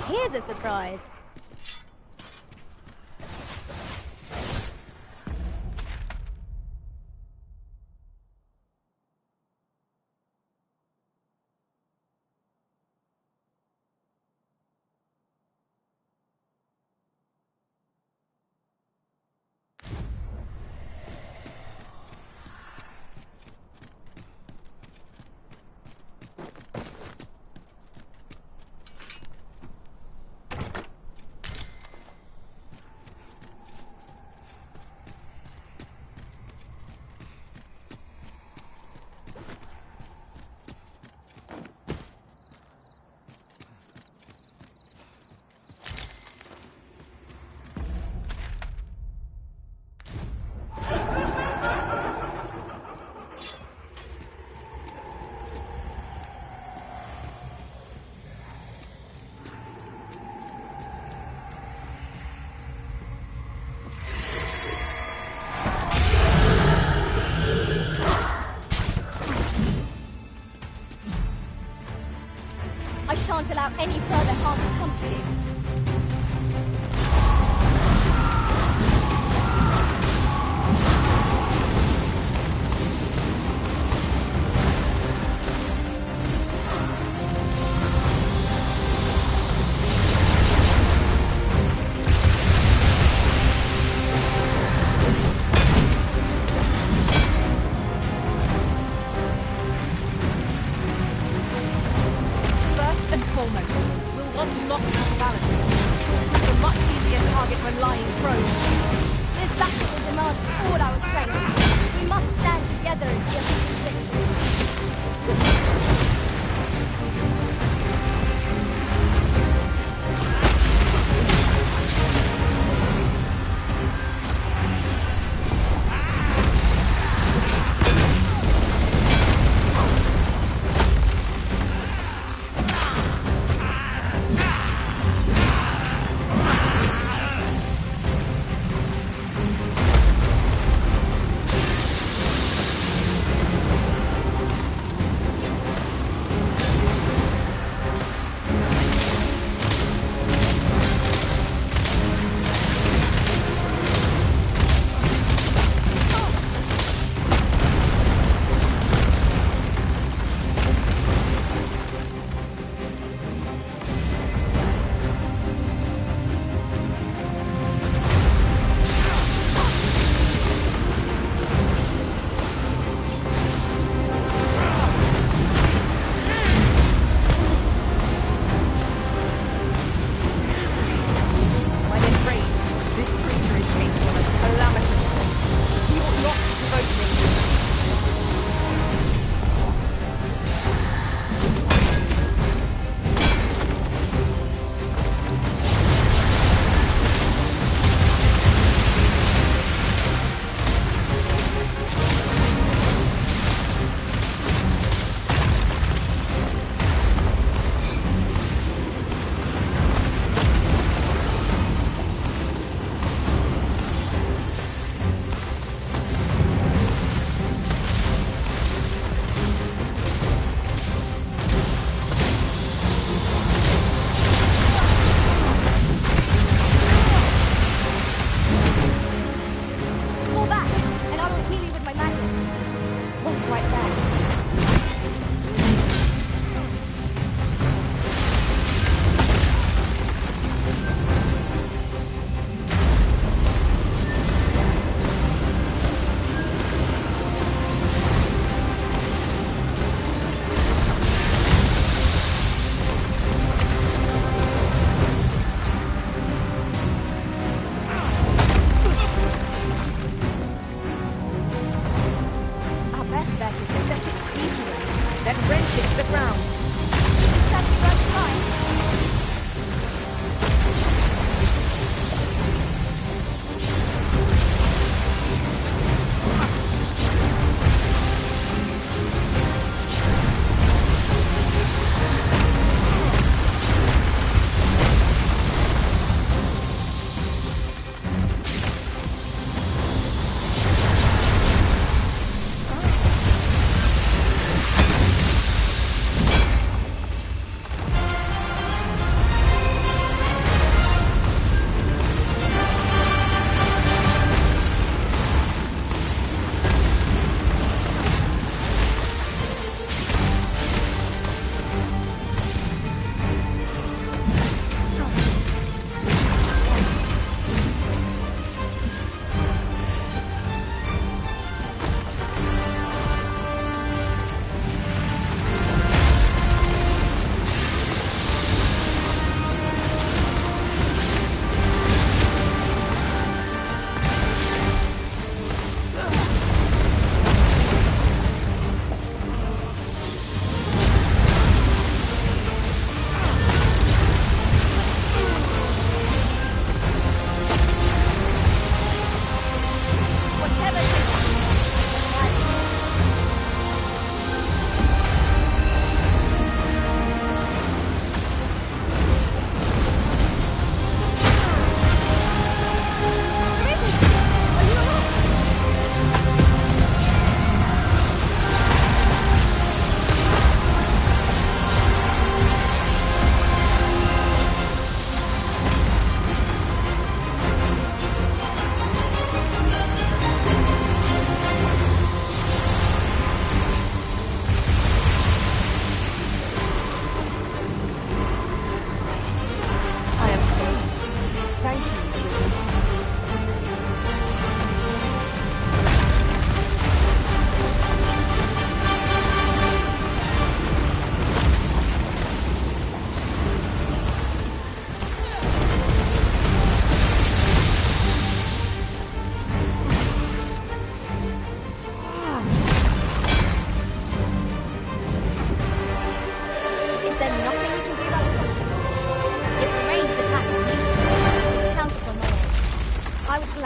Here's a surprise. allow any further harm to come to you. First and foremost, we'll want to lock this balance. We're a much easier target when lying prone. This battle will demand all our strength. We must stand together in the Abyss's victory.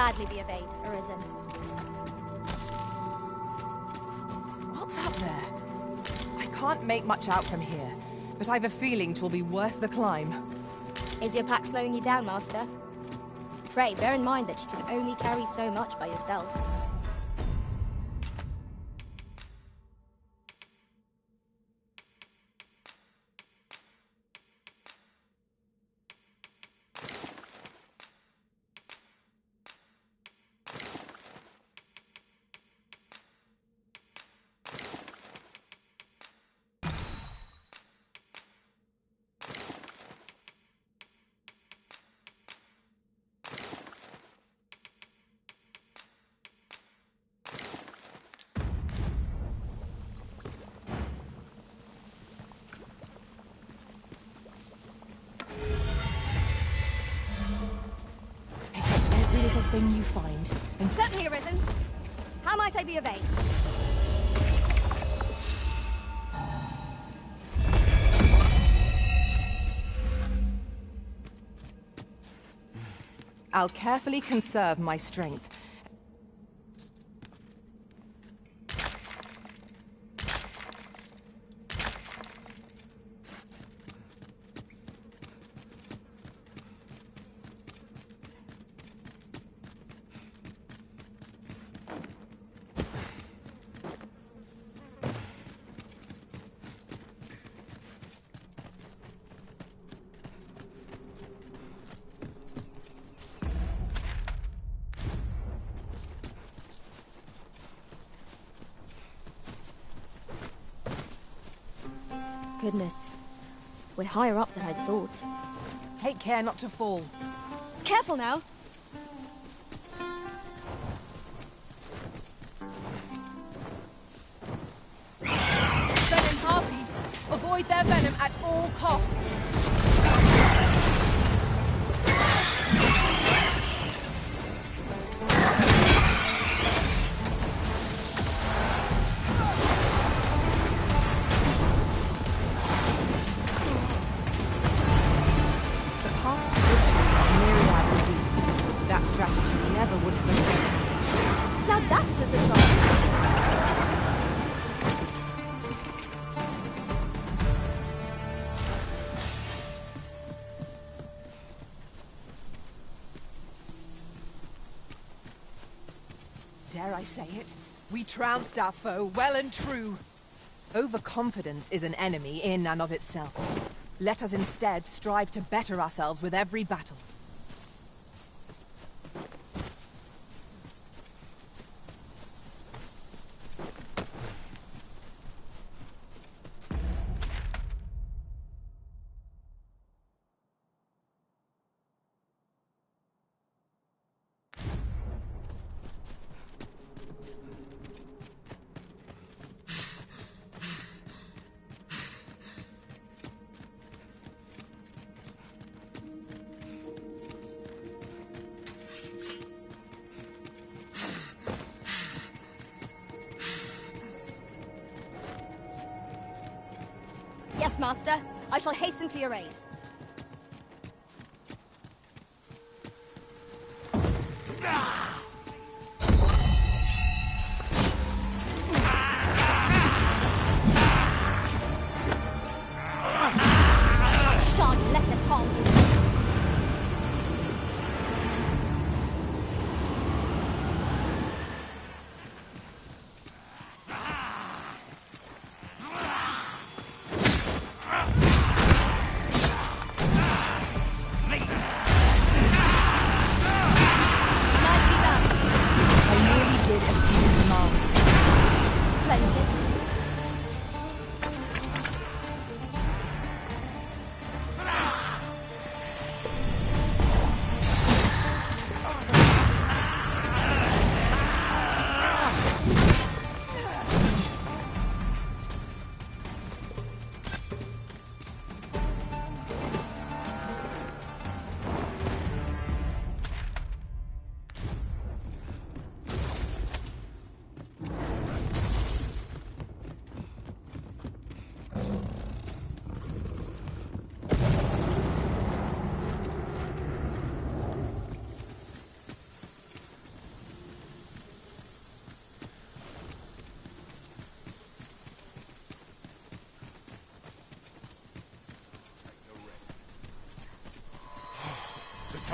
gladly be of aid, Arisen. What's up there? I can't make much out from here, but I've a feeling 'twill be worth the climb. Is your pack slowing you down, Master? Pray, bear in mind that you can only carry so much by yourself. Thing you find, and Certainly, Arisen. How might I be of aid? I'll carefully conserve my strength. Goodness. We're higher up than I'd thought. Take care not to fall. Careful now! Venom harpies! Avoid their venom at all costs! Now that is a surprise! Dare I say it? We trounced our foe well and true. Overconfidence is an enemy in and of itself. Let us instead strive to better ourselves with every battle. Yes, Master. I shall hasten to your aid. Shan't let them harm you.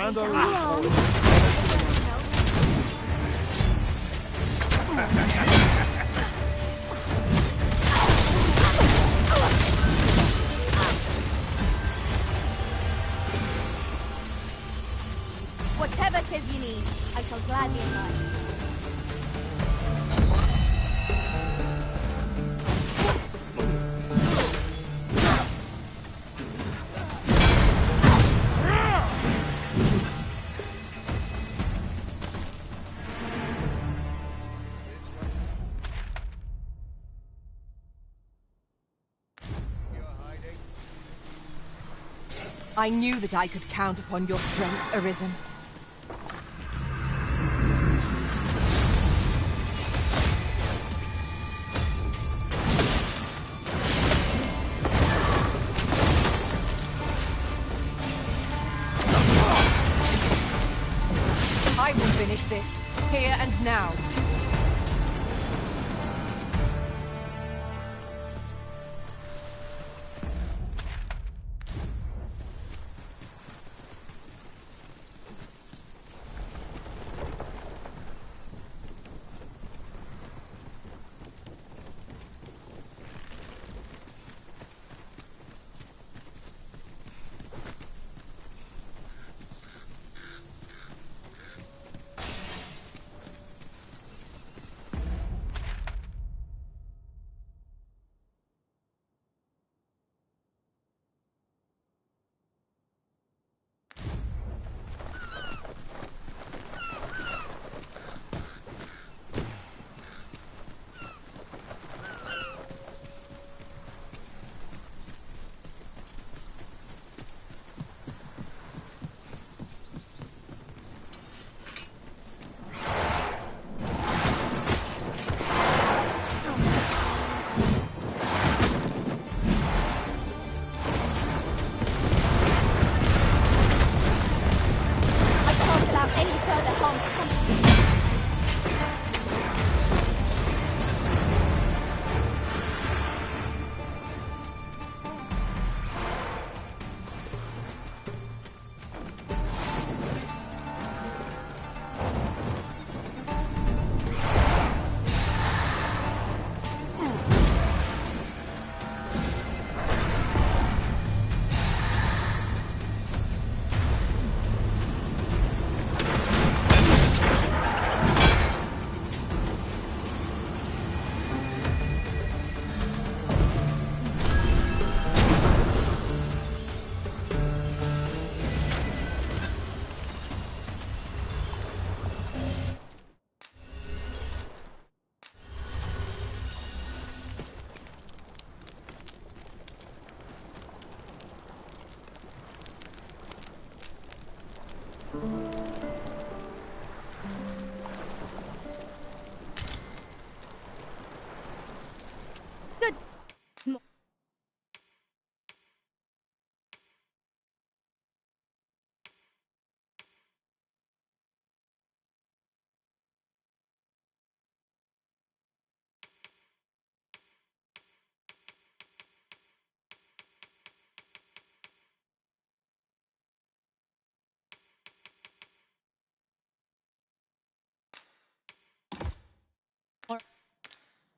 Hand Down over. the arm. Whatever 'tis you need, I shall gladly oblige. I knew that I could count upon your strength, Arisen. I will finish this, here and now.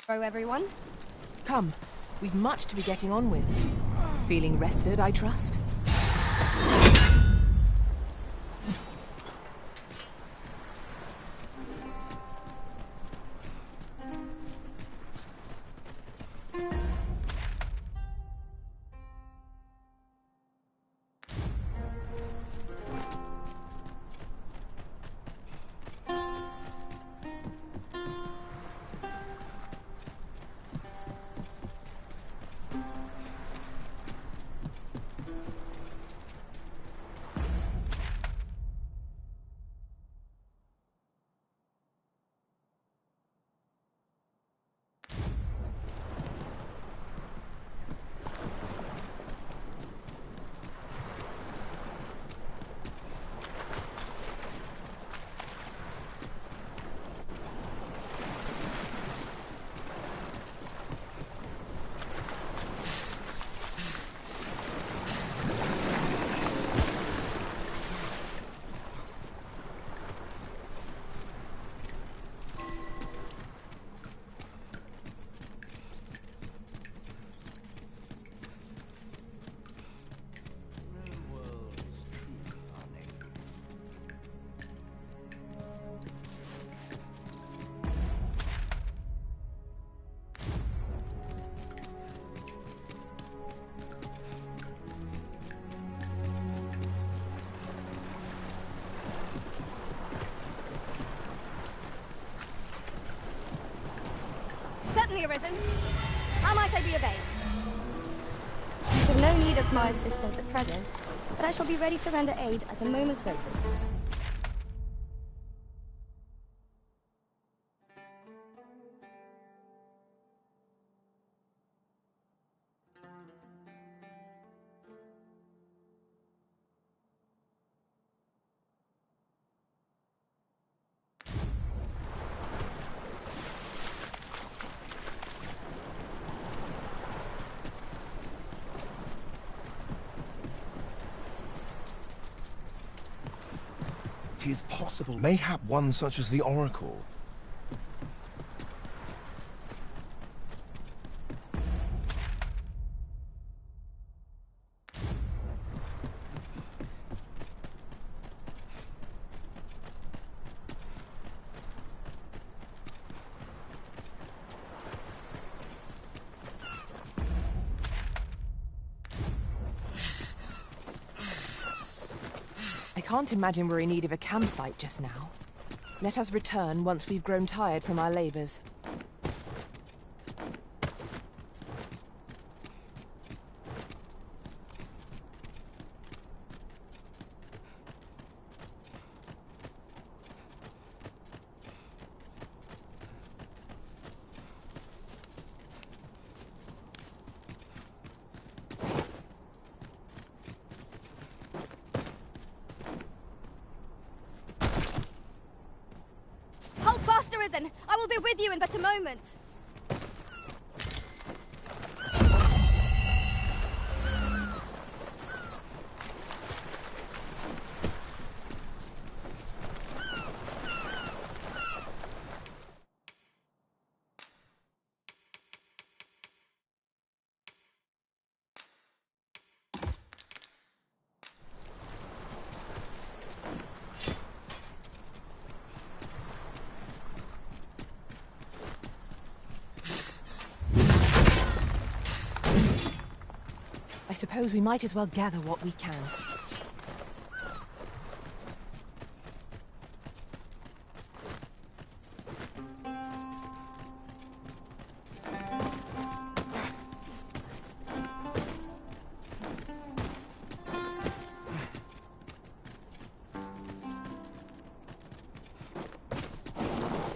Hello, everyone. Come, we've much to be getting on with. Feeling rested, I trust? be arisen. How might I be of aid? You have no need of my assistance at present, but I shall be ready to render aid at a moment's notice. Tis possible, mayhap one such as the Oracle. I can't imagine we're in need of a campsite just now. Let us return once we've grown tired from our labors. Hold fast, Arisen! I will be with you in but a moment. I suppose we might as well gather what we can.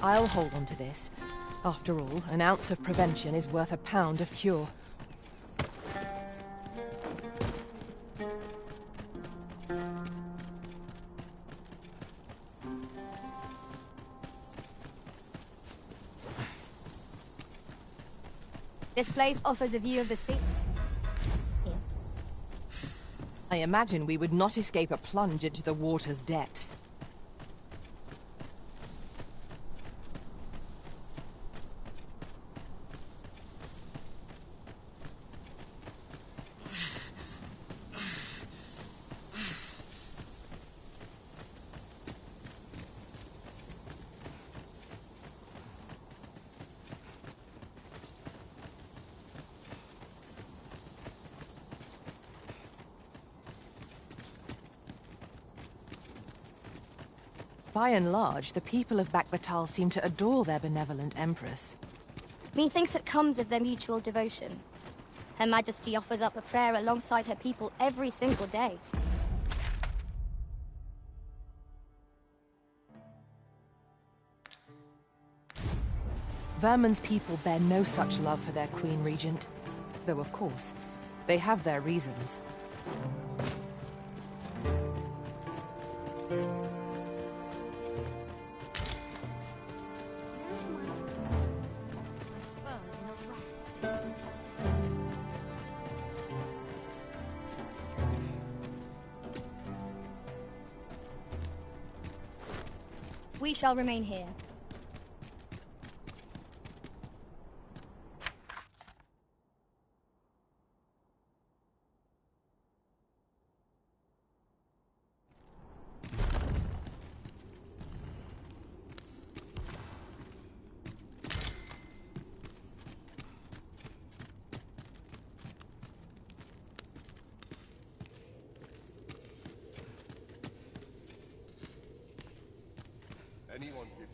I'll hold on to this. After all, an ounce of prevention is worth a pound of cure. This place offers a view of the sea. I imagine we would not escape a plunge into the water's depths. By and large, the people of Bakbatal seem to adore their benevolent empress. Methinks it comes of their mutual devotion. Her Majesty offers up a prayer alongside her people every single day. Vermin's people bear no such love for their Queen Regent. Though, of course, they have their reasons. We shall remain here. Anyone here?